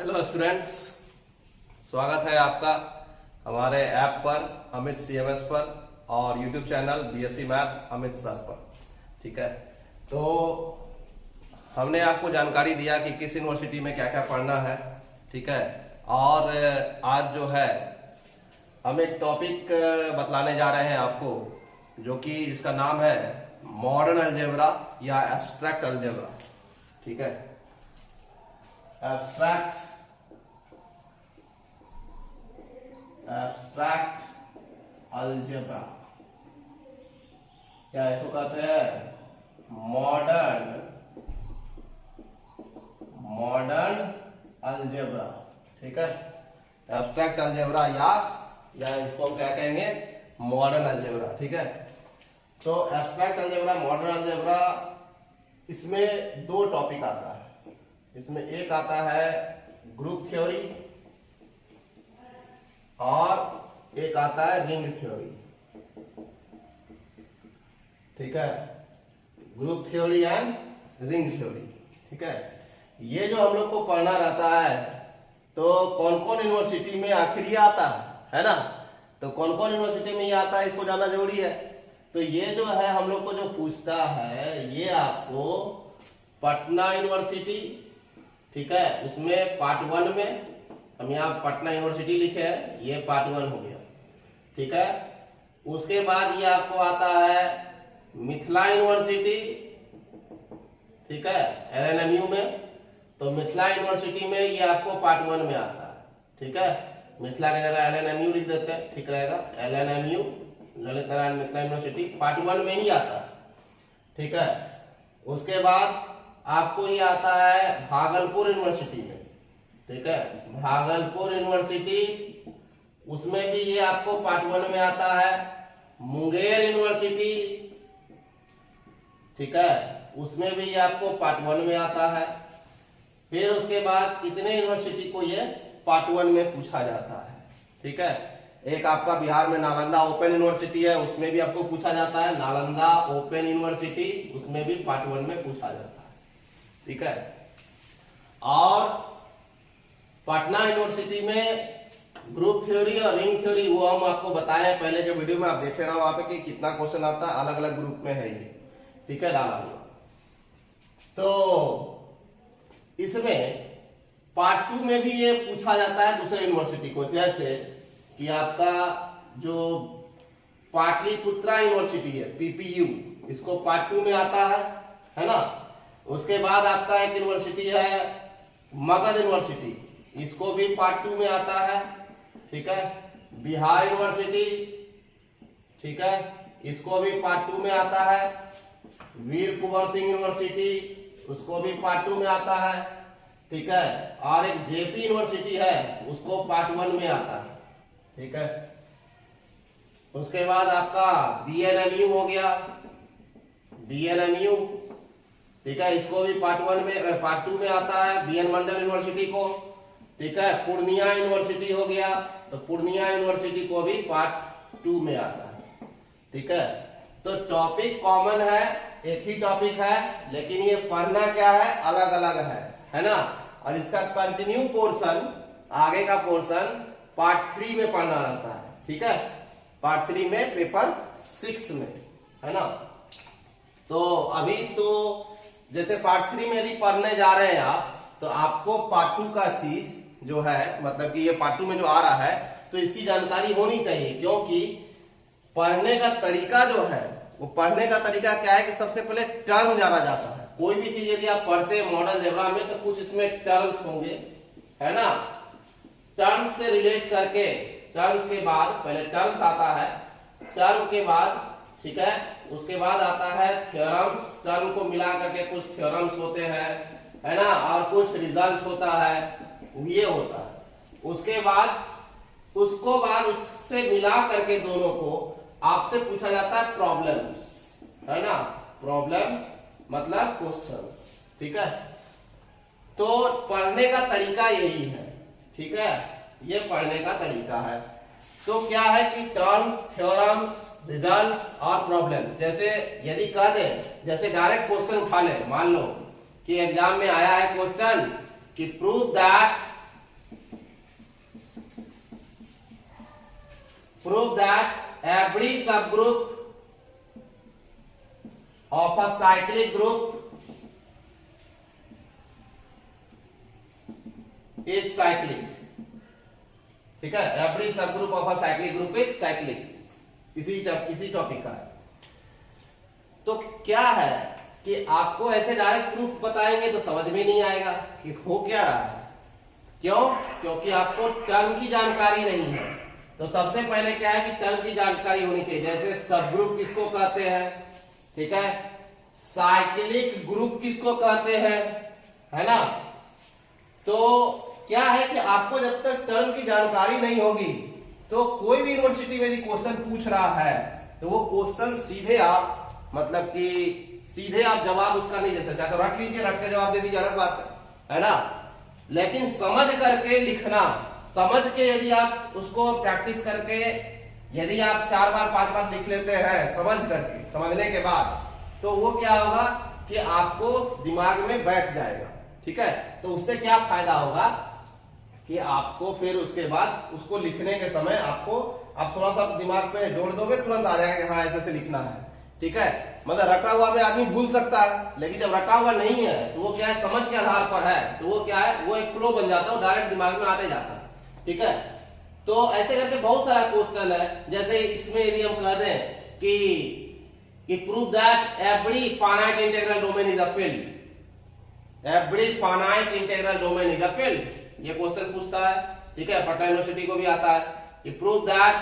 Hello students, स्वागत है आपका हमारे ऐप पर अमित CMS पर और YouTube channel BSc math Amit sir पर। ठीक है, तो हमने आपको जानकारी दिया कि किस यूनिवर्सिटी में क्या क्या पढ़ना है। ठीक है, और आज जो है हम एक टॉपिक बतलाने जा रहे हैं आपको, जो कि इसका नाम है मॉडर्न अलजेब्रा या एब्स्ट्रैक्ट अलजेब्रा। ठीक है, एब्स्ट्रैक्ट अलजेब्रा या इसको कहते हैं मॉडर्न अलजेब्रा। ठीक है, एब्स्ट्रैक्ट अलजेब्रा या इसको हम क्या कहेंगे, मॉडर्न अलजेब्रा। ठीक है, तो एब्स्ट्रैक्ट अलजेब्रा, मॉडर्न अलजेब्रा, इसमें दो टॉपिक आता है। इसमें एक आता है ग्रुप थ्योरी और एक आता है रिंग थ्योरी। ठीक है, group theory and ring theory. ठीक है, ये जो हम लोग को पढ़ना रहता है, तो कौन कौन यूनिवर्सिटी में आखिर ये आता है ना, तो कौन कौन यूनिवर्सिटी में ये आता है इसको जानना जरूरी है। तो ये जो है हम लोग को जो पूछता है, ये आपको पटना यूनिवर्सिटी, ठीक है, उसमें पार्ट 1 में हम यहाँ पटना यूनिवर्सिटी लिखे हैं, ये पार्ट 1 हो गया। ठीक है, उसके बाद ये आपको आता है मिथिला यूनिवर्सिटी, ठीक है, LNMU में। तो मिथिला यूनिवर्सिटी में ये आपको पार्ट 1 में आता है। ठीक है, मिथिला की जगह LNMU लिख देते हैं, ठीक रहेगा। LNMU, Lalit Narayan Mithila university, part 1 में ही आता है। ठीक है, उसके बाद आपको ये आता है भागलपुर यूनिवर्सिटी में। ठीक है, भागलपुर यूनिवर्सिटी, उसमें भी ये आपको पार्ट 1 में आता है। मुंगेर यूनिवर्सिटी, ठीक है, उसमें भी ये आपको पार्ट 1 में आता है। फिर उसके बाद कितने यूनिवर्सिटी को ये पार्ट 1 में पूछा जाता है। ठीक है, एक आपका बिहार में नालंदा ओपन यूनिवर्सिटी है, उसमें भी आपको पूछा जाता है। नालंदा ओपन यूनिवर्सिटी, उसमें भी पार्ट 1 में पूछा जाता है। ठीक है, और पटना यूनिवर्सिटी में ग्रुप थ्योरी और रिंग थ्योरी, वो हम आपको बताए पहले जो वीडियो में, आप देख लेना वहां पे कि कितना क्वेश्चन आता है, अलग अलग ग्रुप में है ये। ठीक है, डाला हुआ। तो इसमें पार्ट 2 में भी ये पूछा जाता है दूसरे यूनिवर्सिटी को, जैसे कि आपका जो पाटलिपुत्रा यूनिवर्सिटी है, PPU, इसको पार्ट 2 में आता है ना। उसके बाद आपका एक यूनिवर्सिटी है मगध यूनिवर्सिटी, इसको भी पार्ट 2 में आता है। ठीक है, बिहार यूनिवर्सिटी, ठीक है, इसको भी पार्ट 2 में आता है। वीर कुंवर सिंह यूनिवर्सिटी, उसको भी पार्ट 2 में आता है। ठीक है, और एक JP यूनिवर्सिटी है, उसको पार्ट 1 में आता है। ठीक है, उसके बाद आपका BNMU हो गया, BNMU, ठीक है, इसको भी पार्ट 2 में आता है। BN मंडल यूनिवर्सिटी को। ठीक है, पूर्णिया यूनिवर्सिटी हो गया, तो पूर्णिया यूनिवर्सिटी को भी पार्ट 2 में आता है। ठीक है, तो टॉपिक कॉमन है, एक ही टॉपिक है, लेकिन ये पढ़ना क्या है, अलग अलग है ना। और इसका कंटिन्यू पोर्शन, आगे का पोर्शन पार्ट 3 में पढ़ना रहता है। ठीक है, पार्ट 3 में पेपर 6 में, है ना। तो अभी तो जैसे पार्ट 3 में यदि पढ़ने जा रहे हैं आप, तो आपको पार्ट 2 का चीज जो है, मतलब कि ये पार्ट 2 में जो आ रहा है, तो इसकी जानकारी होनी चाहिए। क्योंकि पढ़ने का तरीका जो है, वो पढ़ने का तरीका क्या है कि सबसे पहले टर्म जाना जाता है। कोई भी चीज यदि आप पढ़ते हैं मॉडल अलजेब्रा में, तो कुछ इसमें टर्म्स होंगे, है ना। टर्म्स से रिलेट करके, टर्म्स के बाद पहले टर्म्स आता है, टर्म के बाद, ठीक है, उसके बाद आता है थ्योरम्स। टर्म को मिला करके कुछ थ्योरम्स होते हैं, है ना, और कुछ रिजल्ट होता है, ये होता है। उसके बाद उससे मिला करके दोनों को आपसे पूछा जाता है प्रॉब्लम्स, है ना। प्रॉब्लम्स मतलब क्वेश्चंस। ठीक है, तो पढ़ने का तरीका यही है। ठीक है, ये पढ़ने का तरीका है। तो क्या है कि टर्म्स, थ्योरम्स, रिजल्ट्स और प्रॉब्लम्स, जैसे यदि कह दे, जैसे डायरेक्ट क्वेश्चन उठा ले, मान लो कि एग्जाम में आया है क्वेश्चन कि prove that prove that every subgroup of a cyclic group is cyclic. ठीक है, एवरी सब group of a cyclic group is cyclic. इसी टॉपिक का है। तो क्या है कि आपको ऐसे डायरेक्ट प्रूफ बताएंगे तो समझ में नहीं आएगा कि हो क्या रहा है। क्यों? क्योंकि आपको टर्म की जानकारी नहीं है। तो सबसे पहले क्या है कि टर्म की जानकारी होनी चाहिए। जैसे सब ग्रुप किसको कहते हैं, ठीक है, साइक्लिक ग्रुप किसको कहते हैं, है ना। तो क्या है कि आपको जब तक टर्म की जानकारी नहीं होगी तो कोई भी यूनिवर्सिटी में यदि क्वेश्चन पूछ रहा है तो वो क्वेश्चन सीधे आप मतलब कि सीधे आप जवाब उसका नहीं दे सकते। तो रट लीजिए, रट के जवाब दे दीजिए, अलग बात है ना। लेकिन समझ करके लिखना, समझ के यदि आप उसको प्रैक्टिस करके यदि आप 4 बार 5 बार लिख लेते हैं समझ करके, समझने के बाद, तो वो क्या होगा कि आपको दिमाग में बैठ जाएगा। ठीक है, तो उससे क्या फायदा होगा कि आपको फिर उसके बाद उसको लिखने के समय आपको आप थोड़ा सा दिमाग पे जोड़ दोगे, तुरंत आ जाएगा कि हाँ ऐसे से लिखना है। ठीक है, मतलब रटा हुआ में आदमी भूल सकता है, लेकिन जब रटा हुआ नहीं है तो वो क्या है, समझ के आधार पर है, तो वो क्या है, वो एक फ्लो बन जाता है, डायरेक्ट दिमाग में आते जाता है। ठीक है, तो ऐसे करके बहुत सारा क्वेश्चन है। जैसे इसमें यदि हम कह दें कि prove that every finite integral domain is a field, every finite integral domain is a field, ये क्वेश्चन पूछता है। ठीक है, पटना यूनिवर्सिटी को भी आता है कि prove that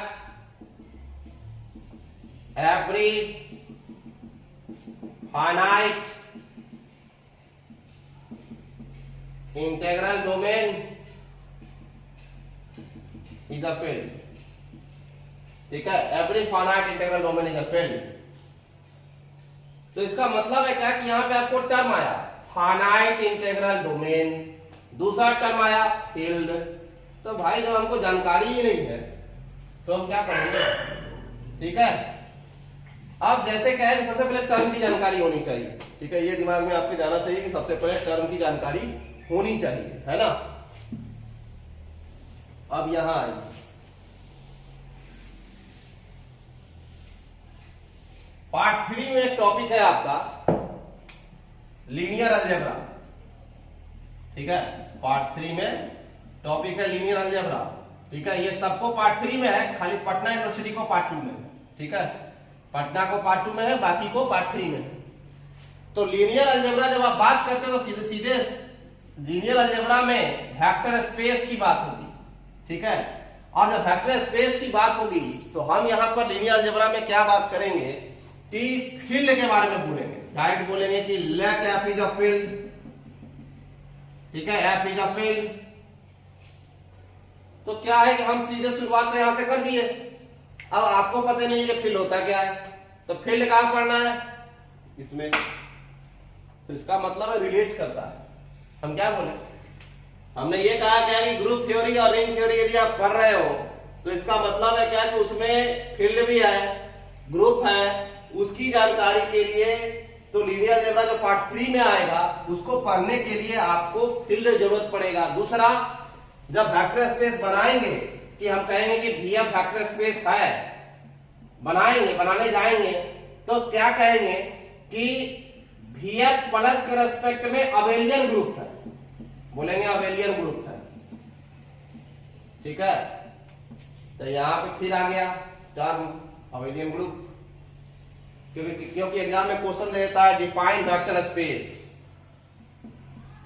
every finite integral domain is a field. ठीक है, every finite integral domain is a field. तो इसका मतलब है क्या कि यहां पे आपको टर्म आया फाइनाइट इंटीग्रल डोमेन, दूसरा टर्म आया फील्ड। तो भाई जब हमको जानकारी ही नहीं है तो हम क्या पढ़ेंगे। ठीक है, अब जैसे क्या है, सबसे पहले टर्म की जानकारी होनी चाहिए। ठीक है, ये दिमाग में आपके जाना चाहिए कि सबसे पहले टर्म की जानकारी होनी चाहिए, है ना। अब यहां आइए, पार्ट 3 में एक टॉपिक है आपका लीनियर अलजेब्रा। ठीक है, पार्ट 3 में टॉपिक है लीनियर अलजेब्रा। ठीक है, ये सबको पार्ट 3 में है, खाली पटना यूनिवर्सिटी को पार्ट 2 में है। ठीक है, पटना को पार्ट 2 में है, बाकी को पार्ट 3 में है। तो लीनियर अलजेब्रा जब आप बात करते हो तो सीधे सीधे लीनियर अलजेब्रा में वेक्टर स्पेस की बात होगी। ठीक है, और जब वेक्टर स्पेस की बात होगी तो हम यहां पर लीनियर अलजेब्रा में क्या बात करेंगे कि फील्ड के बारे में बोलेंगे। डायरेक्ट बोलेंगे कि let F is a field. ठीक है, एफ इज अ फील्ड। तो क्या है कि हम सीधे शुरुआत तो यहां से कर दिए। अब आपको पता नहीं है कि फील्ड होता क्या है, तो फील्ड कहां पढ़ना है, इसमें। तो इसका मतलब है रिलेट करता है। हम क्या बोले, हमने ये कहा क्या कि ग्रुप थ्योरी और रिंग थ्योरी यदि आप पढ़ रहे हो तो इसका मतलब है क्या कि उसमें फील्ड भी है, ग्रुप है, उसकी जानकारी के लिए तो लीनियर अलजेब्रा जो पार्ट 3 में आएगा उसको पढ़ने के लिए आपको फील्ड जरूरत पड़ेगा। दूसरा, जब वेक्टर स्पेस बनाएंगे कि हम कहेंगे कि VF वेक्टर स्पेस है, बनाने जाएंगे तो क्या कहेंगे कि VF प्लस के रेस्पेक्ट में अबेलियन ग्रुप है, बोलेंगे अबेलियन ग्रुप है। ठीक है, तो यहां पे फिर आ गया टर्म अबेलियन ग्रुप, क्योंकि एग्जाम में क्वेश्चन देता है डिफाइन वेक्टर स्पेस।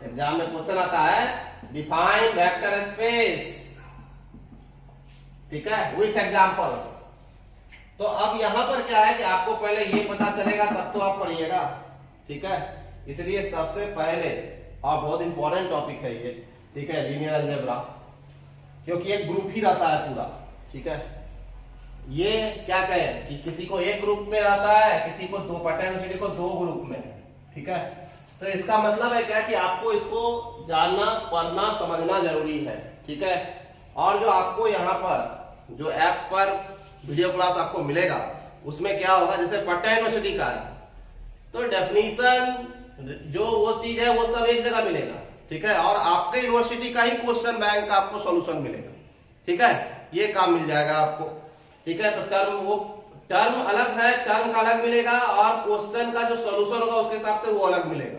एग्जाम में क्वेश्चन आता है डिफाइन वेक्टर स्पेस। ठीक है, विथ एग्जांपल्स। तो अब यहां पर क्या है कि आपको पहले ये पता चलेगा तब तो आप पढ़िएगा। ठीक है, इसलिए सबसे पहले और बहुत इंपॉर्टेंट टॉपिक है ये। ठीक है, लीनियर अलजेब्रा, क्योंकि एक ग्रुप ही रहता है पूरा। ठीक है, ये क्या कहें कि किसी को एक ग्रुप में रहता है, किसी को दो, पटना यूनिवर्सिटी को 2 ग्रुप में। ठीक है, तो इसका मतलब है क्या कि आपको इसको जानना, पढ़ना, समझना जरूरी है। ठीक है, और जो आपको यहाँ पर जो ऐप पर वीडियो क्लास आपको मिलेगा उसमें क्या होगा, जैसे पटना यूनिवर्सिटी का है तो डेफिनेशन जो वो चीज है वो सब एक जगह मिलेगा। ठीक है, और आपके यूनिवर्सिटी का ही क्वेश्चन बैंक का आपको सॉल्यूशन मिलेगा। ठीक है, ये काम मिल जाएगा आपको। ठीक है, तो टर्म अलग है, टर्म का अलग मिलेगा और क्वेश्चन का जो सॉल्यूशन होगा उसके हिसाब से वो अलग मिलेगा।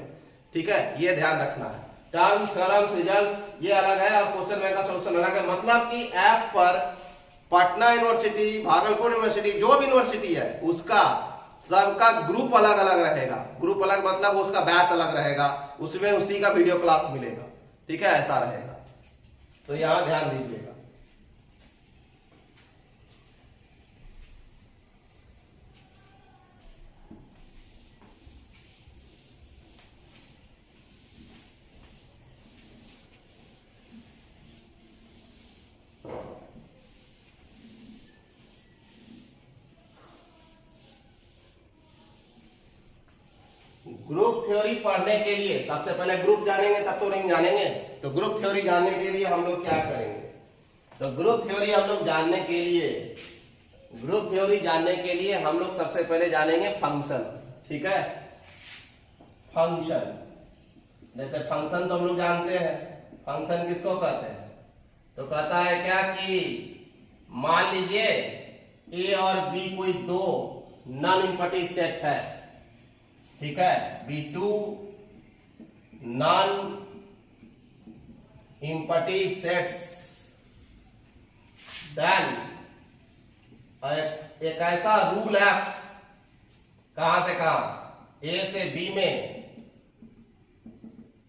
ठीक है, ये ध्यान रखना है, टर्म्स थ्योरम्स रिजल्ट्स ये अलग है और क्वेश्चन बैंक का सॉल्यूशन अलग है। मतलब कि ऐप पर पटना यूनिवर्सिटी, भागलपुर यूनिवर्सिटी, जो भी यूनिवर्सिटी है उसका सबका ग्रुप अलग अलग रहेगा। ग्रुप अलग मतलब उसका बैच अलग रहेगा, उसमें उसी का वीडियो क्लास मिलेगा। ठीक है, ऐसा रहेगा, तो यहां ध्यान दीजिएगा। ग्रुप थ्योरी पढ़ने के लिए सबसे पहले ग्रुप जानेंगे, तब तो नहीं जानेंगे। तो ग्रुप थ्योरी जानने के लिए हम लोग क्या करेंगे, तो ग्रुप थ्योरी हम लोग जानने के लिए, ग्रुप थ्योरी जानने के लिए हम लोग सबसे पहले जानेंगे फंक्शन। ठीक है, फंक्शन, जैसे फंक्शन तो हम लोग जानते हैं, फंक्शन किसको कहते हैं, तो कहता है क्या कि मान लीजिए ए और बी कोई दो नॉन इम्पटी सेट है। ठीक है, B2 non empty sets, then एक ऐसा रूल F कहां से कहां, A से B में,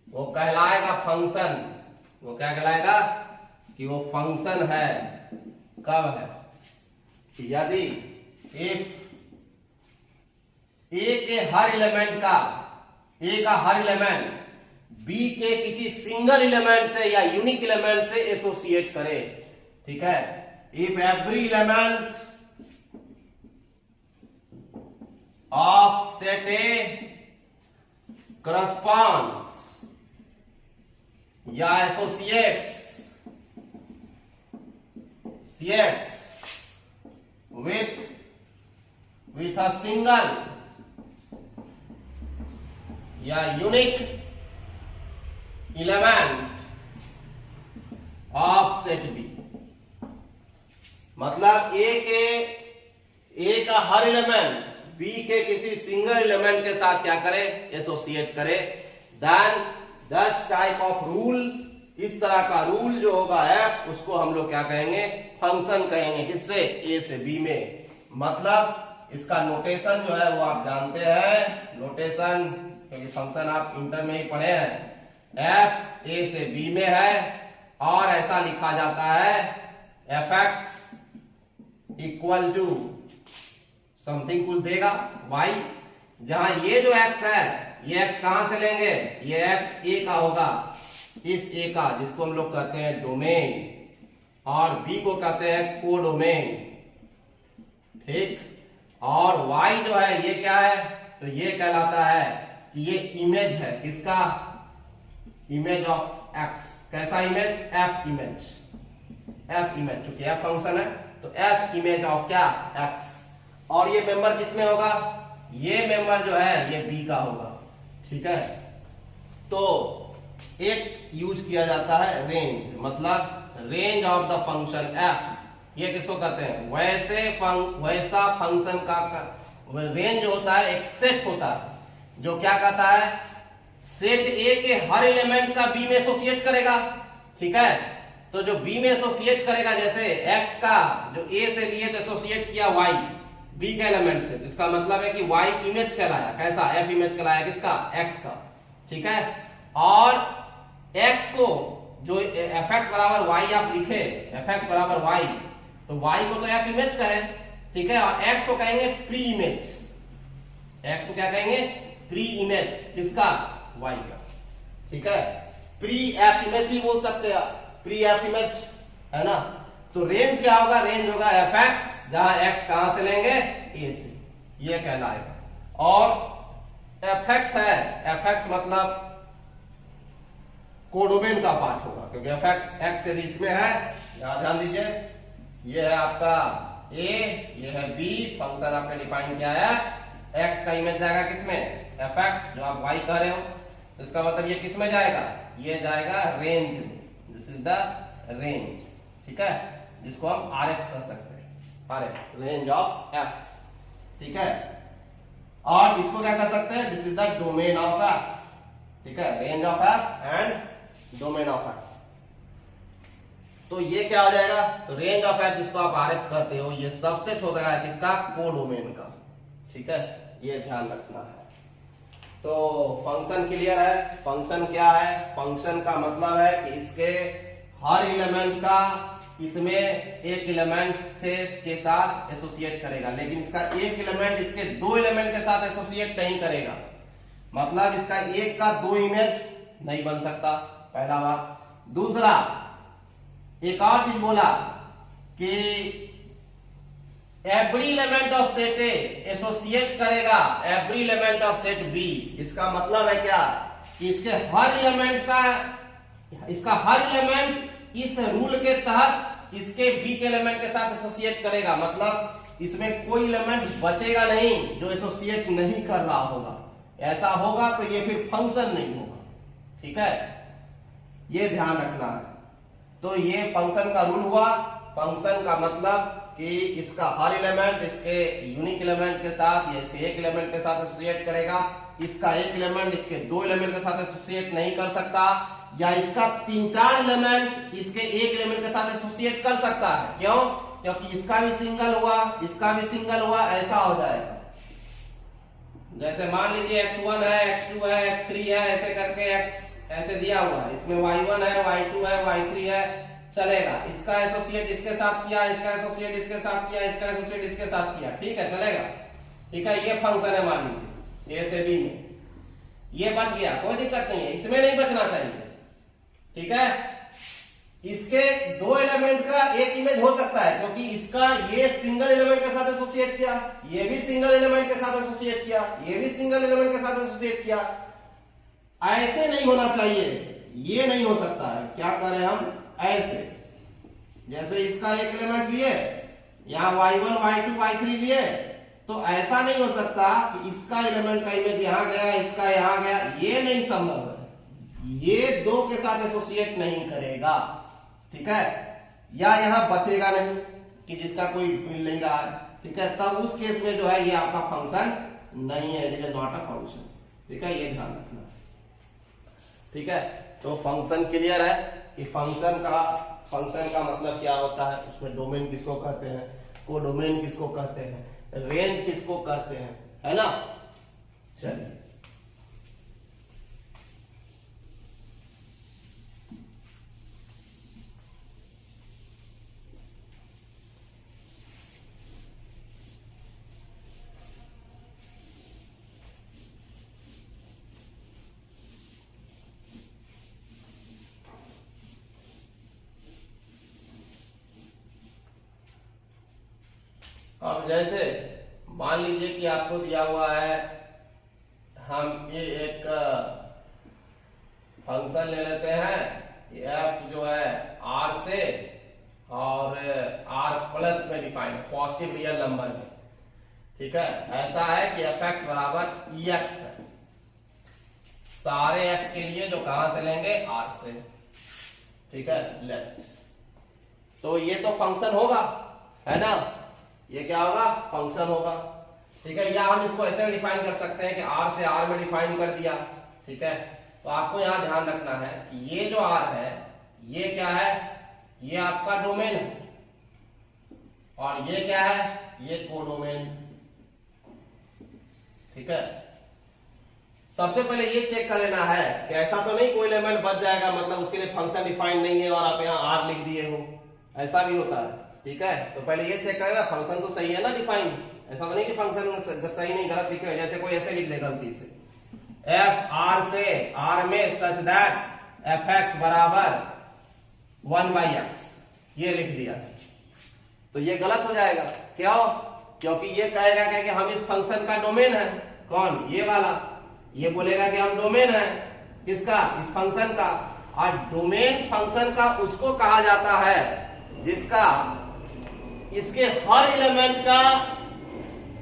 वो कहलाएगा फंक्शन। वो क्या कहलाएगा कि वो फंक्शन है। कब है, यदि इफ ए के हर एलिमेंट का, ए का हर एलिमेंट बी के किसी सिंगल एलिमेंट से या यूनिक एलिमेंट से एसोसिएट करे। ठीक है, if every element of set A corresponds या एसोसिएट्स with a single या unique element of set B, मतलब ए का हर एलिमेंट बी के किसी सिंगल एलिमेंट के साथ क्या करे, एसोसिएट करे। देन दस टाइप ऑफ रूल, इस तरह का रूल जो होगा एफ, उसको हम लोग क्या कहेंगे, फंक्शन कहेंगे। किससे, ए से बी में। मतलब इसका नोटेशन जो है वो आप जानते हैं, नोटेशन क्योंकि फंक्शन आप इंटर में ही पढ़े हैं। एफ ए से बी में है और ऐसा लिखा जाता है F X equal to something कुछ देगा वाई, जहां ये जो एक्स है ये एक्स कहां से लेंगे, ये एक्स ए का होगा, इस ए का, जिसको हम लोग कहते हैं डोमेन, और बी को कहते हैं कोडोमेन। ठीक, और y जो है ये क्या है, तो ये कहलाता है कि ये इमेज है, किसका, इमेज ऑफ x। कैसा image, f image, f image, चूंकि f फंक्शन है तो f इमेज ऑफ क्या, x। और ये मेंबर किसमें होगा, ये मेंबर जो है ये b का होगा। ठीक है, तो एक यूज किया जाता है रेंज, मतलब range of the function f, ये किसको कहते हैं, वैसा फंक्शन का रेंज जो होता है, एक सेट होता है जो क्या कहता है, सेट ए के हर एलिमेंट का बी में एसोसिएट करेगा। ठीक है, तो जो बी में एसोसिएट करेगा, जैसे x का जो ए से लिए तो एसोसिएट किया y बी के एलिमेंट से, इसका मतलब है कि y इमेज कहलाया, कैसा, f इमेज कहलाया, किसका, x का। ठीक है, और x को जो fx बराबर y आप लिखे, fx बराबर y, तो y को तो f इमेज कहें। ठीक है, और x को कहेंगे प्री इमेज, x को क्या कहेंगे, प्री इमेज, किसका, y का। ठीक है, प्री f इमेज भी बोल सकते हैं, प्री f इमेज, है ना। तो रेंज क्या होगा, रेंज होगा fx, जहां x कहां से लेंगे, a से, ये कहलाएगा। और fx है, fx मतलब कोडोमेन का पार्ट होगा, क्योंकि fx x यदि इसमें है, यहां ध्यान दीजिए, ये है आपका a, ये है b, फंक्शन आपने डिफाइन किया है, x का इमेज जाएगा किसमें, fx, जो आप y कह रहे हो, तो इसका मतलब ये किसमें जाएगा, ये जाएगा रेंज में, दिस इज द रेंज। ठीक है, जिसको हम rf कह सकते हैं। अरे रेंज ऑफ एफ, ठीक है। और इसको क्या कर सकते हैं, this is the domain of F, ठीक है, range of F and domain of F. तो ये क्या हो जाएगा, तो रेंज ऑफ एफ जिसको आप आरएफ कहते हो, ये सबसेट होता है किसका, कोडोमेन का, ठीक है, ये ध्यान रखना है। तो फंक्शन क्लियर है। फंक्शन क्या है, फंक्शन का मतलब है कि इसके हर एलिमेंट का इसमें एक एलिमेंट के साथ एसोसिएट करेगा, लेकिन इसका एक एलिमेंट इसके दो एलिमेंट के साथ एसोसिएट नहीं करेगा। मतलब इसका एक का दो इमेज नहीं बन सकता, पहला बात। दूसरा, एक और चीज बोला कि every element of set A associate करेगा every element of set B. इसका मतलब है क्या, कि इसके हर एलिमेंट का, इसका हर एलिमेंट इस रूल के तहत इसके बी के एलिमेंट के साथ एसोसिएट करेगा। मतलब इसमें कोई एलिमेंट बचेगा नहीं जो एसोसिएट नहीं कर रहा होगा। ऐसा होगा तो ये फिर फंक्शन नहीं होगा, ठीक है, ये ध्यान रखना है। तो ये फंक्शन का रूल हुआ। फंक्शन का मतलब कि इसका हर एलिमेंट इसके यूनिक एलिमेंट के साथ या इसके एक एलिमेंट के साथ एसोसिएट करेगा, इसका एक एलिमेंट इसके दो एलिमेंट के साथ एसोसिएट नहीं कर सकता, या इसका तीन चार एलिमेंट इसके एक एलिमेंट के साथ एसोसिएट कर सकता है। क्यों, क्योंकि इसका भी सिंगल हुआ, इसका भी सिंगल हुआ, ऐसा हो जाएगा। जैसे मान लीजिए x1 है, x2 है, x3 है, ऐसे करके x ऐसे दिया हुआ है, इसमें y1 है, y2 है, y3 है, चलेगा। इसका एसोसिएट इसके साथ किया, इसका एसोसिएट इसके साथ किया, इसका एसोसिएट इसके साथ किया, ठीक है, चलेगा, ठीक है। ये फंक्शन है, मान लीजिए ए से बी में, ये बच गया, कोई दिक्कत नहीं है, इसमें नहीं बचना चाहिए, ठीक है। इसके दो एलिमेंट का एक इमेज हो सकता है, क्योंकि इसका ये सिंगल एलिमेंट के साथ एसोसिएट किया, ये भी सिंगल एलिमेंट के साथ एसोसिएट किया, ये भी सिंगल एलिमेंट के साथ एसोसिएट किया। ऐसे नहीं होना चाहिए, ये नहीं हो सकता है। क्या करें हम, ऐसे, जैसे इसका एक एलिमेंट लिए, यहां y1 y2 y3 लिए, तो ऐसा नहीं हो सकता कि इसका एलिमेंट का इमेज यहां गया, इसका यहां गया, ये नहीं संभव है। ये दो के साथ एसोसिएट नहीं करेगा, ठीक है, या यहां बचेगा नहीं कि जिसका कोई मिल नहीं रहा है, ठीक है। तब उस केस में जो है ये आपका फंक्शन नहीं है, it is not a function, ठीक है, ये ध्यान रखना, ठीक है। तो फंक्शन क्लियर है कि फंक्शन का मतलब क्या होता है, उसमें डोमेन किसको कहते हैं, कोडोमेन किसको कहते हैं, रेंज किसको कहते हैं, है ना। चलिए, अब जैसे मान लीजिए कि आपको दिया हुआ है, हम ये एक फंक्शन ले लेते हैं, f जो है r से और r प्लस में डिफाइन है, पॉजिटिव रियल नंबर में, ठीक है। ऐसा है कि fx बराबर ex है, सारे x के लिए जो कहां से लेंगे, r से, ठीक है, लेट। तो ये तो फंक्शन होगा, है ना, ये क्या होगा, फंक्शन होगा, ठीक है। या हम इसको ऐसे डिफाइन कर सकते हैं कि r से r में डिफाइन कर दिया, ठीक है। तो आपको यहां ध्यान रखना है कि ये जो r है, ये क्या है, ये आपका डोमेन है, और ये क्या है, ये कोडोमेन, ठीक है। सबसे पहले ये चेक कर लेना है कि ऐसा तो नहीं कोई एलिमेंट बच जाएगा, मतलब उसके लिए फंक्शन डिफाइन नहीं है और आप यहाँ r लिख दिए हो, ऐसा भी होता है, ठीक है। तो पहले ये चेक करेगा फंक्शन तो सही है ना डिफाइन, ऐसा तो नहीं कि फंक्शन सही नहीं गलत लिखे, जैसे कोई ऐसे लिख दे गलती से, f r से r में सच दैट fx बराबर 1/x, ये लिख दिया, तो ये गलत हो जाएगा। क्यों, क्योंकि ये कहेगा कि हम इस फंक्शन का डोमेन है, कौन, ये वाला, ये बोलेगा कि हम डोमेन है किसका, इस फंक्शन का। और डोमेन फंक्शन का उसको कहा जाता है जिसका इसके हर एलिमेंट का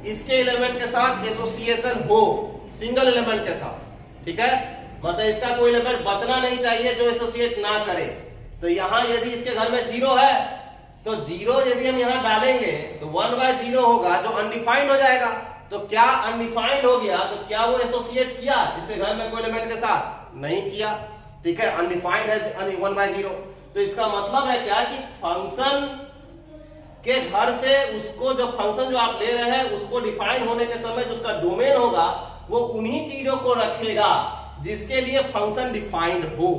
इसके एलिमेंट के साथ एसोसिएशन हो, सिंगल एलिमेंट के साथ, ठीक है। मतलब इसका कोई एलिमेंट बचना नहीं चाहिए जो एसोसिएट ना करे। तो यहां यदि इसके घर में 0 है तो जीरो यदि हम यहाँ डालेंगे तो 1/0 होगा जो अनडिफाइंड हो जाएगा। तो क्या अनडिफाइंड हो गया तो क्या वो एसोसिएट किया इसके घर में कोई एलिमेंट के साथ? नहीं किया। ठीक है, अनडिफाइंड है 1/0। तो इसका मतलब है क्या कि फंक्शन के घर से उसको जो फंक्शन जो आप ले रहे हैं उसको डिफाइन होने के समय जो उसका डोमेन होगा वो उन्हीं चीजों को रखेगा जिसके लिए फंक्शन डिफाइंड हो।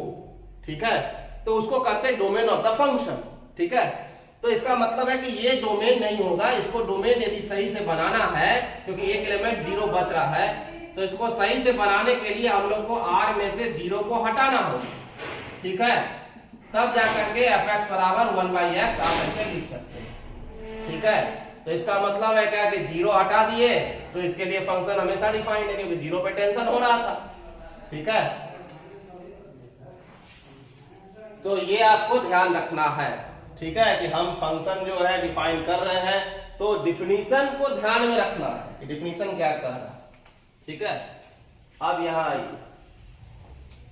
ठीक है, तो उसको कहते हैं डोमेन ऑफ द फंक्शन। ठीक है, तो इसका मतलब है कि ये डोमेन नहीं होगा। इसको डोमेन यदि सही से बनाना है, क्योंकि एक एलिमेंट 0 बच रहा है, तो इसको सही से बनाने के लिए हम लोग को r में से 0 को हटाना होगा। ठीक है, तब जाकर के fx बराबर 1/x आप ऐसे लिख सकते हैं। ठीक है, तो इसका मतलब है क्या कि 0 हटा दिए तो इसके लिए फंक्शन हमेशा डिफाइंड है, क्योंकि 0 पे टेंशन हो रहा था। ठीक है, तो ये आपको ध्यान रखना है। ठीक है, कि हम फंक्शन जो है डिफाइन कर रहे हैं तो डिफिनीशन को ध्यान में रखना है कि डिफिनीशन क्या कह रहा है। ठीक है, अब यहां आइए,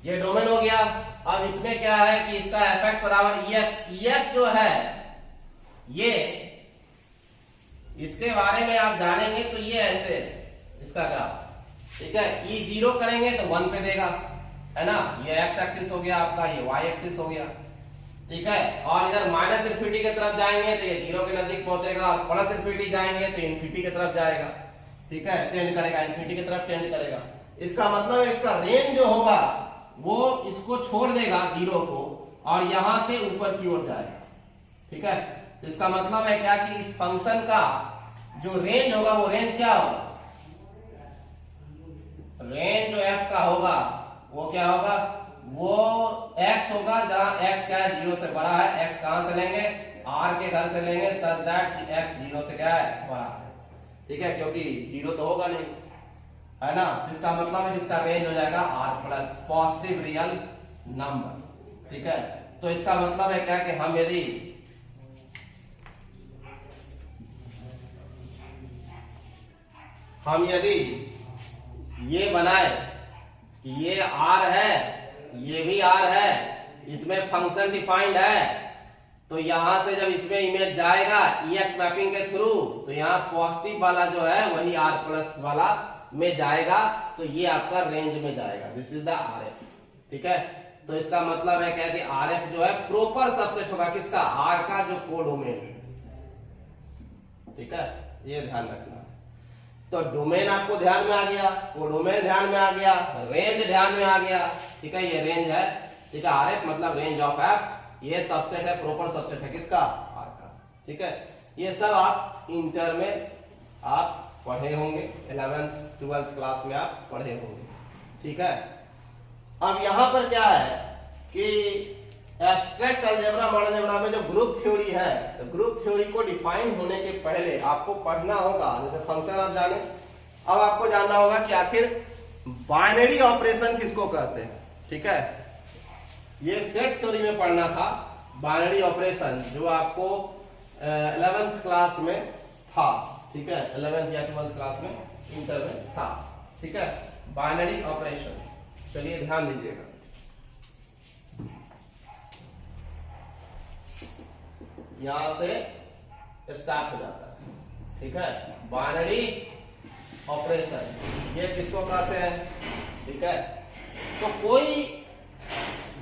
ये डोमेन हो गया। अब इसमें क्या है कि इसका fx बराबर ex जो है ये, इसके बारे में आप जानेंगे तो ये ऐसे इसका ग्राफ। ठीक है, e0 करेंगे तो 1 पे देगा, है ना। ये x एक्सिस हो गया आपका, ये y एक्सिस हो गया। ठीक है, और इधर माइनस इन्फिनिटी की तरफ जाएंगे तो ये 0 के नजदीक पहुंचेगा, और प्लस इन्फिनिटी जाएंगे तो इन्फिनिटी की तरफ जाएगा। ठीक है, टेंड करेगा, इन्फिनिटी की तरफ टेंड करेगा। इसका मतलब है इसका रेंज जो होगा वो इसको छोड़ देगा 0 को और यहां से ऊपर की ओर जाएगा। ठीक है, तो इसका मतलब है क्या कि इस फंक्शन का जो रेंज होगा वो रेंज क्या होगा? रेंज जो f का होगा वो क्या होगा? वो x होगा, जहां x क्या है 0 से बड़ा है। x कहां से लेंगे? r के घर से लेंगे, सच दैट कि x 0 से क्या है? बड़ा है। ठीक है, क्योंकि 0 तो होगा नहीं, है ना। इसका मतलब है इसका रेंज हो जाएगा r plus positive real number. ठीक है, तो इसका मतलब है क्या कि हम यदि ये बनाए कि ये r है, ये भी r है, इसमें फंक्शन डिफाइंड है, तो यहां से जब इसमें इमेज जाएगा ex मैपिंग के थ्रू तो यहाँ पॉजिटिव वाला जो है वही r प्लस वाला में जाएगा, तो ये आपका रेंज में जाएगा। This is the RF। ठीक है, तो इसका मतलब है क्या कि RF जो है प्रॉपर सबसेट होगा किसका? R का जो कोडोमेन। ठीक है, ये ध्यान रखना। तो डोमेन आपको ध्यान में आ गया, कोडोमेन ध्यान में आ गया, रेंज ध्यान में आ गया। ठीक है, ये रेंज है। ठीक है, RF मतलब रेंज ऑफ f, ये सबसेट है, प्रॉपर सबसेट है किसका? R का। ठीक है, ये सब आप इंटर में आप पढ़े होंगे, 11th 12th क्लास में आप पढ़े होंगे। ठीक है, अब यहां पर क्या है कि एब्स्ट्रैक्ट अलजेब्रा मॉडल अलजेब्रा में जो ग्रुप थ्योरी है, तो ग्रुप थ्योरी को डिफाइन होने के पहले आपको पढ़ना होगा, जैसे फंक्शन आप जाने, अब आपको जानना होगा कि आखिर बाइनरी ऑपरेशन किसको कहते हैं। ठीक है, ये सेट थ्योरी में पढ़ना था, बाइनरी ऑपरेशन जो आपको 11th क्लास में था। ठीक है, 11th या 12th क्लास में इंटर में था। ठीक है, बाइनरी ऑपरेशन, चलिए ध्यान दीजिएगा। यहां से स्टार्ट हो जाता है। ठीक है, बाइनरी ऑपरेशन ये किसको कहते हैं? ठीक है, तो कोई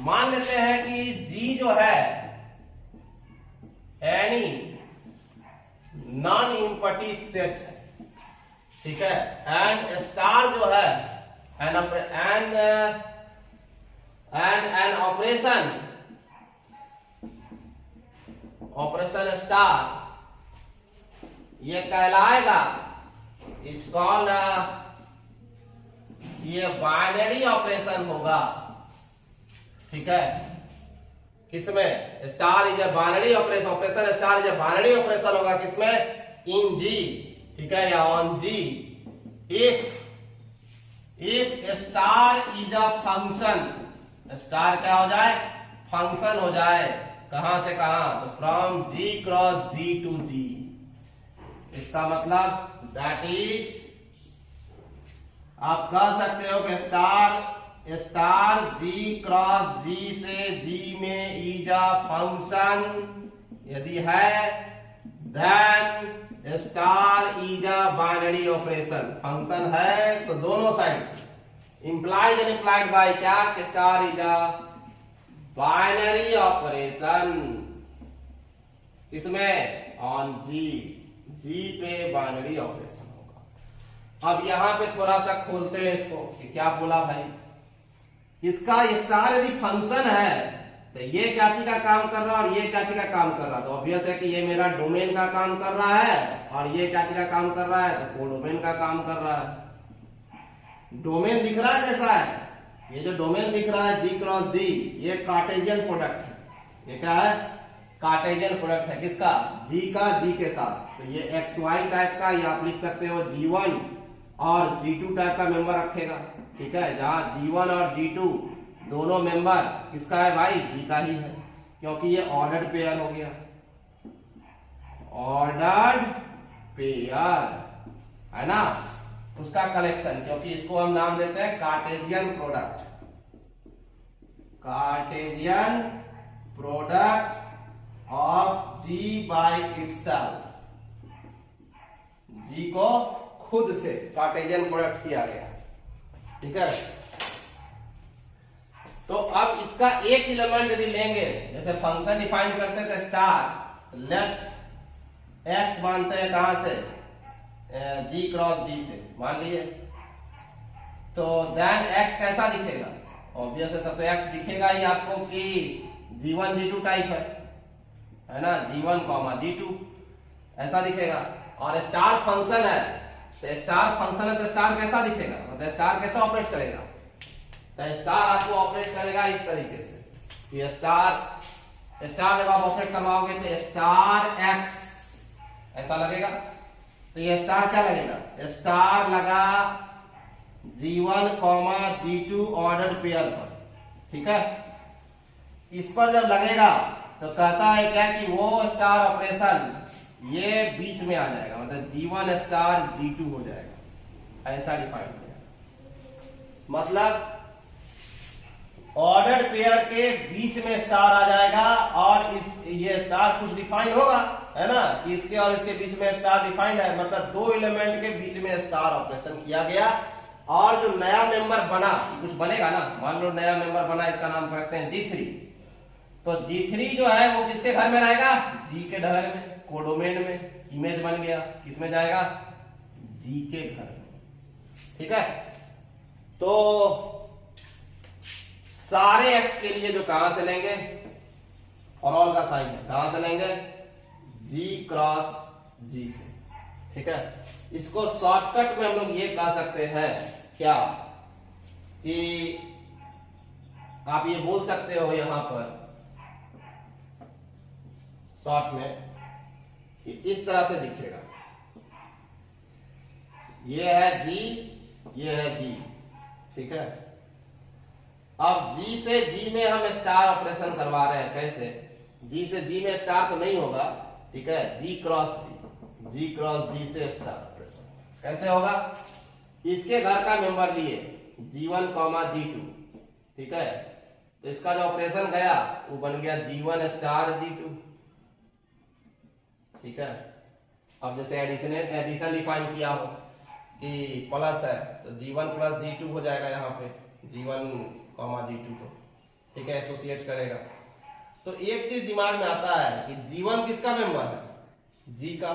मान लेते हैं कि G जो है एनी नॉन इम्पटी सेट है। ठीक है, एंड स्टार जो है एन ऑपरेशन स्टार ये कहलाएगा, इट्स कॉल्ड, ये बाइनरी ऑपरेशन होगा। ठीक है, किसमें? Star is a binary operation, operation star is a binary operation होगा किसमें? In G. ठीक है, या on G. If star is a function, star क्या हो जाए? फंक्शन हो जाए। कहां से कहां? तो from G cross G to G. इसका मतलब दैट इज, आप कह सकते हो कि स्टार जी क्रॉस जी से जी में इज अ फंक्शन यदि है then star is a binary operation. Function है तो दोनों side implied and implied by क्या, कि star is a binary operation. इसमें ऑन जी, जी पे बाइनरी ऑपरेशन होगा। अब यहां पे थोड़ा सा खोलते हैं इसको कि क्या बोला भाई। इसका स्टार यदि फंक्शन है तो ये क्या चीज का काम कर रहा है और ये क्या चीज का काम कर रहा है, तो ऑब्वियस है कि ये मेरा डोमेन का काम कर रहा है और ये क्या चीज का काम कर रहा है, तो कोडोमेन का काम कर रहा है। डोमेन दिख रहा है कैसा है, ये जो डोमेन दिख रहा है जी क्रॉस जी, ये कार्टेशियन प्रोडक्ट है। ये क्या है, कार्टेशियन प्रोडक्ट है किसका, जी का जी के साथ। तो ये एक्स वाई टाइप का, ये आप लिख सकते हो G1 और G2 टाइप का मेंबर रखेगा। ठीक है, जहां G1 और G2 दोनों मेंबर किसका है भाई, जी का ही है, क्योंकि ये ऑर्डर्ड पेयर हो गया, ऑर्डर्ड पेयर है ना, उसका कलेक्शन। क्योंकि इसको हम नाम देते हैं Cartesian product, Cartesian product of G by itself. G को खुद से कार्टेशियन प्रोडक्ट किया गया। ठीक है, तो अब इसका एक एलिमेंट यदि लेंगे, जैसे फंक्शन डिफाइन करते थे स्टार, लेट एक्स मानते हैं कहां से, जी क्रॉस जी से मान लिए, तो देन एक्स कैसा दिखेगा, ऑब्वियस है तब तो एक्स दिखेगा ही आपको कि G1 G2 टाइप है ना, G1 G2 ऐसा दिखेगा। और स्टार फंक्शन है, तो स्टार फंक्शन है तो स्टार कैसा दिखेगा, मतलब स्टार कैसे ऑपरेट करेगा, तो स्टार आपको ऑपरेट करेगा इस तरीके से कि स्टार जब आप ऑपरेट करवाओगे तो स्टार एक्स ऐसा लगेगा। तो ये स्टार क्या लगेगा, स्टार लगा G1 G2 ऑर्डर पेयर पर। ठीक है, इस पर जब लगेगा तो कहता है क्या कि वो स्टार ऑपरेशन ये बीच में आ जाएगा, मतलब G1 स्टार G2 हो जाएगा, ऐसा डिफाइन हो जाएगा। मतलब ऑर्डर्ड पेयर के बीच में स्टार आ जाएगा और ये स्टार कुछ डिफाइन होगा, है ना, कि इसके और इसके बीच में स्टार डिफाइंड है, मतलब दो एलिमेंट के बीच में स्टार ऑपरेशन किया गया। और जो नया मेंबर बना, कुछ बनेगा ना, मान लो नया मेंबर बना, इसका नाम रखते हैं G3, तो G3 जो है वो किसके घर में रहेगा, जी के घर में, कोडोमेन में इमेज बन गया, किसमें जाएगा, जी के घर में। ठीक है, तो सारे एक्स के लिए जो कहां से लेंगे, और ऑल का साइन है, कहां से लेंगे, जी क्रॉस जी से। ठीक है, इसको शॉर्टकट में हम लोग ये कह सकते हैं क्या, कि आप ये बोल सकते हो यहां पर शॉर्ट में कि इस तरह से दिखेगा, ये है जी, ये है जी। ठीक है, अब जी से जी में हम स्टार ऑपरेशन करवा रहे हैं, कैसे, जी से जी में स्टार तो नहीं होगा। ठीक है, जी क्रॉस जी, जी क्रॉस जी से स्टार ऑपरेशन कैसे होगा, इसके घर का मेंबर लिए G1 G2। ठीक है, तो इसका जो ऑपरेशन गया वो बन गया G1 स्टार G2। ठीक है, अब जैसे एडिशन डिफाइन किया हो कि प्लस है तो G1 प्लस G2 हो जाएगा, यहाँ पे G1 G2 तो ठीक है, एसोसिएट करेगा। तो एक चीज दिमाग में आता है कि G1 किसका मेंबर है, जी का,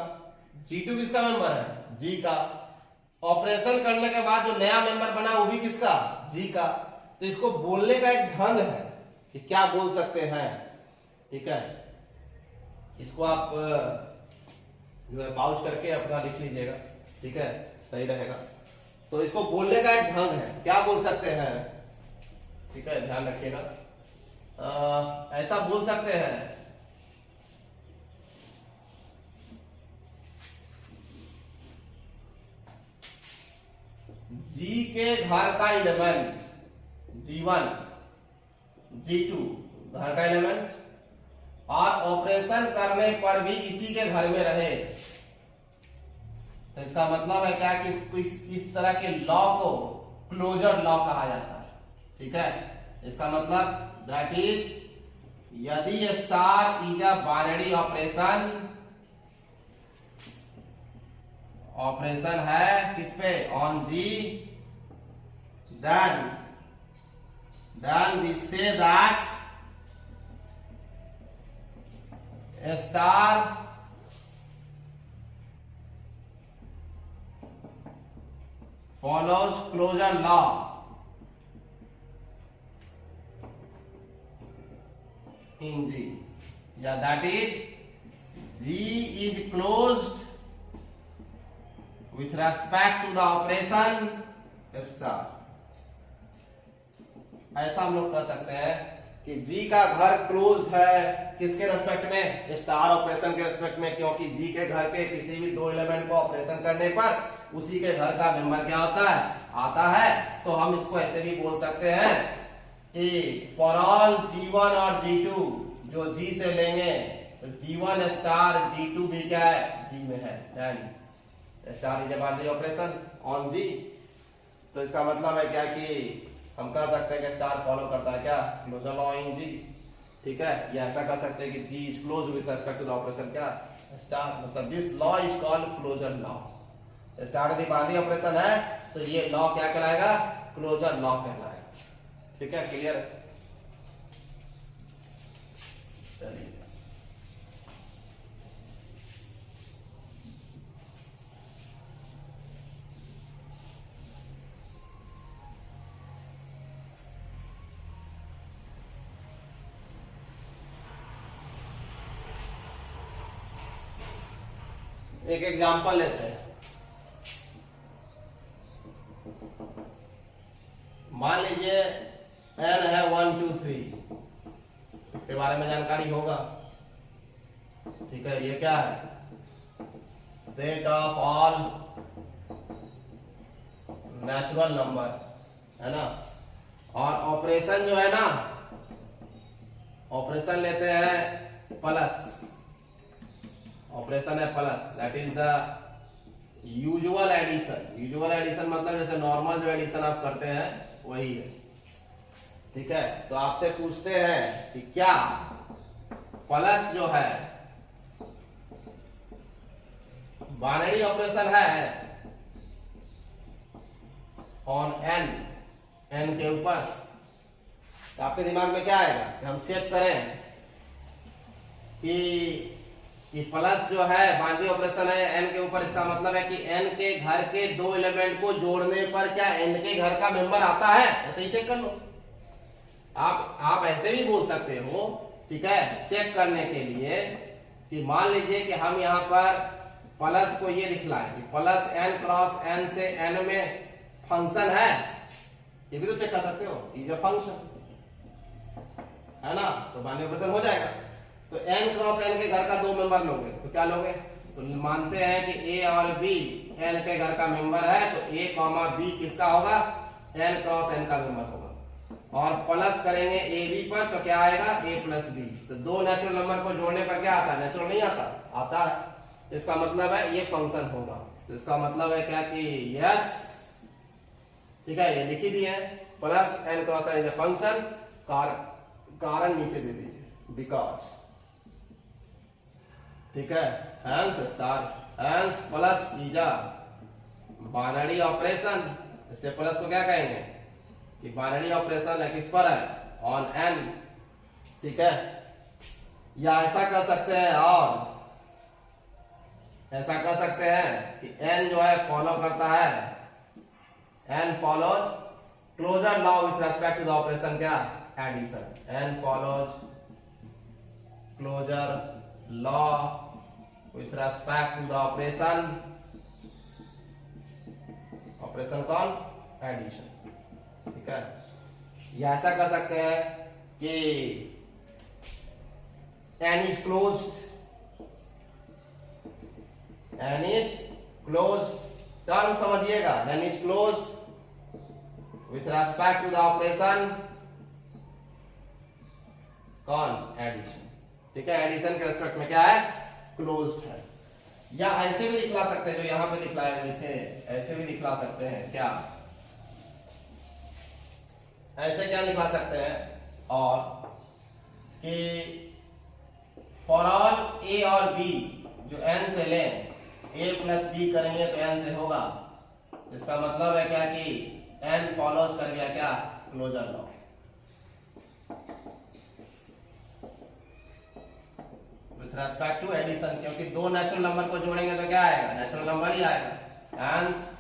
G2 किसका मेंबर है, जी का। ऑपरेशन करने के बाद जो नया मेंबर बना वो भी किसका, जी का। तो इसको बोलने का एक ढंग है कि क्या बोल सकते हैं। ठीक है, इसको आप जो है पाउच करके अपना लिख लीजिएगा। ठीक है, सही रहेगा। तो इसको बोलने का एक ढंग है, क्या बोल सकते हैं। ठीक है, ध्यान रखिएगा, ऐसा बोल सकते हैं, जी के घर का एलिमेंट G1 G2 घर का एलिमेंट, और ऑपरेशन करने पर भी इसी के घर में रहे, तो इसका मतलब है क्या कि इस तरह के लॉ को क्लोजर लॉ कहा जाता है। ठीक है, इसका मतलब दैट इज यदि star is a binary operation है किस पे, on G, then we say that a star follows closure law in G. Yeah, that is G is closed with respect to the operation star. ऐसा हम लोग कह सकते हैं कि G का घर क्लोज्ड है किसके रेस्पेक्ट में, स्टार ऑपरेशन के रेस्पेक्ट में, क्योंकि G के घर के किसी भी दो एलिमेंट को ऑपरेशन करने पर उसी के घर का मेंबर क्या होता है, आता है। तो हम इसको ऐसे भी बोल सकते हैं कि फॉर ऑल G1 और G2 जो G से लेंगे तो G1 स्टार G2 भी क्या है, G में है, then star is a binary operation on G। तो इसका मतलब है क्या कि हम कह सकते हैं कि स्टार फॉलो करता है क्या, क्लोजर लॉ इन G, ठीक है। या ऐसा कह सकते हैं कि G is close with respect to the operation क्या, स्टार, मतलब this law is called closure law. Star यदि बाइनरी ऑपरेशन है तो ये लॉ क्या कहलाएगा, क्लोजर लॉ कहलाएगा, ठीक है, क्लियर। चलिए एक एग्जांपल लेते हैं। मान लीजिए n है 1 2 3, इसके बारे में जानकारी होगा, ठीक है। ये क्या है, set of all natural number है ना। और ऑपरेशन जो है ना, ऑपरेशन लेते हैं प्लस, ऑपरेशन है plus, that is the usual addition. Usual addition मतलब जैसे नॉर्मल जो एडिशन आप करते हैं वही है, ठीक है। तो आपसे पूछते हैं कि क्या प्लस जो है बाइनरी ऑपरेशन है ऑन n, n के ऊपर। तो आपके दिमाग में क्या आएगा कि हम चेक करें कि प्लस जो है बाइनरी ऑपरेशन है n के ऊपर, इसका मतलब है कि n के घर के दो एलिमेंट को जोड़ने पर क्या n के घर का मेंबर आता है, ऐसे ही चेक कर लो। आप ऐसे भी बोल सकते हो, ठीक है, चेक करने के लिए कि मान लीजिए कि हम यहाँ पर प्लस को ये दिखलाएं कि प्लस n क्रॉस n से n में फंक्शन है, ये भी तो चेक कर सकते हो, इज अ फंक्शन है ना, तो बाइनरी ऑपरेशन हो जाएगा। तो n क्रॉस n के घर का दो मेंबर लोगे तो क्या लोगे, तो मानते हैं कि a और b n के घर का मेंबर है, तो a कॉमा b किसका होगा, n क्रॉस n का मेंबर होगा। और प्लस करेंगे a b पर तो क्या आएगा, a प्लस b। तो दो नेचुरल नंबर को जोड़ने पर क्या आता है, नेचुरल नहीं आता, आता है। इसका मतलब है ये फंक्शन होगा। तो इसका मतलब है क्या कि यस, ठीक है, ये लिख ही दिए plus n cross n is a function. कारण नीचे दे दीजिए, बिकॉज, ठीक है, hence star, hence plus is a binary operation. इससे प्लस को क्या कहेंगे कि बाइनरी ऑपरेशन है किस पर है, ऑन n, ठीक है। या ऐसा कर सकते हैं, और ऐसा कर सकते हैं कि n जो है फॉलो करता है, n follows closure law with respect to the operation क्या, addition. n follows closure law with respect to the operation कौन, एडिशन, ठीक है। या ऐसा कर सकते हैं कि n is closed, टर्म समझिएगा, n is closed with respect to the operation कौन, एडिशन, ठीक है। एडिशन के रेस्पेक्ट में क्या है, क्लोज्ड है। या ऐसे भी दिखला सकते हैं, जो यहां पे दिखलाए हुए थे, ऐसे भी दिखला सकते हैं क्या, ऐसे क्या दिखला सकते हैं, और कि फॉर ऑल ए और बी जो n से ले a प्लस बी करेंगे तो n से होगा। इसका मतलब है क्या कि n फॉलोज कर गया क्या closure law. With respect to addition, क्योंकि दो नेचुरल नंबर को जोड़ेंगे तो क्या आएगा, नेचुरल नंबर ही आएगा। Hence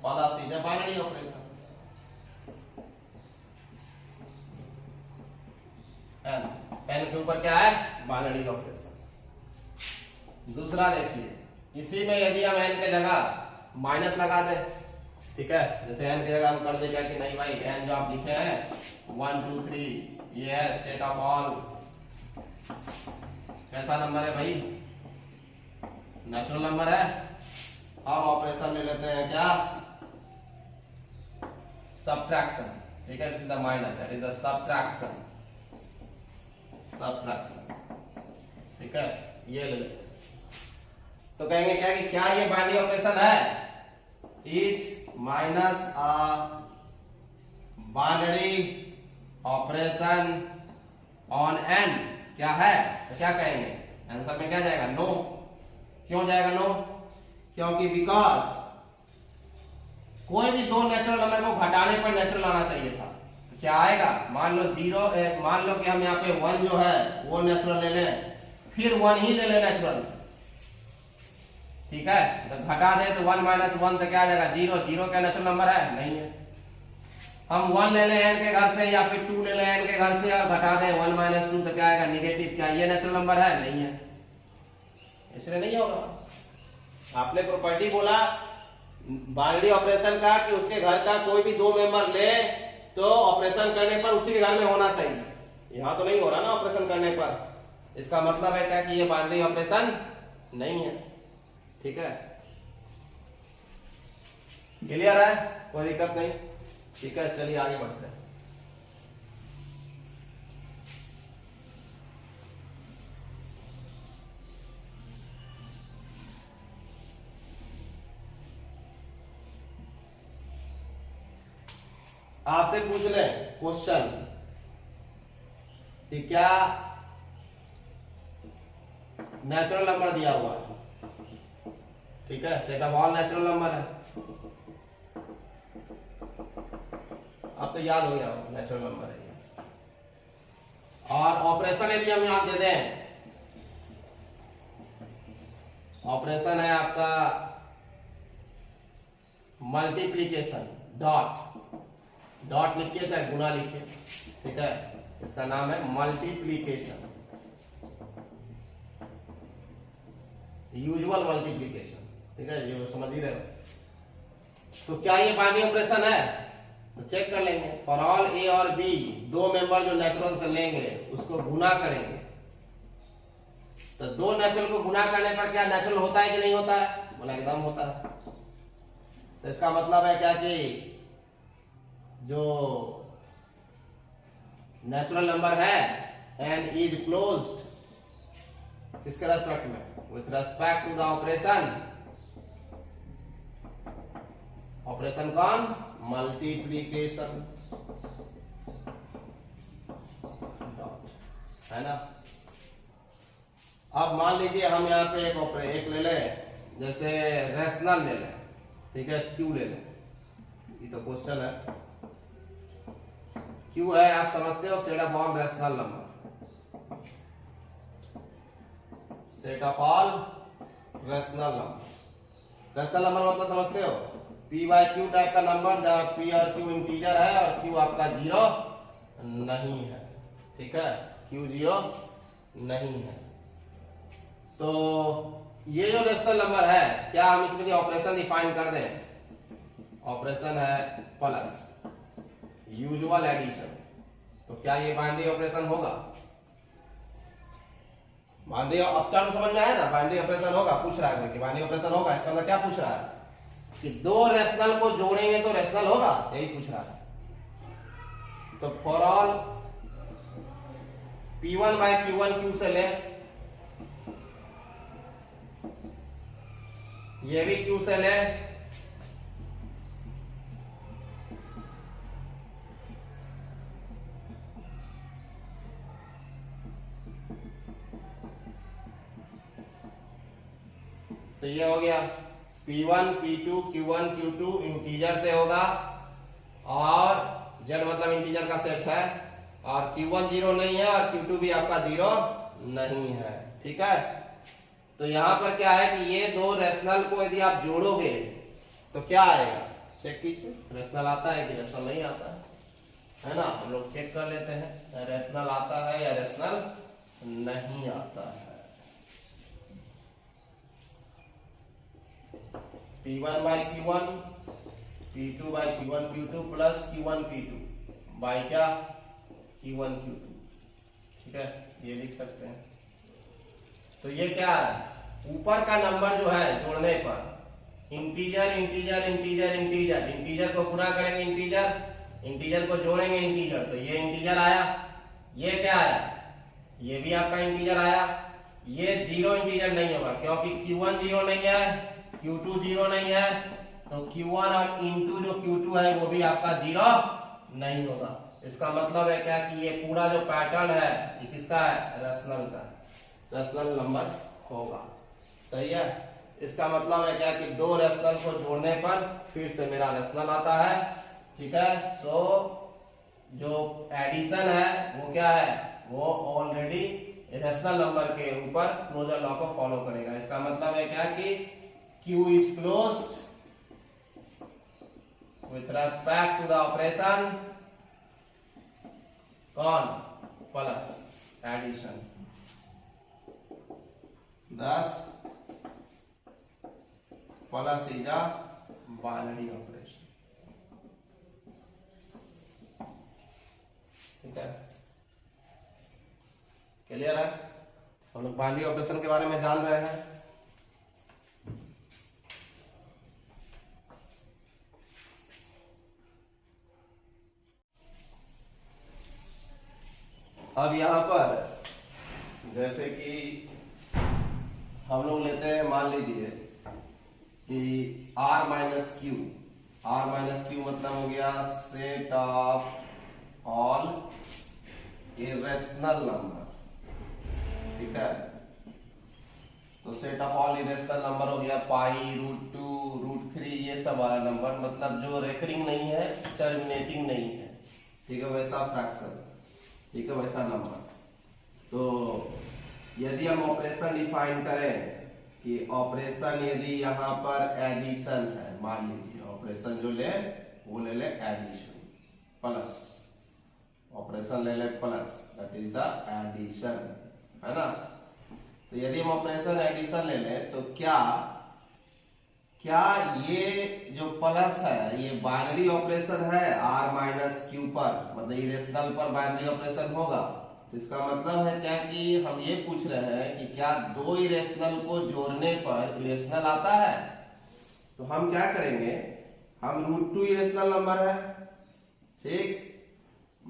follows is a binary operation। n के ऊपर क्या है, बाइनरी ऑपरेशन। दूसरा देखिए, इसी में यदि हम n के जगह माइनस लगा दे, ठीक है, जैसे n की जगह हम कर देगा कि नहीं भाई n जो आप लिखे हैं 1 2 3 ये है सेट ऑफ ऑल, कैसा नंबर है भाई, नेचुरल नंबर है। हम ऑपरेशन ले लेते हैं क्या, सब्ट्रैक्शन, ठीक है, this is the minus, that is the subtraction, ठीक है, ये ले लेते। तो कहेंगे क्या कि क्या ये बाइनरी ऑपरेशन है, is minus a binary operation on n, क्या है, तो क्या कहेंगे, आंसर में क्या जाएगा, नो। क्यों जाएगा नो, क्योंकि बिकॉज कोई भी दो नेचुरल नंबर को घटाने पर नेचुरल आना चाहिए था। तो क्या आएगा, मान लो मान लो कि हम यहाँ पे 1 जो है वो नेचुरल ले लें, फिर 1 ही ले लें नेचुरल से, ठीक है, तो घटा दे तो 1 माइनस 1 तो क्या आ जाएगा 0, 0 क्या नेचुरल नंबर है, नहीं है। हम 1 ले लें n के घर से या फिर 2 ले लें n के घर से और घटा दें 1 माइनस 2 तो क्या आएगा निगेटिव, क्या ये नेचुरल नंबर है, नहीं है, इसलिए नहीं होगा। आपने प्रॉपर्टी बोला बाइनरी ऑपरेशन का कि उसके घर का कोई भी दो मेंबर ले तो ऑपरेशन करने पर उसी के घर में होना चाहिए, यहां तो नहीं हो रहा ना ऑपरेशन करने पर, इसका मतलब है क्या कि ये बाइनरी ऑपरेशन नहीं है, ठीक है, क्लियर है, कोई दिक्कत नहीं, ठीक है, चलिए आगे बढ़ते हैं। आपसे पूछ ले क्वेश्चन कि क्या नेचुरल नंबर दिया हुआ है, ठीक है, set of all natural number है, अब तो याद हो गया नेचुरल नंबर है ये। और ऑपरेशन यदि हम यहां दे दें, ऑपरेशन है आपका मल्टीप्लीकेशन, डॉट लिखिए चाहे गुना लिखिए, ठीक है, इसका नाम है मल्टीप्लीकेशन, यूजुअल मल्टीप्लीकेशन, ठीक है, ये समझ ही रहे हो। तो क्या ये बाइनरी ऑपरेशन है, तो चेक कर लेंगे, फॉर ऑल ए और बी दो मेंबर जो नेचुरल से लेंगे उसको गुना करेंगे, तो दो नेचुरल को गुना करने पर क्या नेचुरल होता है कि नहीं होता है, बोला एकदम होता है। तो इसका मतलब है क्या कि जो नेचुरल नंबर है एंड इज क्लोज्ड किसके रेस्पेक्ट में, with respect to the operation कौन, मल्टीप्लीकेशन, है ना। अब मान लीजिए हम यहाँ पे एक ले लें, जैसे रेशनल ले लें, ठीक है, क्यू ले लें, ये तो क्वेश्चन है, क्यू है आप समझते हो set of all rational number, set of all rational number, rational number मतलब समझते हो पी बाय क्यू टाइप का नंबर जहां पी और क्यू इंटीजर है और क्यू आपका 0 नहीं है, ठीक है, क्यू 0 नहीं है। तो ये जो रेशनल नंबर है क्या हम इसके लिए ऑपरेशन डिफाइन कर दें, ऑपरेशन है प्लस यूजुअल एडिशन, तो क्या ये बाइनरी ऑपरेशन होगा, बाइनरी अब टर्म समझ में आया ना, बाइनरी ऑपरेशन होगा, पूछ रहा है कि बाइनरी ऑपरेशन होगा, इसका मतलब क्या पूछ रहा है कि दो रेशनल को जोड़ेंगे तो रेशनल होगा, यही पूछ रहा है। तो for all P1 bye Q1 Q से ले, ये भी Q से ले, तो ये हो गया P1 P2 Q1 Q2 integer से होगा, और Z मतलब इंटीजर का सेट है, और Q1 जीरो नहीं है और Q2 भी आपका जीरो नहीं है। ठीक है, तो यहां पर क्या है कि ये दो रेशनल को यदि आप जोड़ोगे तो क्या आएगा, चेक कीजिए, रेशनल आता है कि रेशनल नहीं आता है ना। हम लोग चेक कर लेते हैं रेशनल आता है या रेशनल नहीं आता है। P1 by Q1 P2 by Q1 Q2 plus Q1 P2 by क्या Q1 Q2। ठीक है, ये लिख सकते हैं। तो ये क्या है, ऊपर का नंबर जो है जोड़ने पर integer integer integer integer, integer को गुना करेंगे इंटीजर, इंटीजर को जोड़ेंगे इंटीजर, तो ये इंटीजर आया, ये क्या आया, ये भी आपका इंटीजर आया। ये जीरो इंटीजर नहीं होगा क्योंकि Q1 जीरो नहीं है, Q2 जीरो नहीं है, तो Q1 और इंटू जो Q2 है वो भी आपका जीरो नहीं होगा। इसका मतलब है क्या कि ये पूरा जो पैटर्न है ये किसका है, रेशनल का, रेशनल नंबर होगा। सही है, इसका मतलब है क्या कि दो रेशनल को जोड़ने पर फिर से मेरा रेशनल आता है। ठीक है, सो जो एडिशन है वो क्या है, वो ऑलरेडी रेशनल नंबर के ऊपर क्लोजर लॉ को फॉलो करेगा। इसका मतलब है क्या कि Q is closed with respect to the operation कौन, plus addition, thus plus is a binary operation. ठीक है, क्लियर है, हम लोग बाइनरी ऑपरेशन के बारे में जान रहे हैं। अब यहां पर जैसे कि हम लोग लेते हैं, मान लीजिए कि R minus Q, R minus Q मतलब हो गया set of all irrational number. ठीक है, तो set of all irrational number हो गया पाई, √2, √3, ये सब वाला नंबर, मतलब जो रेकरिंग नहीं है, टर्मिनेटिंग नहीं है। ठीक है, वैसा फ्रैक्शन, ठीक है, वैसा नंबर। तो यदि हम ऑपरेशन डिफाइन करें कि ऑपरेशन यदि यहाँ पर एडिशन है, मान लीजिए ऑपरेशन जो ले वो ले ले एडिशन, प्लस ऑपरेशन ले ले plus, that is the addition, है ना। तो यदि हम ऑपरेशन एडिशन ले लें तो क्या क्या ये जो प्लस है ये बाइनरी ऑपरेशन है R माइनस क्यू पर, मतलब इरेशनल पर बाइनरी ऑपरेशन होगा। तो इसका मतलब है क्या कि हम ये पूछ रहे हैं कि क्या दो इरेशनल को जोड़ने पर इरेशनल आता है। तो हम क्या करेंगे, हम √2 इरेशनल नंबर है, ठीक,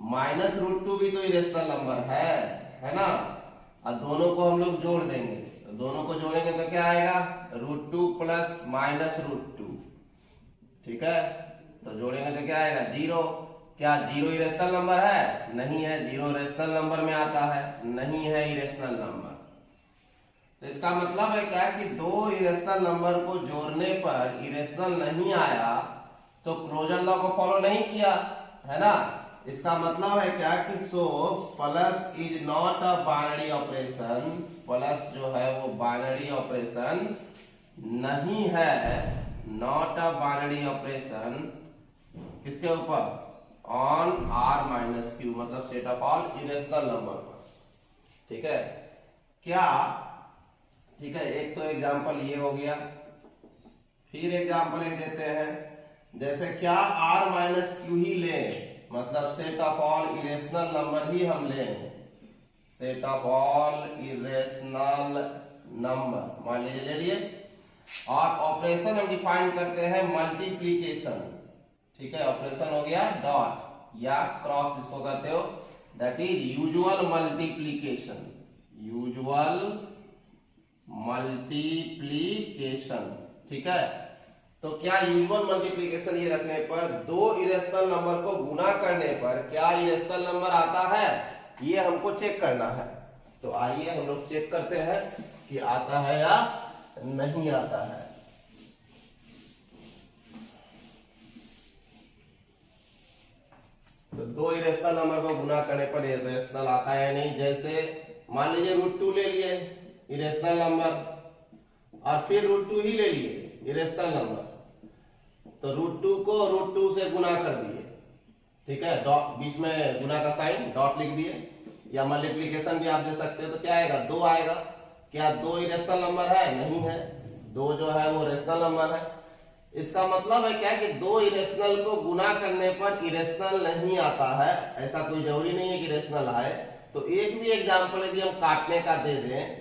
माइनस √2 भी तो इरेशनल नंबर है ना, और दोनों को हम लोग जोड़ देंगे। तो दोनों को जोड़ेंगे तो क्या आएगा, √2 प्लस माइनस √2। ठीक है, तो जोड़ेंगे तो क्या आएगा, जीरो। क्या जीरो इरेशनल नंबर है, नहीं है, जीरो रेशनल नंबर में आता है, नहीं है इरेशनल नंबर। तो इसका मतलब है क्या कि दो इरेशनल नंबर को जोड़ने पर इरेशनल नहीं आया तो क्लोजर लॉ को फॉलो नहीं किया, है ना। इसका मतलब है क्या कि सो plus is not a binary operation, plus जो है वो बाइनरी ऑपरेशन नहीं है, नॉट अ बाइनरी ऑपरेशन किसके ऊपर, ऑन R माइनस क्यू, मतलब set of all irrational number पर। ठीक है, क्या, ठीक है, एक तो एग्जांपल ये हो गया, फिर एग्जांपल एक देते हैं, जैसे क्या R माइनस क्यू ही लें, मतलब set of all irrational number ही हम लें, set of all irrational number मान लीजिए ले लिए, और ऑपरेशन हम डिफाइन करते हैं मल्टीप्लीकेशन। ठीक है, ऑपरेशन हो गया डॉट या क्रॉस जिसको कहते हो, that is usual multiplication, usual multiplication. ठीक है, तो क्या यूजुअल मल्टीप्लीकेशन ये रखने पर दो इरेशनल नंबर को गुना करने पर क्या इरेशनल नंबर आता है, ये हमको चेक करना है। तो आइए हम लोग चेक करते हैं कि आता है या नहीं आता है। तो दो इरेशनल नंबर को गुना करने पर इरेशनल आता है नहीं। जैसे मान लीजिए √2 ले लिए इरेशनल नंबर और फिर √2 ही ले लिए इरेशनल नंबर, तो √2 को √2 से गुना कर दिए, ठीक है, डॉट बीच में गुना का साइन डॉट लिख दिए, या मल्टीप्लिकेशन भी आप दे सकते हो, तो क्या आएगा 2 आएगा। क्या 2 इरेशनल नंबर है? नहीं है, 2 जो है वो रेशनल नंबर है। इसका मतलब है क्या कि 2 इरेशनल को गुना करने पर इरेशनल नहीं आता है। ऐसा कोई जरूरी नहीं है कि इरेशनल आए। तो एक भी एग्जांपल यदि हम काटने का दे दें,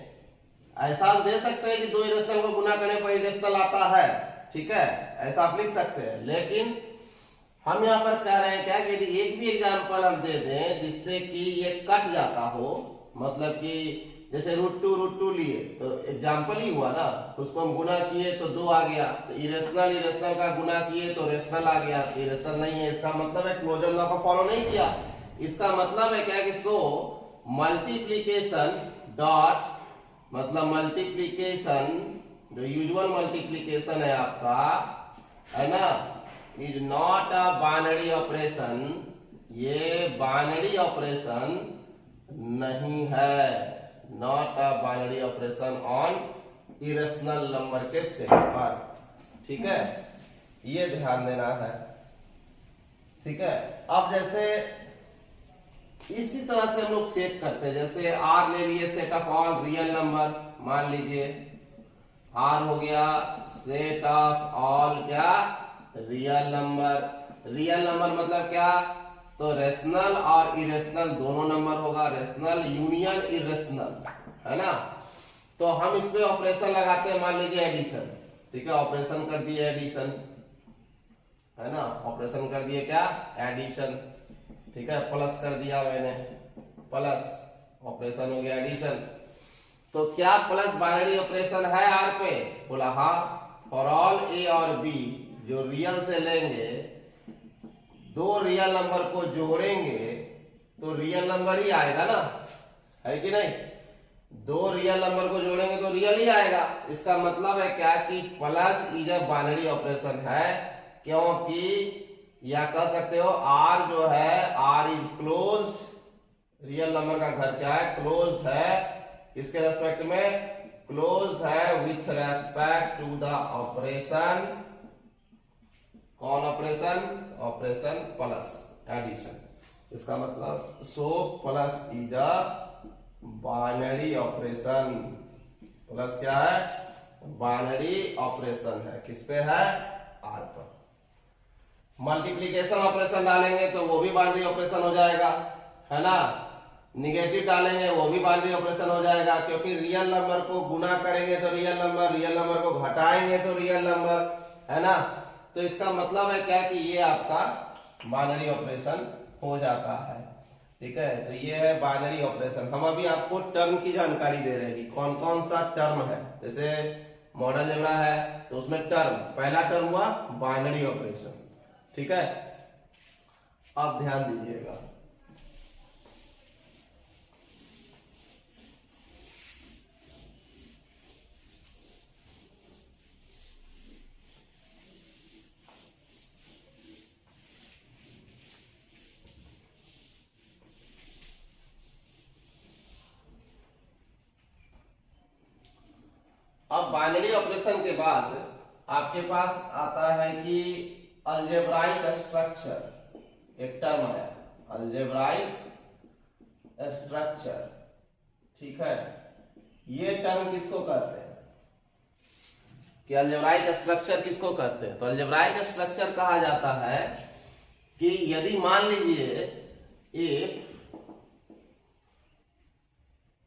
ऐसा आप दे सकते हैं कि 2 इरेशनल को गुना करने पर इरेशनल आता है, ठीक है, ऐसा आप लिख सकते हैं। लेकिन हम यहाँ पर कह रहे हैं क्या कि यदि एक भी एग्जांपल हम दे दें जिससे कि ये कट जाता हो, मतलब कि जैसे √2 लिए तो एग्जांपल ही हुआ ना, उसको हम गुना किए तो 2 आ गया, तो इरेशनल का गुना किए तो रेशनल आ गया, इरेशनल नहीं है। इसका मतलब है क्लोजर लॉ को फॉलो नहीं किया। इसका मतलब है क्या कि सो मल्टीप्लीकेशन डॉट, मतलब मल्टीप्लीकेशन जो यूजुअल मल्टीप्लीकेशन है आपका, है ना, is not a binary operation, ये बाइनरी ऑपरेशन नहीं है, not a binary operation on irrational number के सेट पर, ठीक है, ये ध्यान देना है, ठीक है। अब जैसे इसी तरह से हम लोग चेक करते हैं, जैसे R ले लिए set of all real number, मान लीजिए R हो गया सेट ऑफ ऑल क्या रियल नंबर। रियल नंबर मतलब क्या, तो रेशनल और इरेशनल दोनों नंबर होगा, रेशनल यूनियन इरेशनल, है ना। तो हम इस पे ऑपरेशन लगाते हैं, मान लीजिए एडिशन, ठीक है, ऑपरेशन कर दिए एडिशन, है ना, ऑपरेशन कर दिए क्या एडिशन, ठीक है, प्लस कर दिया मैंने, प्लस ऑपरेशन हो गया एडिशन। तो क्या प्लस बाइनरी ऑपरेशन है R पे? बोला हाँ। फॉर ऑल A और B जो रियल से लेंगे, 2 रियल नंबर को जोड़ेंगे तो रियल नंबर ही आएगा ना, है कि नहीं। 2 रियल नंबर को जोड़ेंगे तो रियल ही आएगा। इसका मतलब है क्या कि plus is a binary operation है, क्योंकि या कह सकते हो R जो है R is closed, real number का घर क्या है क्लोज्ड है, किसके रेस्पेक्ट में क्लोज्ड है with respect to the operation, कौन ऑपरेशन, ऑपरेशन प्लस एडिशन। इसका मतलब so plus is a binary operation, plus क्या है बाइनरी ऑपरेशन है, किस पे है R पर। मल्टीप्लीकेशन ऑपरेशन डालेंगे तो वो भी बाइनरी ऑपरेशन हो जाएगा, है ना, निगेटिव डालेंगे वो भी बाइनरी ऑपरेशन हो जाएगा, क्योंकि रियल नंबर को गुना करेंगे तो रियल नंबर को घटाएंगे तो रियल नंबर, है ना। तो इसका मतलब है क्या कि ये आपका बाइनरी ऑपरेशन हो जाता है, ठीक है। तो ये है बाइनरी ऑपरेशन। हम अभी आपको टर्म की जानकारी दे रहे हैं कि कौन कौन सा टर्म है। जैसे मॉडल अलजेब्रा है तो उसमें टर्म, पहला टर्म हुआ बाइनरी ऑपरेशन, ठीक है। अब ध्यान दीजिएगा, अब बाइनरी ऑपरेशन के बाद आपके पास आता है कि अलजेब्राइक स्ट्रक्चर, एक टर्म है अलजेब्राइक स्ट्रक्चर, ठीक है। ये टर्म किसको कहते हैं कि अलजेब्राइक स्ट्रक्चर किसको कहते हैं? तो अलजेब्राइक स्ट्रक्चर कहा जाता है कि यदि मान लीजिए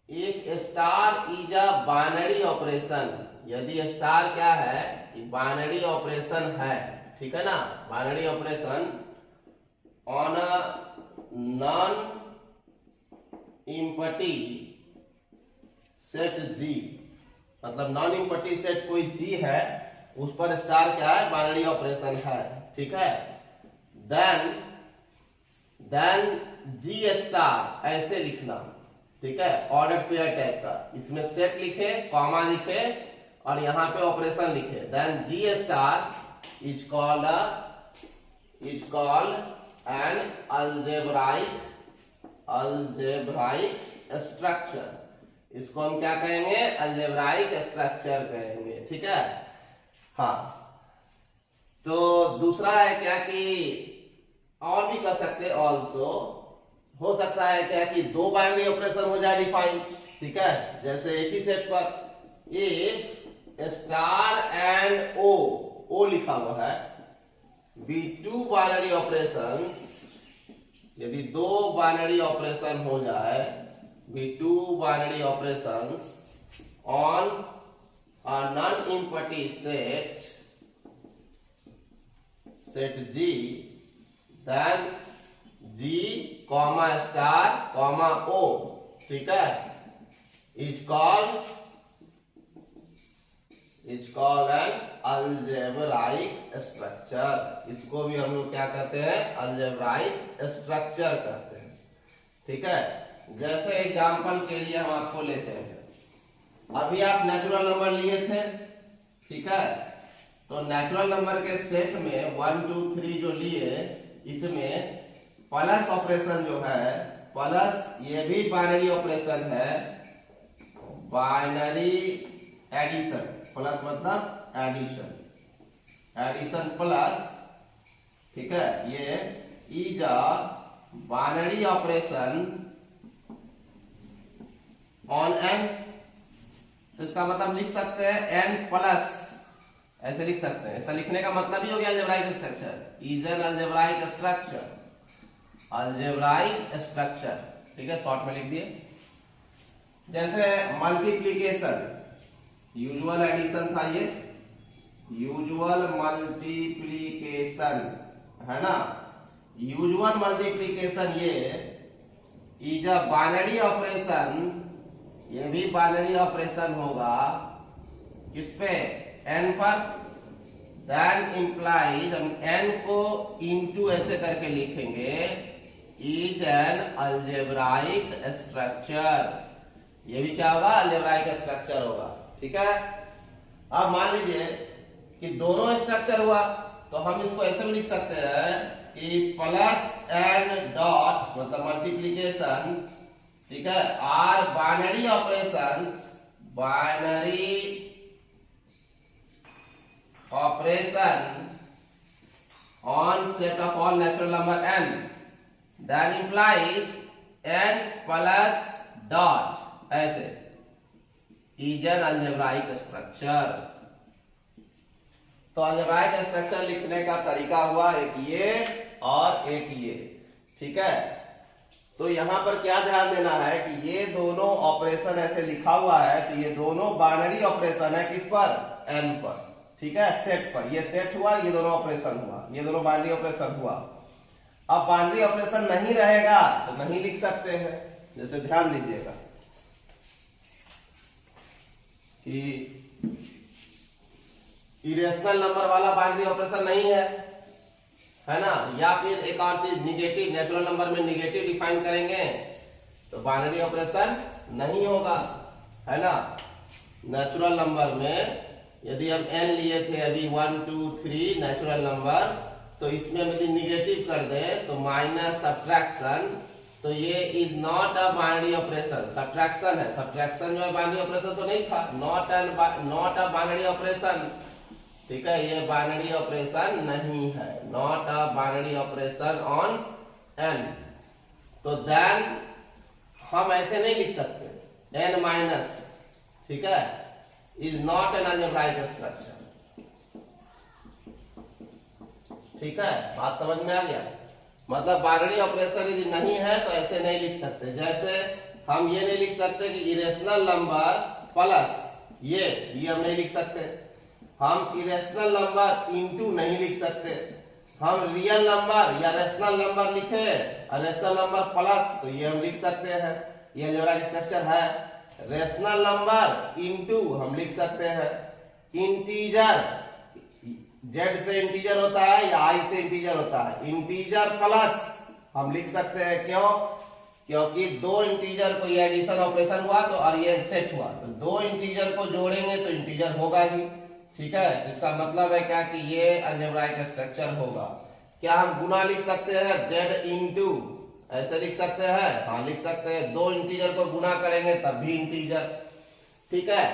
एक star is a binary operation, यदि स्टार क्या है कि बाइनरी ऑपरेशन है, ठीक है ना, binary operation on a non empty set G, मतलब नॉन इम्पटी सेट कोई G है, उस पर स्टार क्या है बाइनरी ऑपरेशन है, ठीक है। देन G स्टार ऐसे लिखना, ठीक है, ऑर्डर पेयर टाइप का, इसमें सेट लिखे, कॉमा लिखे और यहाँ पे ऑपरेशन लिखे, then G star is called an algebraic structure. इसको हम क्या कहेंगे? अलजेब्राइक स्ट्रक्चर कहेंगे। ठीक है। हाँ, तो दूसरा है क्या कि और भी कर सकते हैं, ऑल्सो हो सकता है क्या कि दो बाइनरी ऑपरेशन हो जाए डिफाइन। ठीक है, जैसे एक ही सेट पर इफ स्टार एंड ओ लिखा हुआ है, बी टू बाइनरी ऑपरेशंस, यदि दो बाइनरी ऑपरेशन हो जाए, be two binary operations on a non-empty set G, then G comma star comma O, ठीक है, is called an algebraic structure। इसको भी हम लोग क्या कहते हैं? algebraic structure कहते हैं। ठीक है, जैसे एग्जांपल के लिए हम आपको लेते हैं, अभी आप नेचुरल नंबर लिए थे। ठीक है, तो नेचुरल नंबर के सेट में 1 2 3 जो लिए, इसमें प्लस ऑपरेशन जो है, प्लस ये भी बाइनरी ऑपरेशन है, बाइनरी एडिशन, प्लस मतलब एडिशन प्लस। ठीक है, ये is a binary operation on an, तो इसका मतलब लिख सकते हैं एन प्लस, ऐसे लिख सकते हैं। ऐसा लिखने का मतलब ही हो गया algebraic structure, is an algebraic structure. ठीक है, शॉर्ट में लिख दिए। जैसे मल्टीप्लीकेशन, यूजुअल एडिशन था, ये यूजुअल मल्टीप्लीकेशन है ना। यूजुअल मल्टीप्लीकेशन ये इज अ बाइनरी ऑपरेशन, ये भी बाइनरी ऑपरेशन होगा किस पे? एन पर। देन इंप्लाइज, हम एन को इनटू ऐसे करके लिखेंगे, इज एन अलजेब्राइक स्ट्रक्चर। ये भी क्या होगा? अलजेब्राइक स्ट्रक्चर होगा। ठीक है, अब मान लीजिए कि दोनों स्ट्रक्चर हुआ, तो हम इसको ऐसे भी लिख सकते हैं कि प्लस एन डॉट मतलब मल्टीप्लीकेशन, ठीक है, are binary operations on set of all natural number n, that implies n plus dot, ऐसे is an algebraic structure। तो algebraic स्ट्रक्चर लिखने का तरीका हुआ एक ये और एक ये। ठीक है, तो यहां पर क्या ध्यान देना है कि ये दोनों ऑपरेशन ऐसे लिखा हुआ है, तो ये दोनों बाइनरी ऑपरेशन है किस पर? n पर। ठीक है, सेट पर। ये सेट हुआ, ये दोनों ऑपरेशन हुआ, ये दोनों बाइनरी ऑपरेशन हुआ। अब बाइनरी ऑपरेशन नहीं रहेगा तो नहीं लिख सकते हैं। जैसे ध्यान दीजिएगा कि इरेशनल नंबर वाला बाइनरी ऑपरेशन नहीं है ना, या फिर एक और चीज निगेटिव, नेचुरल नंबर में निगेटिव डिफाइन करेंगे तो बाइनरी ऑपरेशन नहीं होगा, है ना। नेचुरल नंबर में यदि हम n लिए थे अभी 1 2 3 नेचुरल नंबर, तो इसमें यदि निगेटिव कर दें तो माइनस सब्ट्रैक्शन, तो ये is not a binary operation, subtraction है। सब्ट्रैक्शन जो है बाइनरी ऑपरेशन तो नहीं था, नॉट अ बाइनरी ऑपरेशन। ठीक है, ये बाइनरी ऑपरेशन नहीं है, not a binary operation on n। तो देन हम ऐसे नहीं लिख सकते, n माइनस, ठीक है, is not an algebraic structure। ठीक है, बात समझ में आ गया? मतलब बाइनरी ऑपरेशन यदि नहीं है तो ऐसे नहीं लिख सकते। जैसे हम ये नहीं लिख सकते कि इरेशनल नंबर प्लस ये हम नहीं लिख सकते। हम इरेशनल नंबर इनटू नहीं लिख सकते। हम रियल नंबर या रेशनल नंबर लिखे और रेशनल नंबर प्लस, तो ये हम लिख सकते हैं, ये अलजेब्राइक स्ट्रक्चर है। रेशनल नंबर इनटू हम लिख सकते हैं। इंटीजर, जेड से इंटीजर होता है या आई से इंटीजर होता है, इंटीजर प्लस हम लिख सकते हैं। क्यों? क्योंकि दो इंटीजर को ये एडिशन ऑपरेशन हुआ तो और ये सेट हुआ तो दो इंटीजर को जोड़ेंगे तो इंटीजर होगा ही। ठीक है, इसका मतलब है क्या कि ये अलजेब्राइक स्ट्रक्चर होगा। क्या हम गुना लिख सकते हैं z इंटू, ऐसे लिख सकते हैं? हाँ लिख सकते हैं। दो इंटीजर को गुना करेंगे तब भी इंटीजर। ठीक है,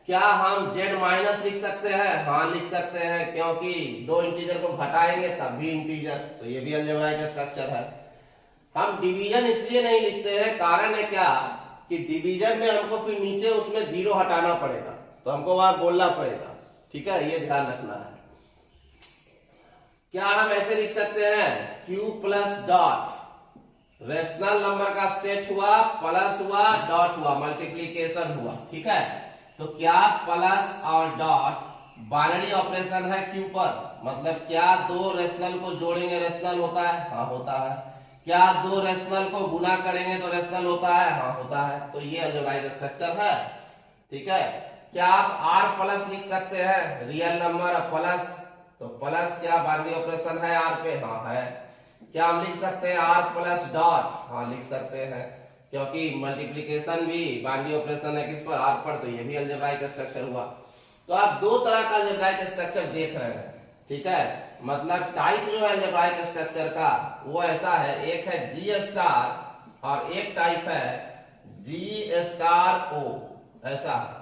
क्या हम z माइनस लिख सकते हैं? हाँ लिख सकते हैं, क्योंकि दो इंटीजर को घटाएंगे तब भी इंटीजर, तो ये भी अलजेब्राइक स्ट्रक्चर है। हम डिवीजन इसलिए नहीं लिखते हैं, कारण है क्या कि डिवीजन में हमको फिर नीचे उसमें जीरो हटाना पड़ेगा, तो हमको वहां बोलना पड़ेगा। ठीक है, ये ध्यान रखना है। क्या हम ऐसे लिख सकते हैं q plus dot, rational number का सेट हुआ, प्लस हुआ, डॉट हुआ, मल्टीप्लीकेशन हुआ। ठीक है, तो क्या प्लस और डॉट बाइनरी ऑपरेशन है q पर, मतलब क्या दो रेशनल को जोड़ेंगे रेशनल होता है? हाँ होता है। क्या दो रेशनल को गुना करेंगे तो रेशनल होता है? हाँ होता है। तो ये अलजेब्राइक स्ट्रक्चर है। ठीक है, क्या आप r प्लस लिख सकते हैं? रियल नंबर प्लस, तो प्लस क्या बाइनरी ऑपरेशन है r पे? हाँ है। क्या हम लिख सकते हैं r प्लस डॉट? हाँ लिख सकते हैं, क्योंकि मल्टीप्लीकेशन भी बाइनरी ऑपरेशन है किस पर? r पर, तो ये भी अलजेब्राइक स्ट्रक्चर हुआ। तो आप दो तरह का अलजेब्राइक स्ट्रक्चर देख रहे हैं। ठीक है, मतलब टाइप जो है अलजेब्राइक स्ट्रक्चर का वो ऐसा है, एक है g स्टार और एक टाइप है g स्टार o, ऐसा है।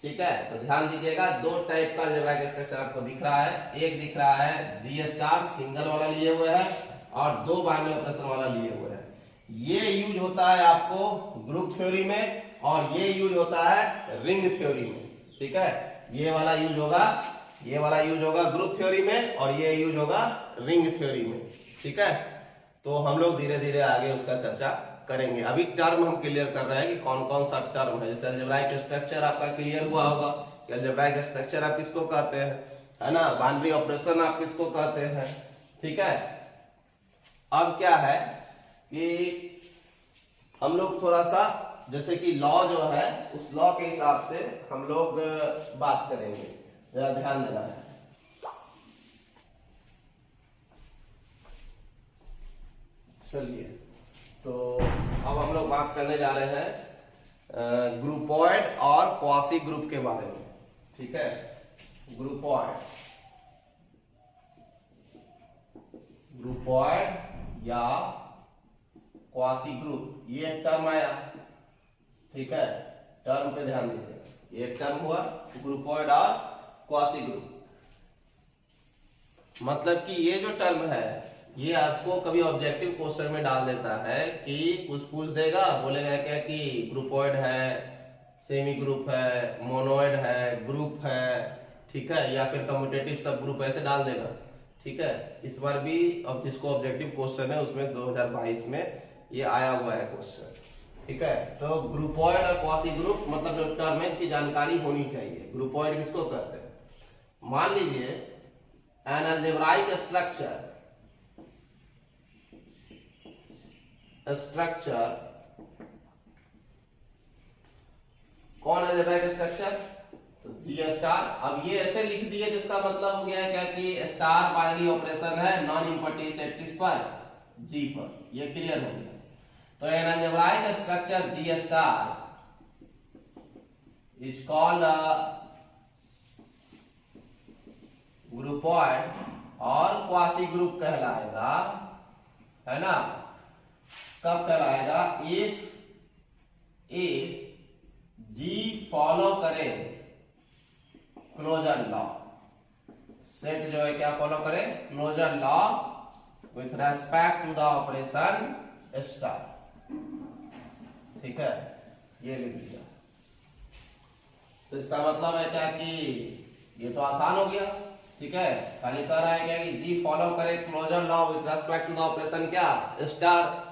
ठीक है, तो ध्यान दीजिएगा, दो टाइप का अलजेब्राइक स्ट्रक्चर आपको दिख रहा है। एक दिख रहा है g स्टार सिंगल वाला लिए हुए है और दो बाइनरी ऑपरेशन वाला लिए हुए है। ये यूज होता है आपको ग्रुप थ्योरी में और ये यूज होता है रिंग थ्योरी में। ठीक है, ये वाला यूज होगा ग्रुप थ्योरी में और ये यूज होगा रिंग थ्योरी में। ठीक है, तो हम लोग धीरे धीरे आगे उसका चर्चा करेंगे। अभी टर्म हम क्लियर कर रहे हैं कि कौन कौन सा टर्म है। जैसे अलजेब्राइक स्ट्रक्चर आपका क्लियर हुआ होगा कि अलजेब्राइक स्ट्रक्चर आप किसको कहते हैं, है ना? बाइनरी ऑपरेशन आप किसको कहते हैं? ठीक है, अब क्या है कि हम लोग थोड़ा सा जैसे कि लॉ जो है उस लॉ के हिसाब से हम लोग बात करेंगे, जरा ध्यान देना है। चलिए, तो अब हम लोग बात करने जा रहे हैं ग्रुपॉइड और क्वासी ग्रुप के बारे में। ठीक है, ग्रुपॉइड या क्वासी ग्रुप, ये एक टर्म आया। ठीक है, टर्म पे ध्यान दीजिए, ये टर्म हुआ ग्रुपॉइड और क्वासी ग्रुप। मतलब कि ये जो टर्म है ये आपको कभी ऑब्जेक्टिव क्वेश्चन में डाल देता है कि कुछ पूछ देगा, बोलेगा क्या कि ग्रुपॉइड है, सेमी ग्रुप है, मोनोइड है, ग्रुप है। ठीक है, या फिर कम्यूटेटिव सब ग्रुप, ऐसे डाल देगा। ठीक है, इस बार भी अब जिसको ऑब्जेक्टिव क्वेश्चन है उसमें 2022 में ये आया हुआ है क्वेश्चन। ठीक है, तो ग्रुपॉइड और क्वासी ग्रुप मतलब जो टर्म है इसकी जानकारी होनी चाहिए। ग्रुपॉइड किसको कहते हैं? मान लीजिए एन अलजेब्राइक स्ट्रक्चर कौन अलजेब्राइक स्ट्रक्चर? तो जी स्टार। अब ये ऐसे लिख दिए जिसका मतलब हो गया क्या कि स्टार बाइनरी ऑपरेशन है नॉन इम्पटी सेट किस पर? जी पर। ये क्लियर हो गया। तो an algebraic structure G star is called groupoid और क्वासी ग्रुप कहलाएगा, है ना? कब कहलाएगा? इफ जी फॉलो करे क्लोजर लॉ। सेट जो है क्या फॉलो करे? Closure law with respect to the operation star. ठीक है, ये लिख दिया। तो इसका मतलब है क्या कि ये तो आसान हो गया। ठीक है, खाली कह रहा है क्या कि जी फॉलो करे closure law with respect to the operation क्या? स्टार।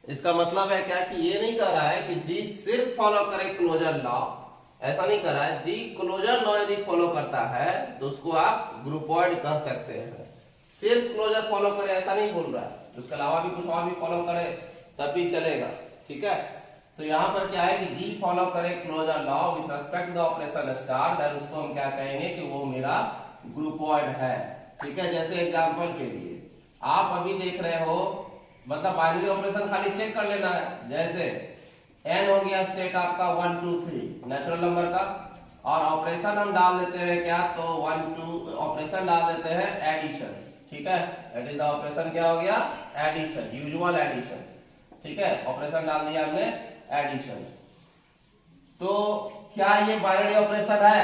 इसका मतलब है क्या कि ये नहीं कह रहा है कि जी सिर्फ फॉलो करे क्लोजर लॉ, ऐसा नहीं कह रहा है। जी क्लोजर लॉ यदि फॉलो करता है तो उसको आप ग्रुपॉइड कह सकते हैं। सिर्फ क्लोजर फॉलो करे ऐसा नहीं बोल रहा है, उसके अलावा भी कुछ और भी फॉलो करे तब भी चलेगा। ठीक है, तो यहाँ पर क्या है कि जी फॉलो करे closure law with respect to the operation star, then उसको हम क्या कहेंगे कि वो मेरा ग्रुपॉइड है। ठीक है, जैसे एग्जांपल के लिए आप अभी देख रहे हो मतलब बाइनरी ऑपरेशन खाली चेक कर लेना है। जैसे n हो गया सेट आपका 1 2 3 नेचुरल नंबर का, और ऑपरेशन हम डाल देते हैं क्या, तो 1 2 ऑपरेशन डाल देते हैं एडिशन। ठीक है, दैट इज द ऑपरेशन क्या हो गया, एडिशन, यूजुअल एडिशन। ठीक है, ऑपरेशन डाल दिया हमने एडिशन। तो क्या ये बाइनरी ऑपरेशन है,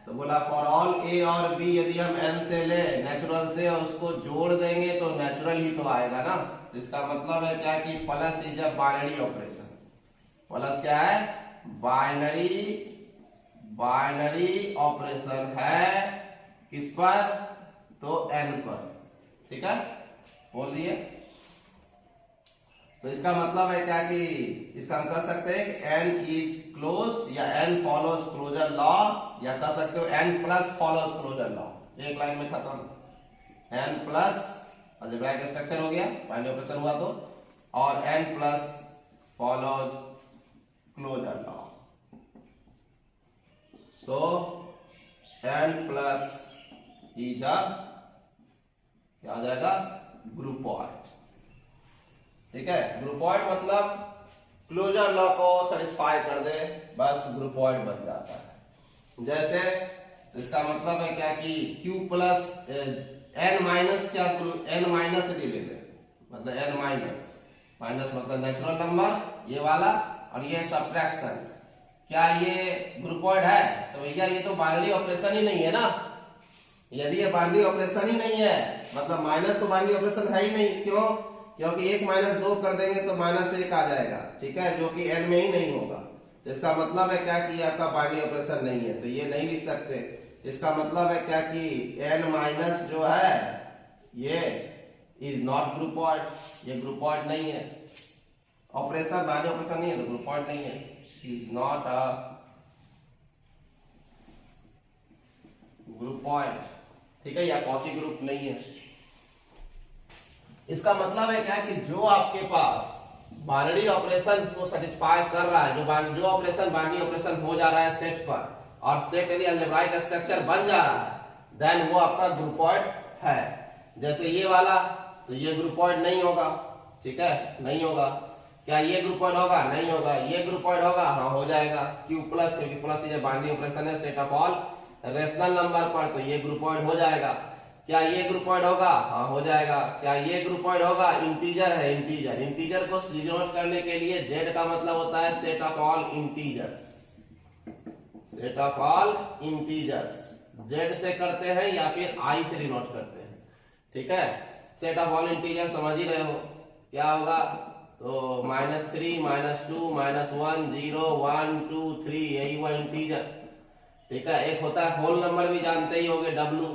तो बोला फॉर ऑल ए और बी यदि हम n से ले नेचुरल से और उसको जोड़ देंगे तो नेचुरल ही तो आएगा ना। इसका मतलब है क्या कि plus is a binary operation. Plus क्या है, बाइनरी ऑपरेशन है किस पर, तो n पर। ठीक है, बोल दिए। तो इसका मतलब है क्या कि इसका हम कह सकते हैं कि n इज क्लोज या n फॉलोज क्लोजर लॉ, या कह सकते हो n plus follows closure law. एक लाइन में खत्म। n प्लस अलजेब्राइक स्ट्रक्चर हो गया, बाइनरी ऑपरेशन हुआ तो, और n plus follows closure law. So n plus is a क्या आ जाएगा, ग्रुपॉइड। ठीक है, ग्रुपॉइड मतलब क्लोजर लॉ को सेटिस्फाई कर दे, बस ग्रुपॉइड बन जाता है। जैसे इसका मतलब है क्या कि q प्लस n माइनस क्या, n माइनस ले ले, मतलब n माइनस, माइनस मतलब नेचुरल नंबर ये वाला, और ये सब्ट्रैक्शन, क्या ये ग्रुपॉइड है, तो भैया ये तो बाइनरी ऑपरेशन ही नहीं है ना। यदि ये बाइनरी ऑपरेशन ही नहीं है, मतलब माइनस तो बाइनरी ऑपरेशन है ही नहीं। क्यों, क्योंकि 1 माइनस 2 कर देंगे तो -1 आ जाएगा। ठीक है, जो कि n में ही नहीं होगा। तो इसका मतलब है क्या कि आपका बाइनरी ऑपरेशन नहीं है, तो ये नहीं लिख सकते। इसका मतलब है क्या कि n माइनस जो है ये इज नॉट ग्रुपॉइड, ये ग्रुपॉइड नहीं है। ऑपरेशन बाइनरी ऑपरेशन नहीं है तो ग्रुपॉइड नहीं है, इज नॉट अ ग्रुपॉइड। ठीक है, या कॉची ग्रुप नहीं है। इसका मतलब है क्या कि जो आपके पास बाइनरी ऑपरेशन को सेटिस्फाई कर रहा है, जो ऑपरेशन बाइनरी ऑपरेशन हो जा रहा है सेट पर, और सेट यदि अलजेब्राइक स्ट्रक्चर बन जा रहा है, देन वो आपका ग्रुपॉइड है। जैसे ये वाला, तो ये ग्रुपॉइड नहीं होगा। ठीक है, नहीं होगा। क्या ये ग्रुपॉइड होगा, नहीं होगा। ये ग्रुपॉइड होगा, हाँ हो जाएगा, q प्लस, क्योंकि प्लस ये बाइनरी ऑपरेशन है set of all rational number पर, तो ये ग्रुपॉइड हो जाएगा। क्या ये ग्रुपॉइड होगा, हाँ हो जाएगा। क्या ये ग्रुपॉइड होगा, इंटीजर है, इंटीजर, इंटीजर को डिनोट करने के लिए z का मतलब होता है set of all integers, set of all integers. z से करते हैं या फिर i से डिनोट करते हैं। ठीक है, सेट ऑफ ऑल इंटीजर समझ ही रहे हो क्या होगा, तो -3 -2 -1 0 1 2 3, यही हुआ इंटीजर। ठीक है, एक होता है होल नंबर, भी जानते ही होंगे, w,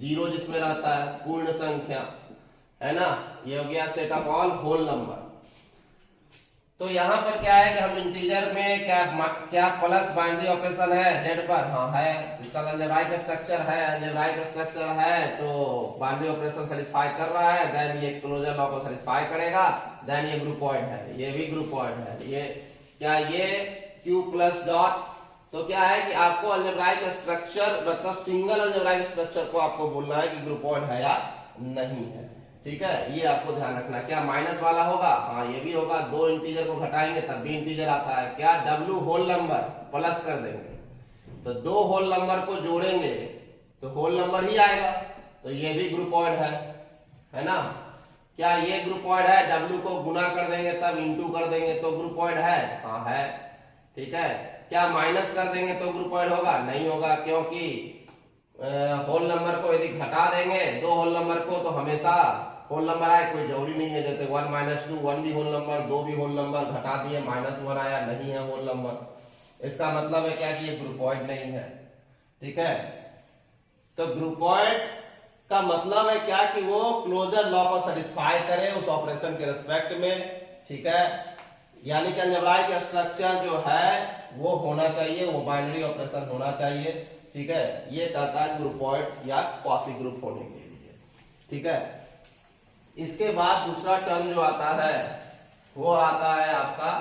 जीरो जिसमें रहता है, पूर्ण संख्या, है ना। ये हो गया set of all whole number. तो यहाँ पर क्या है कि हम इंटीजर में क्या प्लस बाइनरी ऑपरेशन है z पर, हाँ है। इसका अलजेब्राइक स्ट्रक्चर है, अलजेब्राइक स्ट्रक्चर है, तो बाइनरी ऑपरेशन सेटिस्फाई कर रहा है, देन ये क्लोजर लॉ को सेटिस्फाई करेगा, देन ये ग्रुपॉइड है, ये भी ग्रुपॉइड है। ये क्या, ये q प्लस डॉट, तो क्या है कि आपको अलजेब्राइक स्ट्रक्चर मतलब सिंगल अलजेब्राइक स्ट्रक्चर को आपको बोलना है कि ग्रुपॉइड है या नहीं है। ठीक है, ये आपको ध्यान रखना। क्या माइनस वाला होगा, हाँ ये भी होगा। दो इंटीजर को घटाएंगे तब भी इंटीजर आता है। क्या w होल नंबर प्लस कर देंगे तो दो होल नंबर को जोड़ेंगे तो होल नंबर ही आएगा, तो ये भी ग्रुपॉइड है ना। क्या ये ग्रुपॉइड है, w को गुना कर देंगे तब इंटू कर देंगे तो ग्रुपॉइड है, हाँ है। ठीक है, क्या माइनस कर देंगे तो ग्रुपॉइड होगा, नहीं होगा, क्योंकि होल नंबर को यदि घटा देंगे दो होल नंबर को तो हमेशा होल नंबर आए, कोई जरूरी नहीं है। जैसे 1 - 2, 1 भी होल नंबर, 2 भी होल नंबर, घटा दिए -1 आया, नहीं है होल नंबर। इसका मतलब है क्या कि ये ग्रुपॉइड नहीं है। ठीक है, तो ग्रुपॉइड का मतलब है क्या कि वो क्लोजर लॉ को सेटिस्फाई करे उस ऑपरेशन के रिस्पेक्ट में। ठीक है, यानी कि अलजेब्राइक स्ट्रक्चर जो है वो होना चाहिए, वो बाइनरी ऑपरेशन होना चाहिए। ठीक है, ये कहता है ग्रुपॉइड या क्वासी ग्रुप होने के लिए। ठीक है, इसके बाद दूसरा टर्म जो आता है वो आता है आपका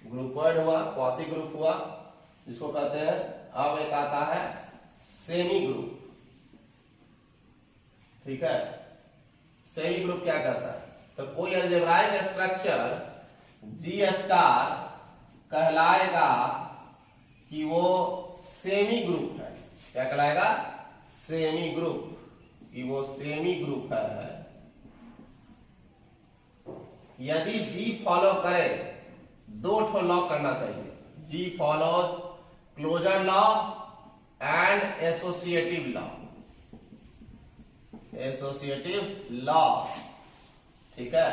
ग्रुपॉइड हुआ, क्वासी ग्रुप हुआ, जिसको कहते हैं। अब एक आता है सेमी ग्रुप। ठीक है, सेमी ग्रुप क्या करता है? तो कोई अलजेब्राइक स्ट्रक्चर जी स्टार कहलाएगा कि वो सेमी ग्रुप है। क्या कहलाएगा? सेमी ग्रुप, कि वो सेमी ग्रुप है यदि जी फॉलो करे, दो ठो लॉ करना चाहिए। G follows closure law and associative law. Associative law, ठीक है,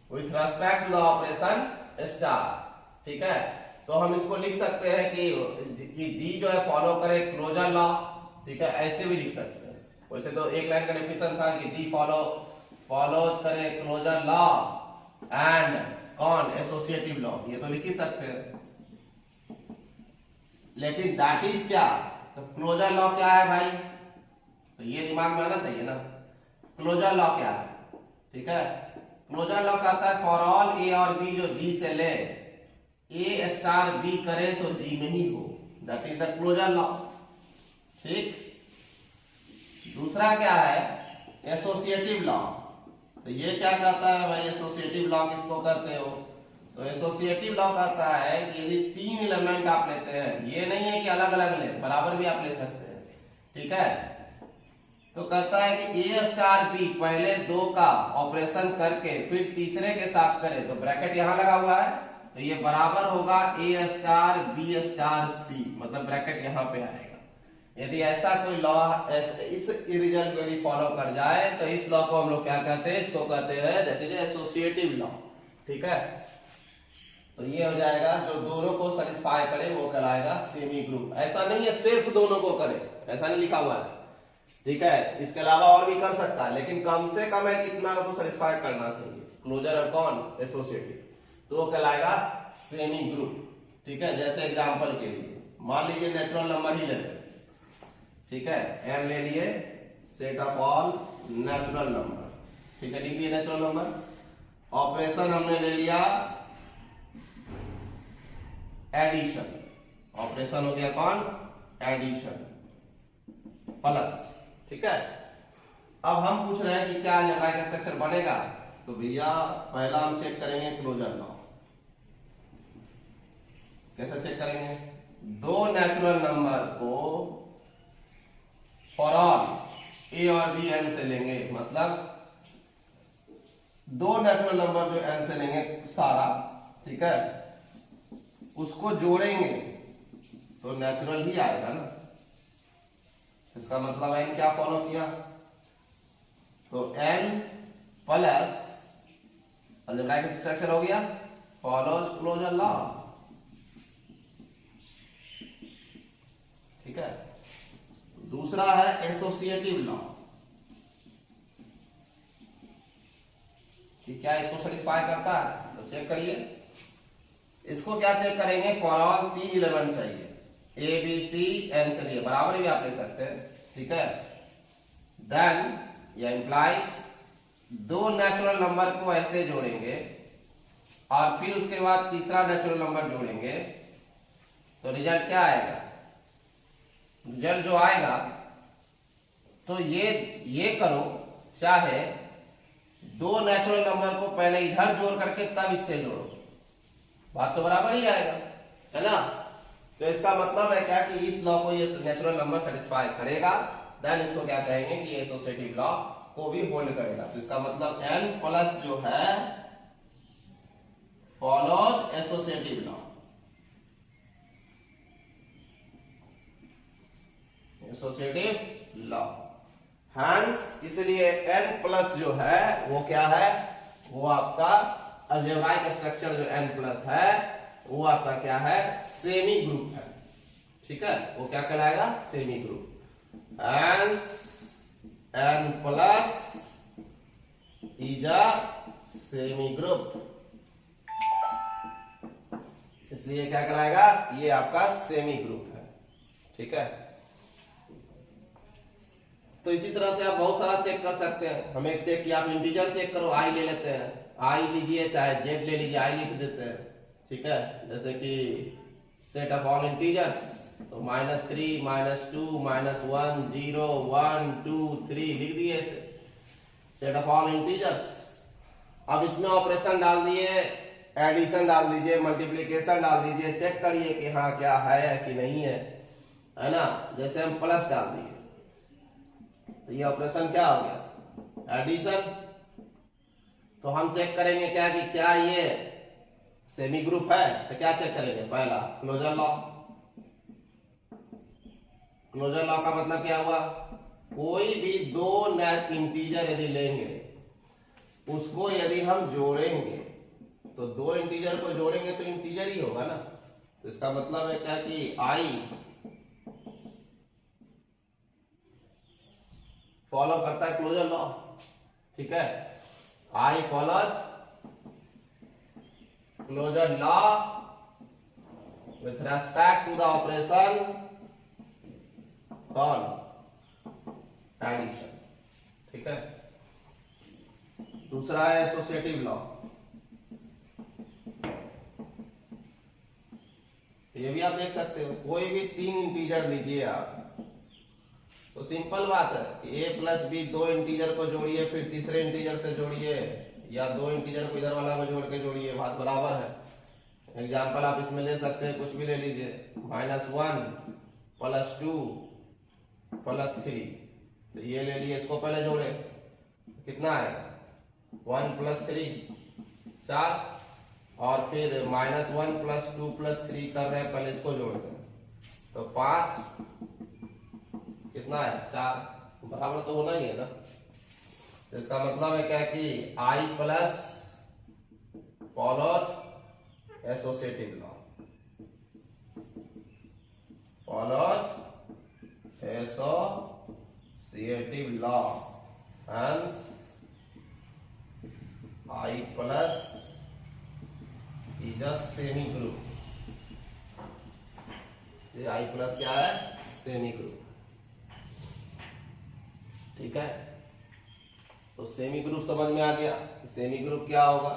with respect to the operation star. ठीक है, तो हम इसको लिख सकते हैं कि जी जो है फॉलो करे क्लोजर लॉ। ठीक है, ऐसे भी लिख सकते हैं। वैसे तो एक लाइन का डेफिनेशन था कि जी फॉलोज करे क्लोजर लॉ एंड कौन एसोसिएटिव लॉ, ये तो लिख ही सकते हैं। लेकिन दैट इज क्या? तो क्लोजर लॉ क्या है भाई? तो ये दिमाग में आना चाहिए ना। क्लोजर लॉ क्या है? ठीक है, क्लोजर लॉ कहता है फॉर ऑल ए और बी जो जी से ले, ए स्टार बी करे तो जी में ही हो। That is the closure law. ठीक, दूसरा क्या है? Associative law. तो ये क्या कहता है भाई? एसोसिएटिव लॉ किसको कहते हो? तो एसोसिएटिव लॉ कहता है कि यदि तीन एलिमेंट आप लेते हैं, ये नहीं है कि अलग अलग ले, बराबर भी आप ले सकते हैं। ठीक है, तो कहता है कि ए स्टार बी पहले दो का ऑपरेशन करके फिर तीसरे के साथ करे, तो ब्रैकेट यहां लगा हुआ है, तो ये बराबर होगा ए स्टार बी स्टार सी, मतलब ब्रैकेट यहां पे आएगा। यदि ऐसा कोई लॉ इस रिजल्ट को यदि फॉलो कर जाए तो इस लॉ को हम लोग क्या कहते हैं? इसको कहते हैं दैट इज एसोसिएटिव लॉ। ठीक है, तो ये हो जाएगा जो दोनों को सेटिस्फाई करे वो कहलाएगा सेमी ग्रुप। ऐसा नहीं है सिर्फ दोनों को करे, ऐसा नहीं लिखा हुआ है। ठीक है, इसके अलावा और भी कर सकता है, लेकिन कम से कम है कितना को सेटिस्फाई करना चाहिए, क्लोजर और कौन एसोसिएटिव, तो वो कहलाएगा सेमी ग्रुप। ठीक है, जैसे एग्जांपल के लिए मान लीजिए नेचुरल नंबर ही लेते हैं। ठीक है, एन ले लिए, set of all natural number. ठीक है, लिख लिए नेचुरल नंबर। ऑपरेशन हमने ले लिया एडिशन। ऑपरेशन हो गया कौन? Addition plus. ठीक है, अब हम पूछ रहे हैं कि क्या अलजेब्राइक स्ट्रक्चर बनेगा? तो भैया पहला हम चेक करेंगे क्लोजर लॉ। कैसे चेक करेंगे? दो नेचुरल नंबर को फॉर ऑल ए और बी एन से लेंगे, मतलब दो नेचुरल नंबर जो एन से लेंगे सारा, ठीक है, उसको जोड़ेंगे तो नेचुरल ही आएगा ना। इसका मतलब एन क्या फॉलो किया? तो एन प्लस अलजेब्राइक स्ट्रक्चर हो गया फॉलोज क्लोजर लॉ। ठीक है, दूसरा है एसोसिएटिव लॉ, कि क्या इसको सेटिस्फाई करता है? तो चेक करिए, इसको क्या चेक करेंगे? फॉर ऑल तीन एलिमेंट चाहिए, ए बी सी एन से लिए, बराबर भी आप ले सकते हैं। ठीक है, देन यह इंप्लाइज दो नेचुरल नंबर को ऐसे जोड़ेंगे और फिर उसके बाद तीसरा नेचुरल नंबर जोड़ेंगे, तो रिजल्ट क्या आएगा? रिजल्ट जो आएगा तो ये करो, चाहे दो नेचुरल नंबर को पहले इधर जोड़ करके तब इससे जोड़ो, बात तो बराबर ही आएगा, है ना। तो इसका मतलब है क्या कि इस लॉ को ये नेचुरल नंबर सेटिस्फाई करेगा, देन इसको क्या कहेंगे कि एसोसिएटिव लॉ को भी होल्ड करेगा। तो इसका मतलब n प्लस जो है follows associative law. Associative law, hence इसलिए n प्लस जो है वो क्या है? वो आपका अलजेब्राइक स्ट्रक्चर जो n प्लस है वो आपका क्या है? सेमी ग्रुप है। ठीक है, वो क्या कहलाएगा? Semi group. Hence n plus is a semi group, इसलिए क्या कहलाएगा? ये आपका सेमी ग्रुप है। ठीक है, तो इसी तरह से आप बहुत सारा चेक कर सकते हैं। हम एक चेक किया, आप इंटीजर चेक करो, आई ले लेते हैं, आई लीजिए चाहे जेड ले लीजिए, आई लिख देते हैं। ठीक है, जैसे कि सेट ऑफ ऑल इंटीजर्स तो -3 -2 -1 0 1 2 3 लिख दिए ऐसे, सेट ऑफ ऑल इंटीजर्स। अब इसमें ऑपरेशन डाल दिए, एडिशन डाल दीजिए, मल्टीप्लिकेशन डाल दीजिए, चेक करिए कि हाँ क्या है कि नहीं है ना। जैसे हम प्लस डाल दिए तो ये ऑपरेशन क्या हो गया, एडिशन। तो हम चेक करेंगे क्या कि क्या ये सेमी ग्रुप है, तो क्या चेक करेंगे, पहला क्लोजर लॉ। क्लोजर लॉ का मतलब क्या हुआ, कोई भी दो नेट इंटीजर यदि लेंगे उसको यदि हम जोड़ेंगे तो दो इंटीजर को जोड़ेंगे तो इंटीजर ही होगा ना। तो इसका मतलब है क्या कि आई फॉलो करता है क्लोजर लॉ, ठीक है। I follows closure law with respect to the operation कौन, एडिशन, ठीक है। दूसरा है एसोसिएटिव लॉ, ये भी आप देख सकते हो। कोई भी तीन इंटीजर लीजिए आप, तो सिंपल बात है कि a प्लस बी दो इंटीजर को जोड़िए, फिर तीसरे इंटीजर से जोड़िए, या दो इंटीजर को इधर वाला को जोड़ के जोड़िए, बात बराबर है। एग्जाम्पल आप इसमें ले सकते हैं, कुछ भी ले लीजिए, -1 +2 +3, तो ये ले लिए, इसको पहले जोड़े, कितना आएगा 1 + 3 4, और फिर -1 + 2 + 3 कर रहे हैं, पहले इसको जोड़ते हैं तो 5, कितना है 4, बराबर तो होना ही है ना। तो इसका मतलब है क्या कि I plus follows associative law, follows associative law, hence I plus is a semi group. ये I प्लस क्या है, सेमी ग्रुप, ठीक है। तो सेमी ग्रुप समझ में आ गया। सेमी ग्रुप क्या होगा,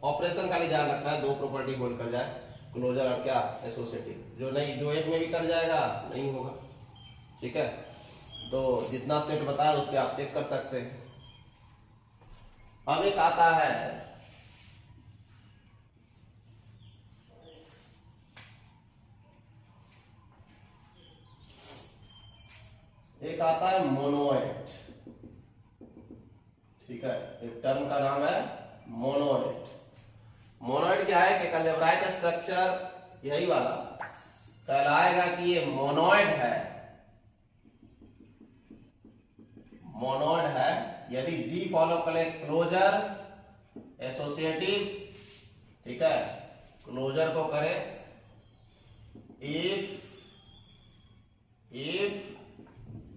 ऑपरेशन खाली ध्यान रखना है, दो प्रॉपर्टी होल्ड कर जाए, क्लोजर और क्या एसोसिएटिव, जो नहीं, जो एक में भी कर जाएगा नहीं होगा, ठीक है। तो जितना सेट बताया उस पर आप चेक कर सकते हैं। अब एक आता है मोनोएट, ठीक है। एक टर्म का नाम है मोनोएट। मोनोएट क्या है कि अलजेब्राइक स्ट्रक्चर यही वाला कहलाएगा कि ये मोनोएड है, मोनोएड है यदि जी फॉलो करे क्लोजर एसोसिएटिव, ठीक है, क्लोजर को करे इफ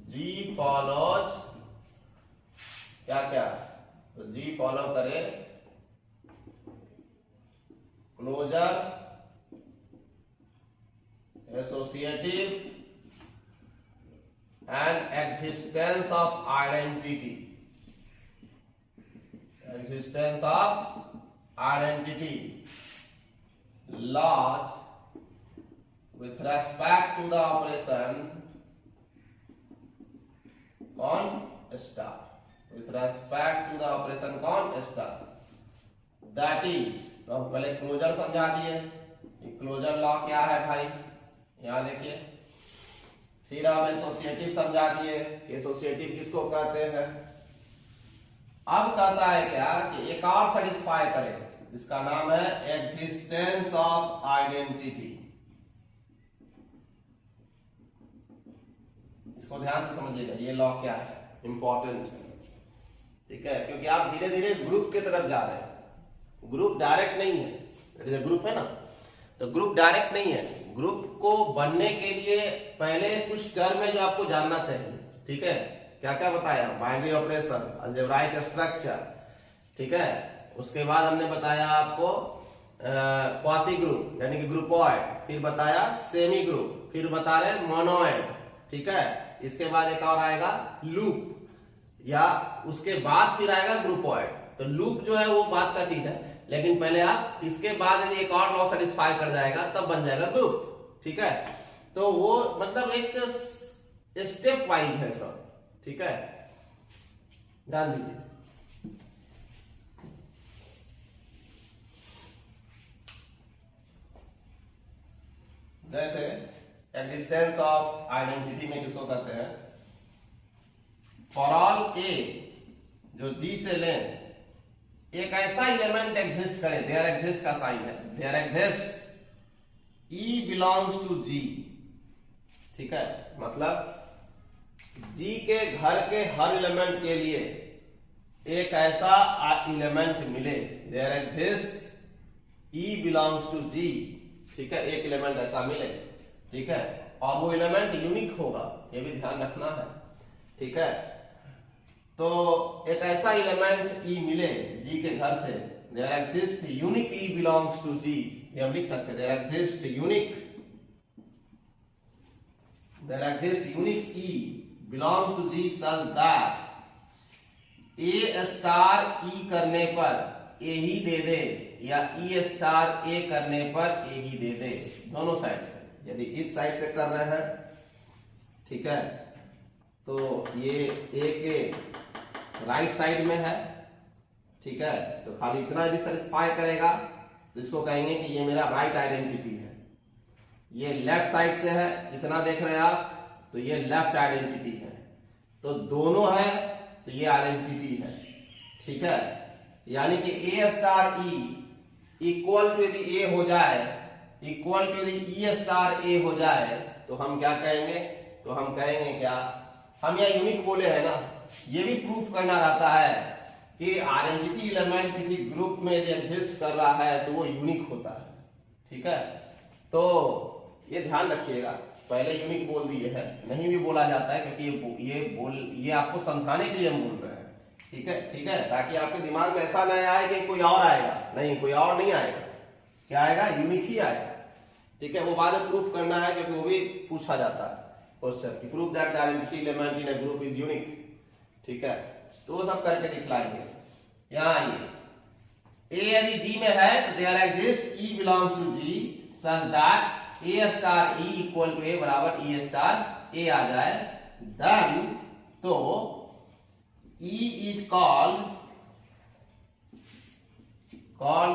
जी फॉलोज क्या क्या, तो जी फॉलो करे closure associative and existence of identity, existence of identity laws with respect to the operation on star, with respect to the operation on star, that is, तो हम पहले closure समझा दिए, closure law क्या है भाई, यहां देखिए। फिर हम एसोसिएटिव समझा दिए, एसोसिएटिव किसको कहते हैं। अब कहता है क्या कि एक और सेटिस्फाई करे, इसका नाम है एक्जिस्टेंस ऑफ आइडेंटिटी। इसको ध्यान से समझिएगा, ये लॉ क्या है, इंपॉर्टेंट है, ठीक है, क्योंकि आप धीरे धीरे ग्रुप की तरफ जा रहे हैं। ग्रुप डायरेक्ट नहीं है, ग्रुप है ना, तो ग्रुप डायरेक्ट नहीं है। ग्रुप को बनने के लिए पहले कुछ टर्म है जो आपको जानना चाहिए, ठीक है। क्या क्या बताया, बाइनरी ऑपरेशन, अलजेब्राइक स्ट्रक्चर, ठीक है। उसके बाद हमने बताया आपको क्वासी ग्रुप यानी कि ग्रुपॉइड, फिर बताया सेमी ग्रुप, फिर बता रहे मोनोइड, ठीक है। इसके बाद एक और आएगा लूप, या उसके बाद फिर आएगा ग्रुपॉइड। तो लूप जो है वो बात का चीज है, लेकिन पहले आप इसके बाद यदि एक और लॉ सेटिस्फाई कर जाएगा तब बन जाएगा ग्रुप, ठीक है। तो वो मतलब एक स्टेप वाइज है सब, ठीक है, ध्यान दीजिए। जैसे एग्जिस्टेंस ऑफ आइडेंटिटी में किसको कहते हैं, फॉर ऑल ए, जो जी से लें, एक ऐसा एलिमेंट एग्जिस्ट करे, देयर एग्जिस्ट का साइन है, there exist E belongs to G, ठीक है, मतलब जी के घर के हर एलिमेंट के लिए एक ऐसा एलिमेंट मिले, there exist E belongs to G, ठीक है, एक एलिमेंट ऐसा मिले, ठीक है, और वो एलिमेंट यूनिक होगा, ये भी ध्यान रखना है, ठीक है। तो एक ऐसा एलिमेंट ई मिले जी के घर से, there exist unique E belongs to G, ये हम लिख सकते हैं, there exist unique E belongs to G such that A star E करने पर ए ही दे दे, या ई स्टार ए करने पर ए ही दे दे, दोनों साइड से। यदि इस साइड से कर रहे हैं, ठीक है, तो ये ए के राइट साइड में है, ठीक है, तो खाली इतना यदि सेटिस्फाई करेगा तो इसको कहेंगे कि ये मेरा राइट आइडेंटिटी है। ये लेफ्ट साइड से है, इतना देख रहे हैं आप, तो ये लेफ्ट आइडेंटिटी है, तो दोनों है तो ये आइडेंटिटी है, ठीक है। यानी कि ए स्टार ई इक्वल टू यदि ए हो जाए, इक्वल टू यदि ई स्टार ए हो जाए, तो हम क्या कहेंगे, तो हम कहेंगे क्या, हम यहाँ यूनिक बोले हैं ना, ये भी प्रूफ करना रहता है कि आइडेंटिटी एलिमेंट किसी ग्रुप में यदि एग्जिस्ट कर रहा है तो वो यूनिक होता है, ठीक है। तो ये ध्यान रखिएगा, पहले यूनिक बोल दिए है, नहीं भी बोला जाता है, क्योंकि ये आपको समझाने के लिए हम बोल रहे हैं, ठीक है, ठीक है, ताकि आपके दिमाग में ऐसा नहीं आए कि कोई और आएगा, नहीं, कोई और नहीं आएगा, क्या आएगा, यूनिक ही आएगा, ठीक है। वो बाद में प्रूफ करना है, क्योंकि वो भी पूछा जाता है क्वेश्चन कि proof that the identity element in a group is unique, ठीक है, तो वो सब करके दिखलाएंगे। यहाँ आइए, ए यदि जी में है तो there exist E belongs to G such that A star E equal to A बराबर ई स्टार ए आ जाए, देन तो E is called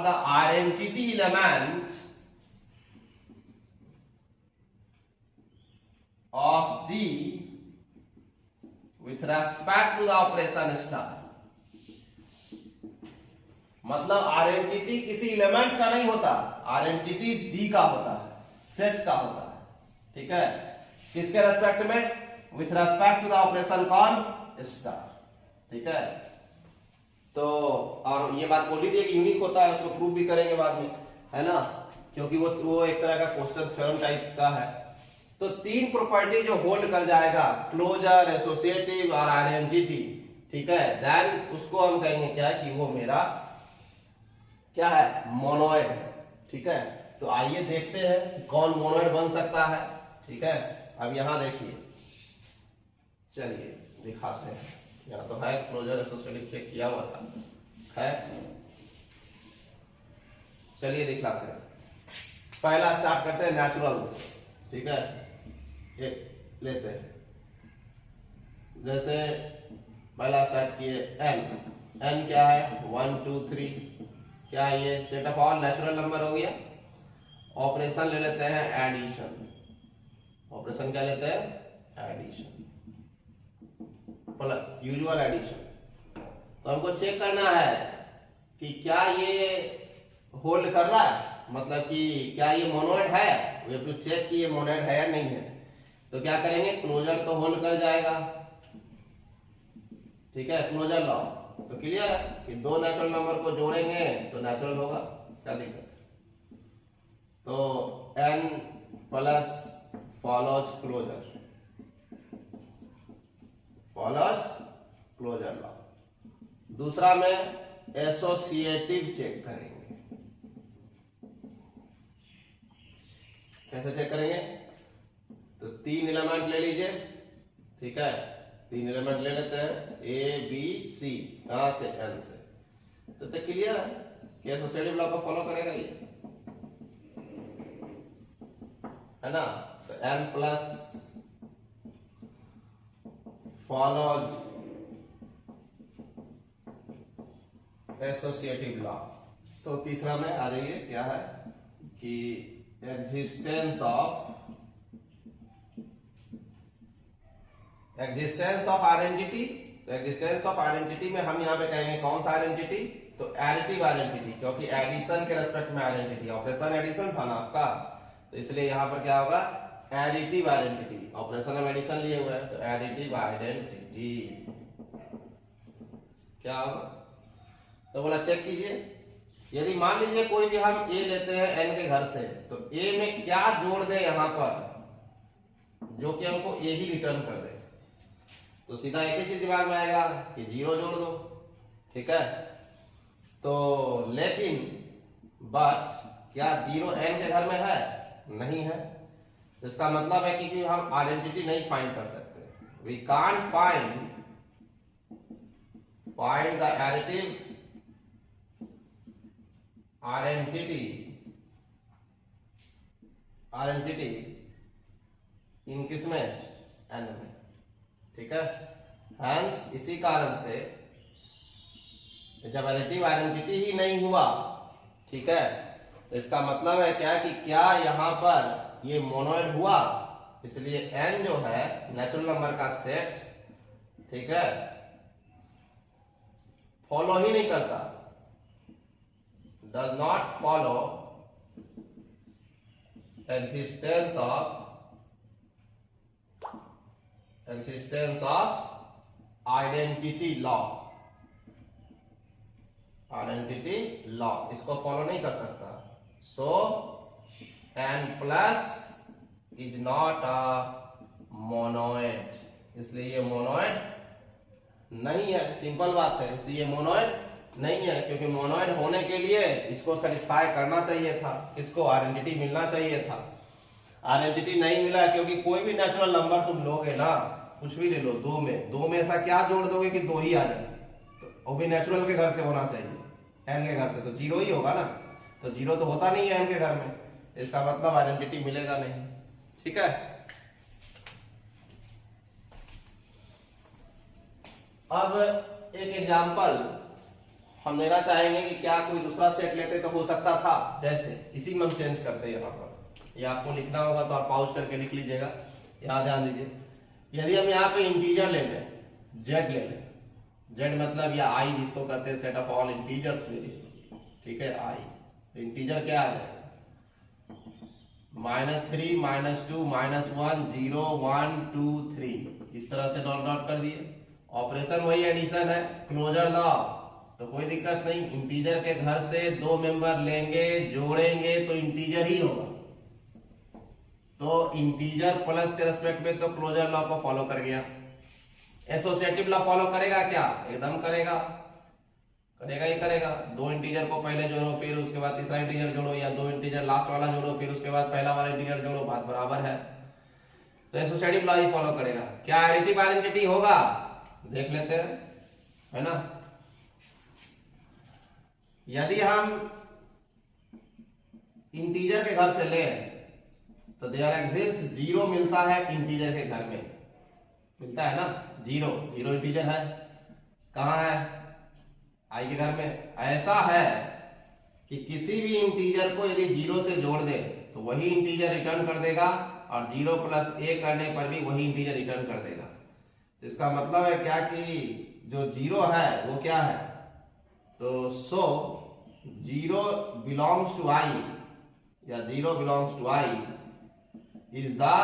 the identity element of G with respect to the operation star। मतलब identity किसी element का नहीं होता, identity जी का होता है, सेट का होता है, ठीक है, किसके रेस्पेक्ट में, with respect to the operation कॉन स्टार, ठीक है। तो और ये बात बोल रही थी कि यूनिक होता है, उसको प्रूव भी करेंगे बाद में, है ना, क्योंकि वो एक तरह का क्वेश्चन थ्योरम टाइप का है। तो तीन प्रॉपर्टी जो होल्ड कर जाएगा, क्लोजर, एसोसिएटिव और आइडेंटिटी, ठीक है, देन उसको हम कहेंगे क्या, कि वो मेरा क्या है, मोनोइड है, ठीक है। तो आइए देखते हैं कौन मोनोइड बन सकता है, ठीक है। अब यहां देखिए, चलिए दिखाते हैं, यहाँ तो है क्लोजर एसोसिएटिव चेक किया हुआ था, है, चलिए दिखाते हैं। पहला स्टार्ट करते हैं नेचुरल, ठीक है, ये लेते हैं, जैसे पहला स्टार्ट किए एन क्या है, 1 2 3, क्या है ये, set of all natural number हो गया। ऑपरेशन ले लेते हैं एडिशन, ऑपरेशन क्या लेते हैं, एडिशन प्लस यूजुअल एडिशन। तो हमको चेक करना है कि क्या ये होल्ड कर रहा है, मतलब कि क्या ये मोनोइड है, वी हैव टू चेक कि ये मोनोइड है या नहीं है। तो क्या करेंगे, क्लोजर तो होल्ड कर जाएगा, ठीक है, क्लोजर लॉ तो क्लियर है कि दो नेचुरल नंबर को जोड़ेंगे तो नेचुरल होगा, क्या दिक्कत है। तो n plus follows closure, follows closure law. दूसरा में एसोसिएटिव चेक करेंगे, कैसे चेक करेंगे, तो तीन एलिमेंट ले लीजिए, ठीक है, तीन एलिमेंट ले लेते हैं, ए बी सी, कहां से, एन से। तो क्लियर है कि एसोसिएटिव लॉ को फॉलो करेगा ये, है ना। तो n plus follows associative law. तो तीसरा में आ रही है क्या है कि एग्जिस्टेंस ऑफ आइडेंटिटी। तो एग्जिस्टेंस ऑफ आइडेंटिटी में हम यहाँ पे कहेंगे कौन सा आइडेंटिटी, तो एडिटिव आइडेंटिटी, क्योंकि एडिशन के रेस्पेक्ट में आइडेंटिटी, ऑपरेशन एडिशन था ना आपका, तो इसलिए यहाँ पर क्या होगा एडिटिव आइडेंटिटी। ऑपरेशन ऑफ एडिशन लिए हुए हैं तो एडिटिव आइडेंटिटी क्या होगा। तो बोला चेक कीजिए, यदि मान लीजिए कोई भी हम ए लेते हैं n के घर से, तो a में क्या जोड़ दे यहां पर जो कि हमको a ही रिटर्न कर दे, तो सीधा एक ही चीज दिमाग में आएगा कि 0 जोड़ दो, ठीक है। तो लेकिन बट क्या 0 n के घर में है, नहीं है। इसका मतलब है कि हम आइडेंटिटी नहीं फाइंड कर सकते, we can't find the additive identity in किस में, एन में, ठीक है। हेंस इसी कारण से जब एडिटिव आइडेंटिटी ही नहीं हुआ, ठीक है, तो इसका मतलब है क्या कि क्या यहां पर ये मोनोइड हुआ, इसलिए n जो है नेचुरल नंबर का सेट, ठीक है, फॉलो ही नहीं करता, does not follow existence of identity law, इसको फॉलो नहीं कर सकता। सो n plus is not a monoid, इसलिए ये मोनोइड नहीं है, सिंपल बात है, इसलिए मोनोइड नहीं है, क्योंकि मोनोइड होने के लिए इसको सेटिस्फाई करना चाहिए था, इसको आइडेंटिटी मिलना चाहिए था। आइडेंटिटी नहीं मिला क्योंकि कोई भी नेचुरल नंबर तुम लोगे ना, कुछ भी ले लो, दो में ऐसा क्या जोड़ दोगे कि 2 ही आ जाए, तो वो भी नेचुरल के घर से होना चाहिए, n के घर से तो 0 ही होगा ना, तो 0 तो होता नहीं है n के घर में, इसका मतलब आइडेंटिटी मिलेगा नहीं, ठीक है। अब एक एग्जांपल हम देना चाहेंगे कि क्या कोई दूसरा सेट लेते तो हो सकता था, जैसे इसी में हम चेंज करते हैं यहाँ पर, या आपको लिखना होगा तो आप पाउज करके लिख लीजिएगा। यहाँ ध्यान दीजिए, यदि हम यहाँ पे इंटीजर ले लें, z ले लें, z मतलब या i जिसको कहते हैं सेट ऑफ ऑल इंटीजर्स ले लीजिए, ठीक है, i, तो इंटीजर क्या आ जाएगा -3 -2 -1 0 1 2 3, इस तरह से डॉट डॉट कर दिए। ऑपरेशन वही एडिशन है, क्लोजर लॉ, तो कोई दिक्कत नहीं, इंटीजर के घर से 2 मेंबर लेंगे, जोड़ेंगे तो इंटीजर ही होगा, तो इंटीजर प्लस के रेस्पेक्ट में तो क्लोजर लॉ को फॉलो कर गया। एसोसिएटिव लॉ फॉलो करेगा क्या, एकदम करेगा ही करेगा। 2 इंटीजर को पहले जोड़ो, फिर उसके बाद तीसरा इंटीजर जोड़ो, या 2 इंटीजर लास्ट वाला जोड़ो, फिर उसके बाद पहला वाला इंटीजर जोड़ो, बात बराबर है, तो एसोसिएटिव लॉ ही फॉलो करेगा। क्या एडिटिव आइडेंटिटी होगा, देख लेते हैं, है ना। यदि हम इंटीजर के घर से ले तो देयर एग्जिस्ट 0 मिलता है इंटीजर के घर में, मिलता है ना, 0 इंटीजर है, कहां है, i के घर में। ऐसा है कि किसी भी इंटीजर को यदि 0 से जोड़ दे तो वही इंटीजर रिटर्न कर देगा, और 0 + a करने पर भी वही इंटीजर रिटर्न कर देगा। तो इसका मतलब है क्या कि जो 0 है वो क्या है, तो 0 belongs to i या 0 belongs to i is the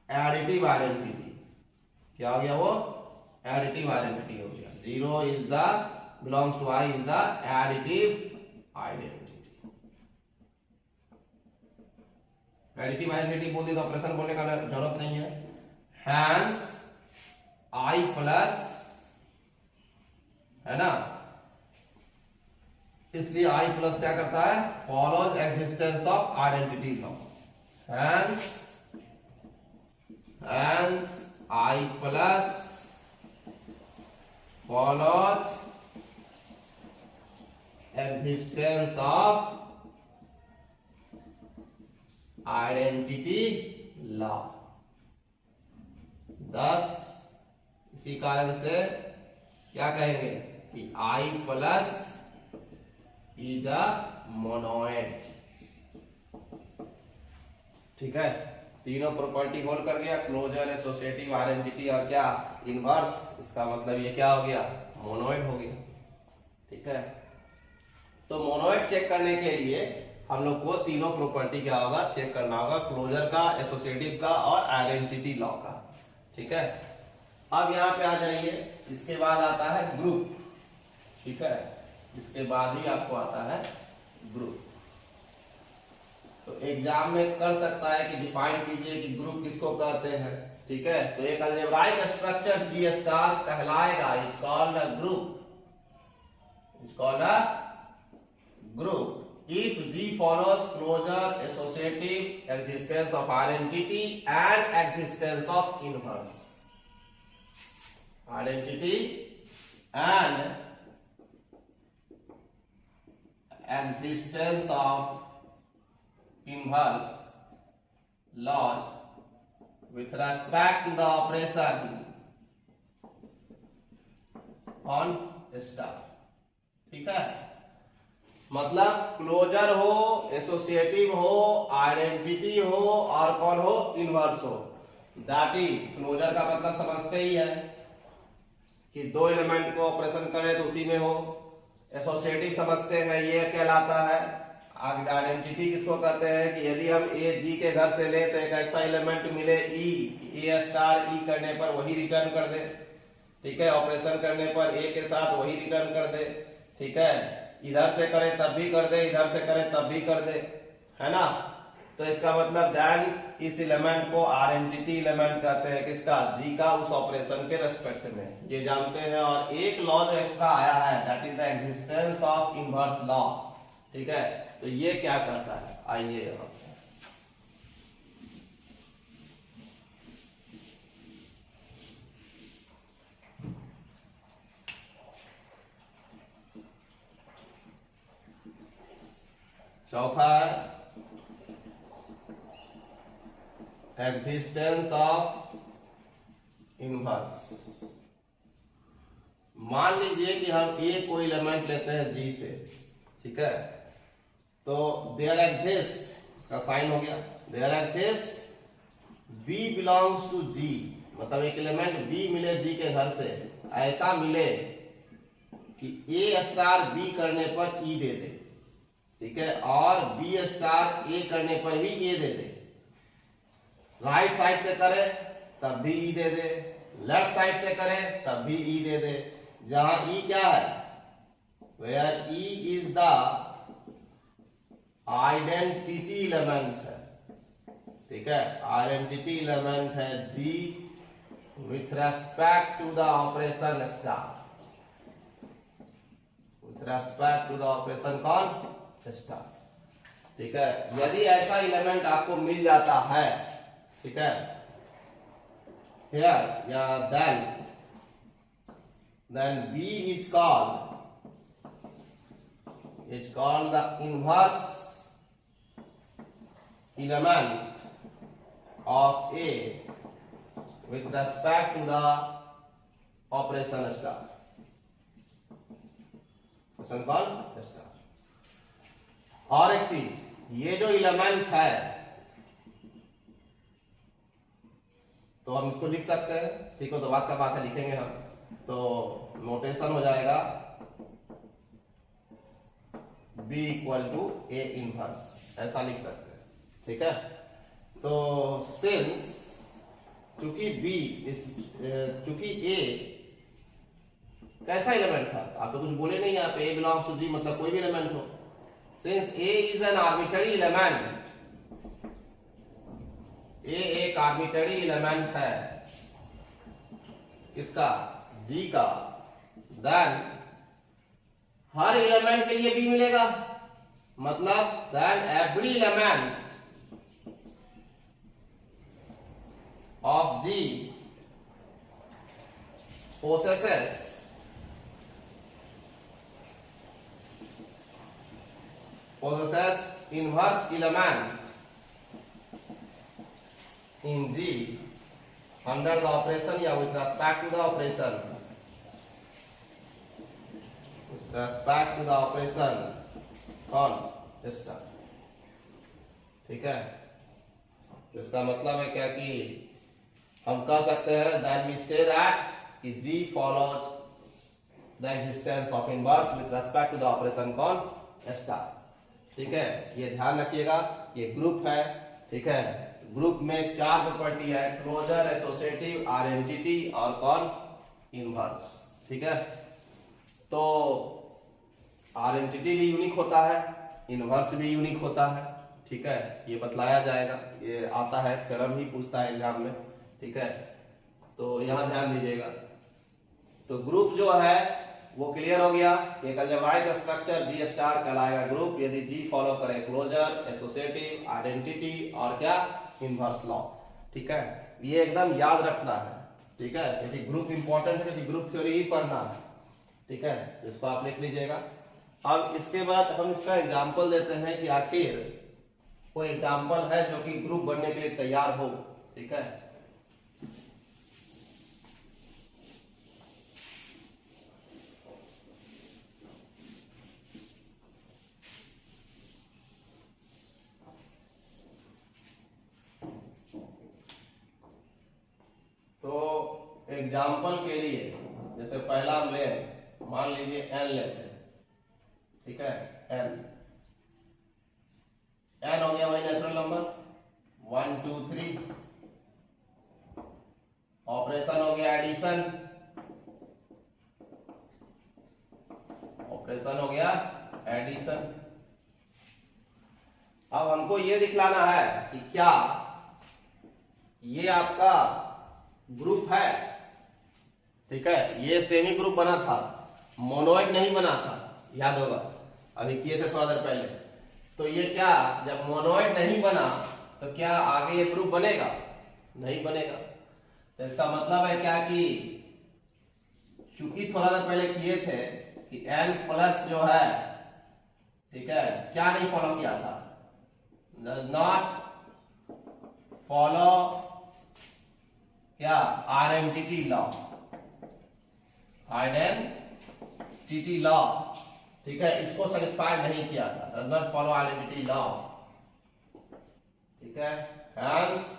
additive identity। क्या हो गया, वो additive identity हो गया। 0 is the belongs to i is the additive identity। additive identity बोल दिया तो ऑपरेशन बोलने का जरूरत नहीं है। hence i प्लस, है ना, इसलिए i प्लस क्या करता है, follows existence of identity law. Hence i plus follows existence of identity law. 10 इसी कारण से क्या कहेंगे कि I plus is a monoid. ठीक है, तीनों प्रॉपर्टी होल्ड कर गया, क्लोजर, एसोसिएटिव, आइडेंटिटी और क्या इनवर्स। इसका मतलब ये क्या हो गया, मोनोइड हो गया। ठीक है, तो मोनोइड चेक करने के लिए हम लोग को तीनों प्रॉपर्टी क्या होगा, चेक करना होगा, क्लोजर का, एसोसिएटिव का और आइडेंटिटी लॉ का। ठीक है, अब यहाँ पे आ जाइए, इसके बाद आता है ग्रुप। ठीक है, इसके बाद ही आपको आता है ग्रुप। तो एग्जाम में कर सकता है कि डिफाइन कीजिए कि ग्रुप किसको कहते हैं। ठीक है, तो एक अलजेब्राइक स्ट्रक्चर G स्टार कहलाएगा, is called a group, is called a group if G follows closure, associative, existence of identity and existence of inverse. Identity and existence of inverse laws with respect to the operation on star। ठीक है, मतलब closure हो, associative हो, identity हो और कौन हो, inverse हो। दैट इज, क्लोजर का मतलब समझते ही है कि दो एलिमेंट को ऑपरेशन करें तो उसी में हो। एसोसिएटिव समझते हैं, ये कहलाता है। आइडेंटिटी किसको कहते हैं कि यदि हम ए जी के घर से ले तो एक ऐसा एलिमेंट मिले ई, ए स्टार ई करने पर वही रिटर्न कर दे। ठीक है, ऑपरेशन करने पर ए के साथ वही रिटर्न कर दे। ठीक है, इधर से करे तब भी कर दे, इधर से करे तब भी कर दे, है ना। तो इसका मतलब देन इस एलिमेंट को आइडेंटिटी एलिमेंट कहते हैं, किसका, जी का, उस ऑपरेशन के रेस्पेक्ट में, ये जानते हैं। और एक लॉ जो एक्स्ट्रा आया है, that is the existence of inverse law. ठीक है, तो ये क्या करता है, आइए यहां से चौथा एग्जिस्टेंस ऑफ इनवर्स। मान लीजिए कि हम ए कोई एलिमेंट लेते हैं जी से। ठीक है, तो देयर एग्जिस्ट, इसका साइन हो गया, there exist B belongs to G, मतलब एक एलिमेंट बी मिले जी के घर से, ऐसा मिले कि ए स्टार बी करने पर ई दे दे। ठीक है, और बी स्टार ए करने पर भी ए दे दे। राइट साइड से करे तब भी ई दे दे, लेफ्ट साइड से करे तब भी ई दे दे। जहां ई क्या है, where E is the identity element है। ठीक है, आइडेंटिटी एलिमेंट है G with respect to the operation star, with respect to the operation कौन, स्टार। ठीक है, यदि ऐसा एलिमेंट आपको मिल जाता है, ठीक है, हियर या then B is called the inverse element of A with respect to the operation star, operation called star। और एक चीज, ये जो एलिमेंट है तो हम इसको लिख सकते हैं। ठीक हो, तो बात का बात है, लिखेंगे हम। तो नोटेशन हो जाएगा B equal to A inverse, ऐसा लिख सकते हैं। ठीक है, तो सिंस चूंकि A कैसा एलिमेंट था, आप तो कुछ बोले नहीं यहाँ पे, A बिलोंग्स टू G, मतलब कोई भी एलिमेंट हो। Since A is an arbitrary element, A एक आर्बिट्ररी एलिमेंट है, किसका, G का, देन हर एलिमेंट के लिए B मिलेगा, मतलब then every element of G possesses inverse element in G under the operation या with respect to the operation, respect to the operation कौन स्टार। ठीक है, तो इसका मतलब है क्या कि हम कह सकते हैं दैट वी से दैट कि G follows the existence of inverse with respect to the operation कौन स्टार। ठीक है, ये ध्यान रखिएगा, ये ग्रुप है। ठीक है, ग्रुप में 4 प्रॉपर्टी है, क्लोजर, एसोसिएटिव, आइडेंटिटी और कौन इनवर्स। ठीक है, तो आइडेंटिटी भी यूनिक होता है, इनवर्स भी यूनिक होता है। ठीक है, ये बतलाया जाएगा, ये आता है, थ्योरम ही पूछता है एग्जाम में। ठीक है, तो यहां ध्यान दीजिएगा। तो ग्रुप जो है वो क्लियर हो गया। एक अलजेब्राइक स्ट्रक्चर जी स्टार कहलाएगा ग्रुप यदि जी फॉलो करे क्लोजर, एसोसिएटिव, आइडेंटिटी और क्या इनवर्स लॉ। ठीक है, ये एकदम याद रखना है। ठीक है, क्योंकि ग्रुप इंपॉर्टेंट है, क्योंकि ग्रुप थ्योरी ही पढ़ना है। ठीक है, इसको आप लिख लीजिएगा। अब इसके बाद हम इसका एग्जाम्पल देते हैं कि आखिर कोई एग्जाम्पल है जो कि ग्रुप बनने के लिए तैयार हो। ठीक है, तो एग्जाम्पल के लिए जैसे पहला हम ले, मान लीजिए एन लेते हैं। ठीक है, एन हो गया वही नेचुरल नंबर 1 2 3। ऑपरेशन हो गया एडिशन, ऑपरेशन हो गया एडिशन। अब हमको ये दिखलाना है कि क्या ये आपका ग्रुप है। ठीक है, ये सेमी ग्रुप बना था, मोनोइड नहीं बना था, याद होगा अभी किए थे थोड़ा देर पहले। तो ये क्या जब मोनोइड नहीं बना तो क्या आगे ये ग्रुप बनेगा? नहीं बनेगा। तो इसका मतलब है क्या कि चूंकि थोड़ा देर पहले किए थे कि n प्लस जो है, ठीक है, क्या नहीं फॉलो किया था, डज नॉट फॉलो क्या आइडेंटिटी लॉ, आइडेंटिटी लॉ। ठीक है, इसको सेटिस्फाई नहीं किया था, does not follow identity law. ठीक है, hence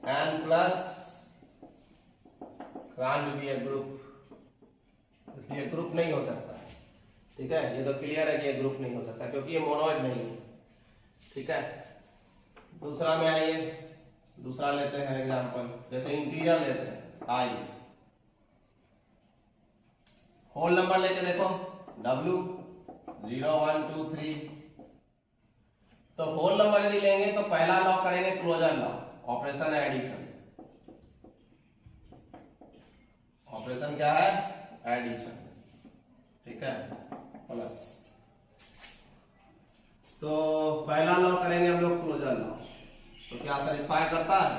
n plus can't be A group, इसलिए ग्रुप नहीं हो सकता। ठीक है, ये तो क्लियर है कि ये ग्रुप नहीं हो सकता क्योंकि ये मोनोइड नहीं है। ठीक है, दूसरा में आइए, दूसरा लेते हैं एग्जांपल, जैसे इंटीजर लेते हैं आई, होल नंबर लेके देखो w 0 1 2 3। तो होल नंबर यदि लेंगे तो पहला लॉ करेंगे क्लोजर लॉ, ऑपरेशन है एडिशन। ऑपरेशन क्या है? एडिशन। ठीक है, प्लस। तो पहला लॉ करेंगे हम लोग क्लोजर लॉ, तो क्या सेटिस्फाई करता है?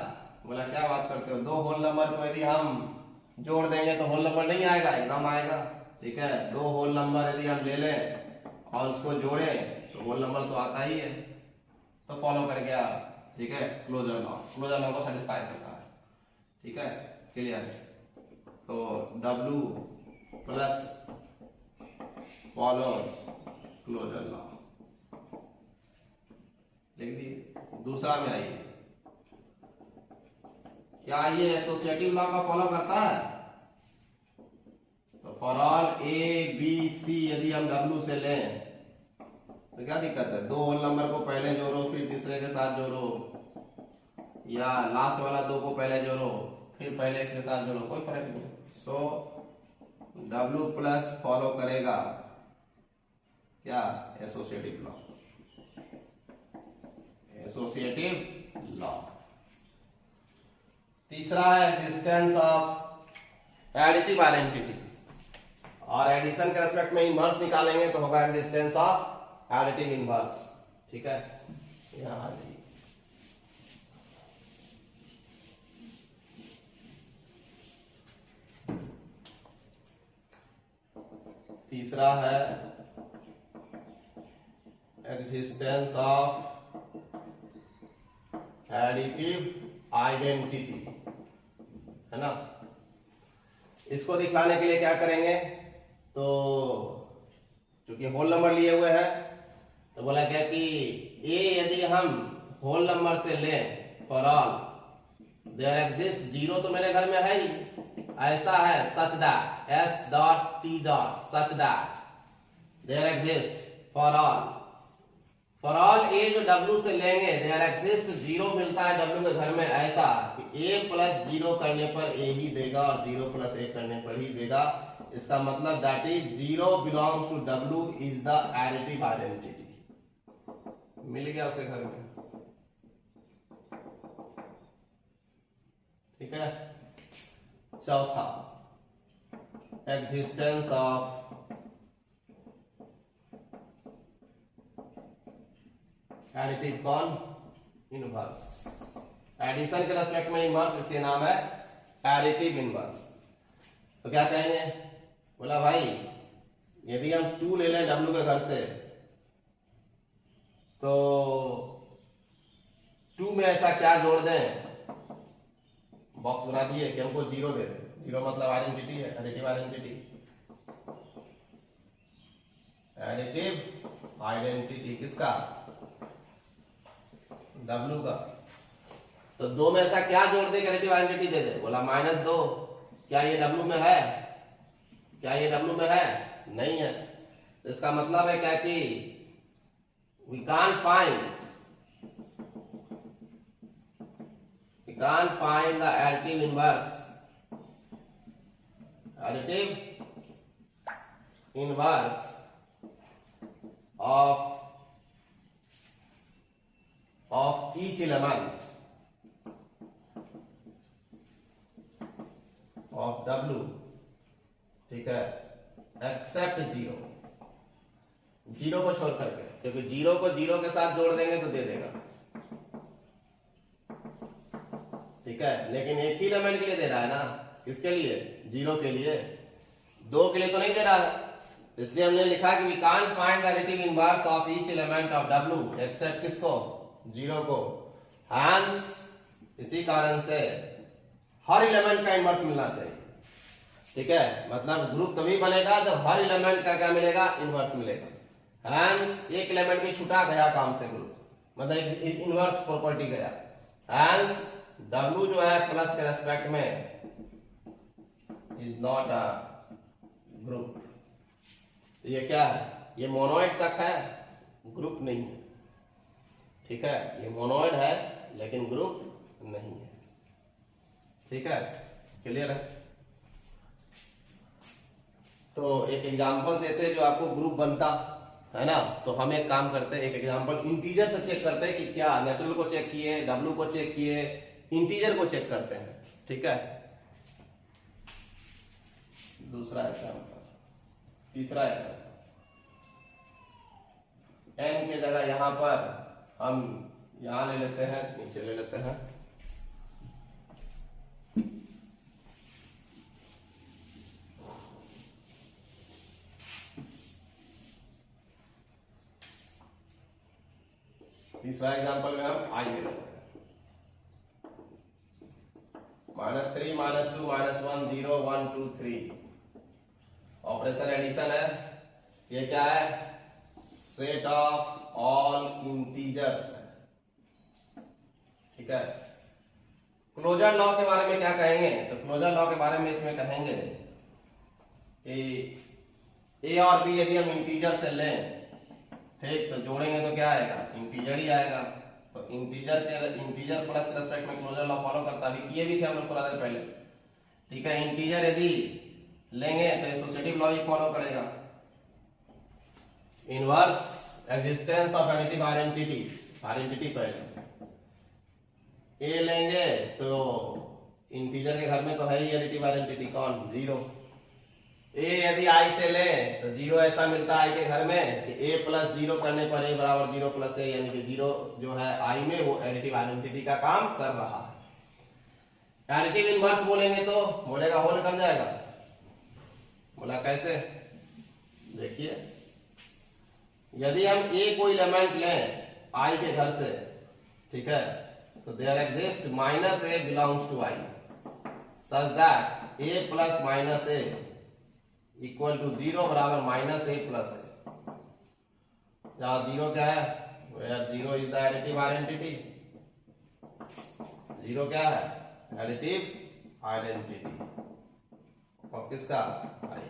बोला क्या बात करते हो, दो होल नंबर को यदि हम जोड़ देंगे तो होल नंबर नहीं आएगा? एकदम आएगा। ठीक है, दो होल नंबर यदि हम ले लें और उसको जोड़ें तो होल नंबर तो आता ही है, तो फॉलो कर गया। ठीक है, क्लोजर लॉ, क्लोजर लॉ को सेटिस्फाई करता है। ठीक है, क्लियर। तो W plus follow closure law लिख दिए। दूसरा में आइए, क्या ये एसोसिएटिव लॉ का फॉलो करता है? तो for all A B C यदि हम W से लें तो क्या दिक्कत है? दो होल नंबर को पहले जोड़ो फिर तीसरे के साथ जोड़ो, या लास्ट वाला दो को पहले जोड़ो फिर पहले इसके साथ जोड़ो, कोई फर्क नहीं। सो W प्लस फॉलो करेगा क्या? Associative law, associative law. तीसरा है एग्जिस्टेंस ऑफ एडिटिव आइडेंटिटी, और एडिशन के रेस्पेक्ट में इनवर्स निकालेंगे तो होगा एग्जिस्टेंस ऑफ एडिटिव इनवर्स। ठीक है, यहां आ जाइए। तीसरा है एग्जिस्टेंस ऑफ एडिटिव आइडेंटिटी, है ना। इसको दिखाने के लिए क्या करेंगे, तो चूंकि होल नंबर लिए हुए हैं तो बोला क्या कि ए यदि हम होल नंबर से लें for all there exist, zero तो मेरे घर में है ही, ऐसा है such that S dot T dot such that there exist for all A जो डब्ल्यू से लेंगे देयर एग्जिस्ट जीरो मिलता है डब्ल्यू के घर में, ऐसा कि ए प्लस जीरो करने पर ए ही देगा और जीरो प्लस ए करने पर ही देगा। इसका मतलब that is zero belongs to W is the additive identity. मिल गया आपके घर में, ठीक है। चौथा, एग्जिस्टेंस ऑफ एडिटिव कौन, इनवर्स। एडिशन के रेस्पेक्ट में इनवर्स, इसलिए नाम है एडिटिव इनवर्स। तो क्या कहेंगे, बोला भाई यदि हम 2 ले लें डब्ल्यू के घर से तो 2 में ऐसा क्या जोड़ दें, बॉक्स बना दिए कि हमको जीरो दे दे। जीरो मतलब आइडेंटिटी है, एडिटिव आइडेंटिटी, एडिटिव आइडेंटिटी किसका, डब्ल्यू का। तो 2 में ऐसा क्या जोड़ दे एडिटिव आइडेंटिटी दे दे, बोला -2। क्या ये डब्ल्यू में है, क्या ये डब्ल्यू में है, नहीं है। तो इसका मतलब है क्या कि we can't find the additive inverse of each element of W, ठीक है, एक्सेप्ट जीरो, जीरो को छोड़ करके, क्योंकि जीरो को जीरो के साथ जोड़ देंगे तो दे देगा, ठीक है। लेकिन एक ही एलिमेंट के लिए दे रहा है ना, किसके लिए, जीरो के लिए, 2 के लिए तो नहीं दे रहा है। इसलिए हमने लिखा कि we can't find the additive inverse of each element of W except किसको, जीरो को। हैंस इसी कारण से हर एलिमेंट का इनवर्स मिलना चाहिए, ठीक है। मतलब ग्रुप तभी बनेगा जब हर एलिमेंट का क्या मिलेगा, इनवर्स मिलेगा। हैंस एक एलिमेंट भी छुटा गया काम से ग्रुप, मतलब इनवर्स प्रॉपर्टी गया। हैंस W जो है प्लस के रेस्पेक्ट में इज नॉट अ ग्रुप। तो ये क्या है, ये मोनोइड तक है, ग्रुप नहीं है, ठीक है। ये मोनोइड है लेकिन ग्रुप नहीं है, ठीक है, क्लियर है। तो एक एग्जांपल देते जो आपको ग्रुप बनता है ना, तो हम एक काम करते हैं, एक एग्जांपल इंटीजर से चेक करते हैं कि क्या, नेचुरल को चेक किए, डब्ल्यू को चेक किए, इंटीजर को चेक करते हैं, ठीक है। दूसरा एग्जांपल, तीसरा एग्जांपल, n के जगह यहां पर हम यहां ले लेते हैं, नीचे ले लेते हैं। तीसरा एग्जांपल में हम i ले लेते हैं, -3 -2 -1 0 1 2 3। ऑपरेशन एडिशन है, ये क्या है, सेट ऑफ ऑल इंटीजर्स है, ठीक है। क्लोजर लॉ के बारे में क्या कहेंगे, तो क्लोजर लॉ के बारे में इसमें कहेंगे कि ए और बी यदि हम इंटीजर से लें, ठीक, तो जोड़ेंगे तो क्या आएगा, इंटीजर ही आएगा। तो इंटीजर प्लस के रेस्पेक्ट में क्लोजर लॉ फॉलो करता, अभी किए भी थे हम लोग थोड़ा देर पहले, ठीक है। इंटीजर यदि लेंगे तो एसोसिएटिव लॉ ही फॉलो करेगा। Inverse existence of additive identity, identity पहले ए लेंगे तो इंटीजर के घर में तो है ही एडिटिव आइडेंटिटी कौन, जीरो। ए यदि आई से ले तो जीरो ऐसा मिलता है आई के घर में कि ए प्लस जीरो करने पर ए बराबर जीरो प्लस ए, यानी कि जीरो जो है आई में वो एडिटिव आइडेंटिटी का काम कर रहा है। एडिटिव इनवर्स बोलेंगे तो बोलेगा होल कर जाएगा, बोला कैसे, देखिए यदि हम ए कोई एलिमेंट लें आई के घर से, ठीक है, तो there exist minus A belongs to I such that A plus minus A equal to 0 बराबर माइनस ए प्लस ए, जहां 0 क्या है, where 0 is the additive identity, 0 क्या है, एडिटिव आइडेंटिटी और किसका, आई।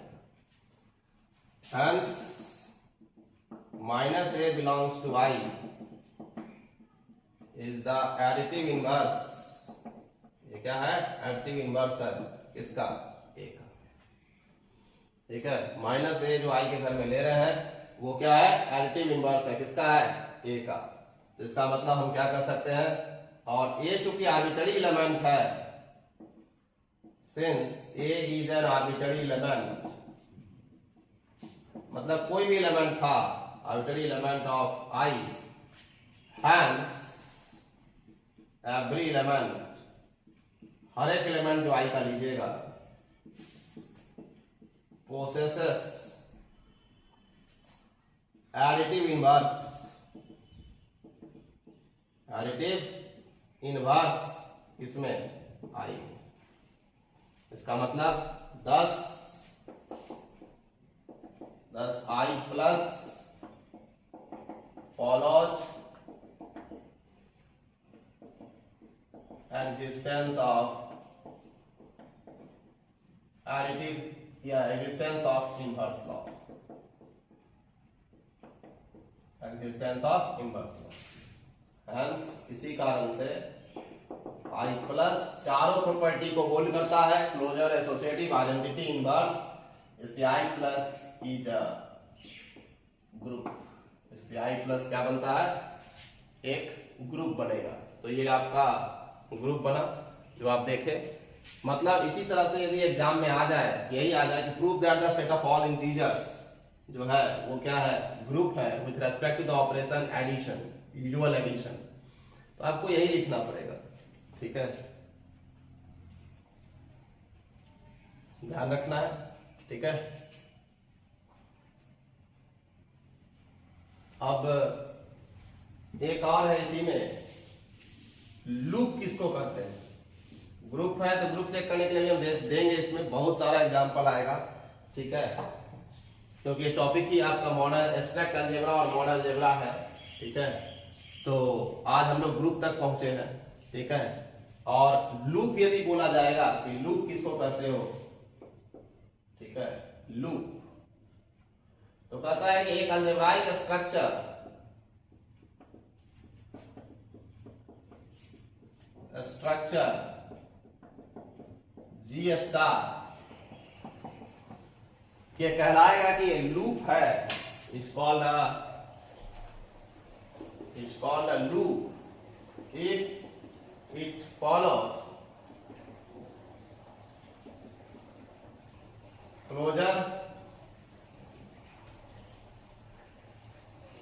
Hence minus a belongs to I is the additive inverse, ये क्या है, additive inverse है किसका, a का, ठीक है। माइनस ए जो आई के घर में ले रहे हैं वो क्या है, एडिटिव इनवर्स है किसका है, ए का। तो इसका मतलब हम क्या कर सकते हैं, और ए चूंकि आर्बिटरी एलिमेंट है, since A is an arbitrary element, मतलब कोई भी एलिमेंट था, arbitrary element of I, hence every element, हर एक एलिमेंट जो आई का लीजिएगा, possesses additive inverse, additive inverse इसमें आई। इसका मतलब 10 आई plus follows existence of additive या existence of inverse law, existence of inverse law। hence इसी कारण से I प्लस चारों प्रॉपर्टी को होल्ड करता है, क्लोजर, एसोसिएटिव, आइडेंटिटी, इनवर्स। इसलिए I plus is a group, इसलिए I प्लस क्या बनता है, एक ग्रुप बनेगा। तो ये आपका ग्रुप बना जो आप देखे। मतलब इसी तरह से यदि एग्जाम में आ जाए, यही आ जाए कि prove that the set of all integers जो है वो क्या है, ग्रुप है with respect to the operation addition, usual addition, तो आपको यही लिखना पड़ेगा, ठीक है, ध्यान रखना है, ठीक है। अब एक और है इसी में, लूप किसको कहते हैं। ग्रुप है तो ग्रुप चेक करने के लिए हम देंगे, इसमें बहुत सारा एग्जांपल आएगा, ठीक है, क्योंकि ये टॉपिक ही आपका मॉडल एब्स्ट्रैक्ट अलजेब्रा और मॉडल अलजेब्रा है, ठीक है। तो आज हम लोग ग्रुप तक पहुंचे हैं, ठीक है। और लूप यदि बोला जाएगा कि लूप किसको कहते हो, ठीक है, लूप तो कहता है कि एक अलजेब्राइक स्ट्रक्चर जी स्टार ये कहलाएगा कि ये लूप है, is called a loop if it follows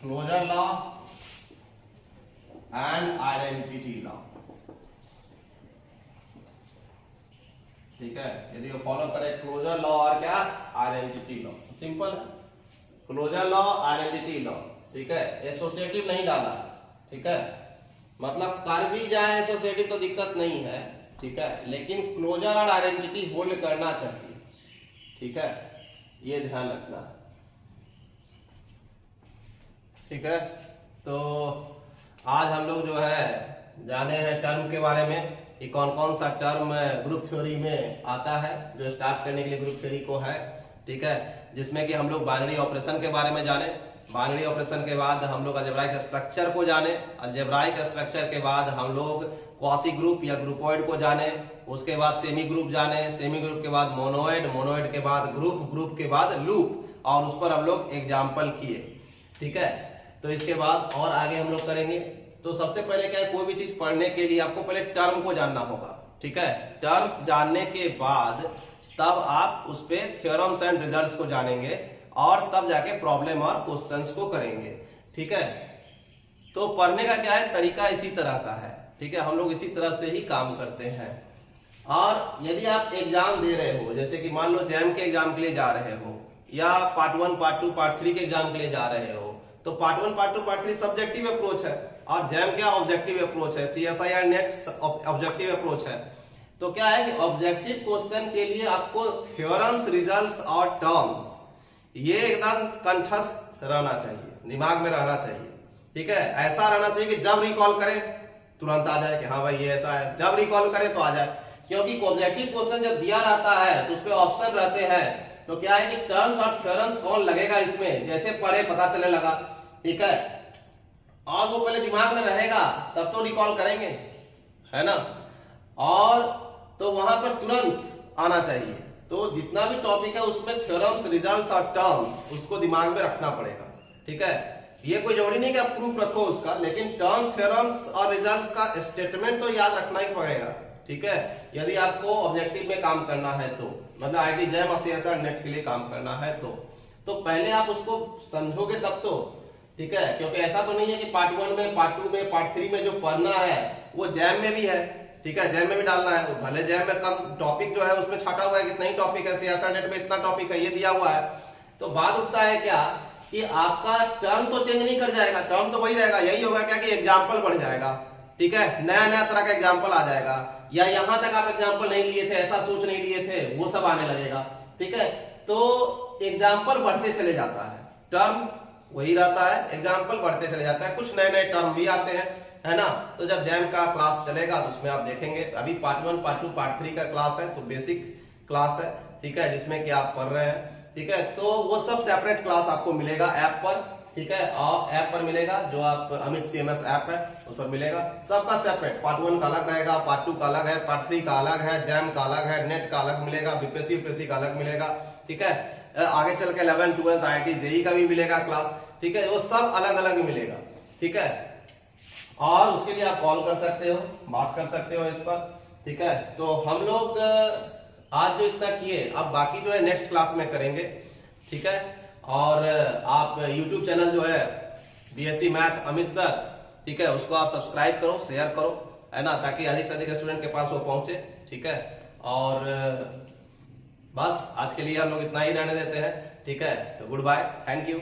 closure law and identity law, ठीक है। यदि वो फॉलो करे क्लोजर लॉ और क्या, आइडेंटिटी लॉ, सिंपल है, क्लोजर लॉ, आइडेंटिटी लॉ, ठीक है। एसोसिएटिव नहीं डाला, ठीक है, मतलब कर भी जाए एसोसिएटिव तो दिक्कत नहीं है, ठीक है, लेकिन क्लोजर और आइडेंटिटी होल्ड करना चाहिए, ठीक है, ये ध्यान रखना, ठीक है। तो आज हम लोग जो है जाने हैं टर्म के बारे में, ये कौन कौन सा टर्म ग्रुप थ्योरी में आता है, जो स्टार्ट करने के लिए ग्रुप थ्योरी को है, ठीक है, जिसमें कि हम लोग बाइनरी ऑपरेशन के बारे में जाने, बाइनरी ऑपरेशन के बाद हम लोग अलजेब्राइक स्ट्रक्चर को जाने, अलजेब्राइक स्ट्रक्चर के बाद हम लोग क्वासी ग्रुप या ग्रुपॉइड को जाने, उसके बाद सेमी ग्रुप जाने, सेमी ग्रुप के बाद मोनोइड, मोनोइड के बाद ग्रुप, ग्रुप के बाद लूप, और उस पर हम लोग एग्जाम्पल किए, ठीक है। तो इसके बाद और आगे हम लोग करेंगे। तो सबसे पहले क्या है, कोई भी चीज पढ़ने के लिए आपको पहले टर्म को जानना होगा, ठीक है। टर्म जानने के बाद तब आप उस पे थ्योरम्स एंड रिजल्ट्स को जानेंगे और तब जाके प्रॉब्लम और क्वेश्चंस को करेंगे, ठीक है। तो पढ़ने का क्या है, तरीका इसी तरह का है, ठीक है, हम लोग इसी तरह से ही काम करते हैं। और यदि आप एग्जाम दे रहे हो, जैसे कि मान लो जैम के एग्जाम के लिए जा रहे हो, या पार्ट 1, पार्ट 2, पार्ट 3 के एग्जाम के लिए जा रहे हो, तो part 1, part 2, part 3 subjective approach है और जैम क्या ऑब्जेक्टिव अप्रोच है, CSIR नेट ऑब्जेक्टिव अप्रोच है। तो क्या है कि ऑब्जेक्टिव क्वेश्चन के लिए आपको थ्योरम्स, रिजल्ट्स और टर्म्स ये एकदम कंठस्थ रहना चाहिए, दिमाग में रहना चाहिए, ठीक है। ऐसा रहना चाहिए कि जब रिकॉल करे तुरंत आ जाए कि हाँ भाई ये ऐसा है, जब रिकॉल करे तो आ जाए। क्योंकि ऑब्जेक्टिव क्वेश्चन जब दिया रहता है तो उस पे ऑप्शन रहते हैं, तो क्या है कि टर्म्स और थ्योरम्स कौन लगेगा इसमें, जैसे पढ़े पता चले लगा, ठीक है, और वो पहले दिमाग में रहेगा तब तो रिकॉल करेंगे, है ना। और तो वहां पर तुरंत आना चाहिए। तो जितना भी टॉपिक है उसमें थ्योरम्स, रिजल्ट्स और टर्म्स उसको दिमाग में रखना पड़ेगा, ठीक है। ये कोई जरूरी नहीं कि आप प्रूफ रखो उसका, लेकिन टर्म्स, थ्योरम्स और रिजल्ट्स का स्टेटमेंट तो याद रखना ही पड़ेगा, ठीक है, यदि आपको ऑब्जेक्टिव में काम करना है तो, मतलब आईटी जैम और CSIR नेट के लिए काम करना है तो पहले आप उसको समझोगे तब तो, ठीक है। क्योंकि ऐसा तो नहीं है कि पार्ट 1 में, पार्ट 2 में, पार्ट 3 में जो पढ़ना है वो जैम में भी है, ठीक है, जैम में भी डालना है। भले जैम में कम टॉपिक जो है उसमें छाटा हुआ है, कितना ही टॉपिक है, CSIR नेट में इतना टॉपिक है, ये दिया हुआ है। तो बात उठता है क्या कि आपका टर्म तो चेंज नहीं कर जाएगा, टर्म तो वही रहेगा, यही होगा क्या कि एग्जाम्पल बढ़ जाएगा, ठीक है, नया नया तरह का एग्जाम्पल आ जाएगा, या यहां तक आप एग्जाम्पल नहीं लिए थे, ऐसा सोच नहीं लिए थे, वो सब आने लगेगा, ठीक है। तो एग्जाम्पल बढ़ते चले जाता है, टर्म वही रहता है, एग्जाम्पल बढ़ते चले जाता है, कुछ नए नए टर्म भी आते हैं, है ना। तो जब जैम का क्लास चलेगा तो उसमें आप देखेंगे। अभी पार्ट 1, पार्ट 2, पार्ट 3 का क्लास है, तो बेसिक क्लास है, ठीक है, जिसमें कि आप पढ़ रहे हैं, ठीक है। तो वो सब सेपरेट क्लास आपको मिलेगा ऐप पर, ठीक है, और ऐप पर मिलेगा, जो आप अमित CMS ऐप है उस पर मिलेगा, सबका सेपरेट। पार्ट 1 का अलग रहेगा, पार्ट 2 का अलग है, पार्ट 3 का अलग है, जैम का अलग है, नेट का अलग मिलेगा, BPSC का अलग मिलेगा, ठीक है। आगे चल के 11th, 12th IIT JEE का भी मिलेगा क्लास, ठीक है, वो सब अलग अलग मिलेगा, ठीक है। और उसके लिए आप कॉल कर सकते हो, बात कर सकते हो इस पर, ठीक है। तो हम लोग आज जो इतना किए, अब बाकी जो है नेक्स्ट क्लास में करेंगे, ठीक है। और आप YouTube चैनल जो है BSc मैथ अमित सर, ठीक है, उसको आप सब्सक्राइब करो, शेयर करो, है ना, ताकि अधिक से अधिक स्टूडेंट के पास वो पहुंचे, ठीक है। और बस आज के लिए हम लोग इतना ही रहने देते हैं, ठीक है। तो गुड बाय, थैंक यू।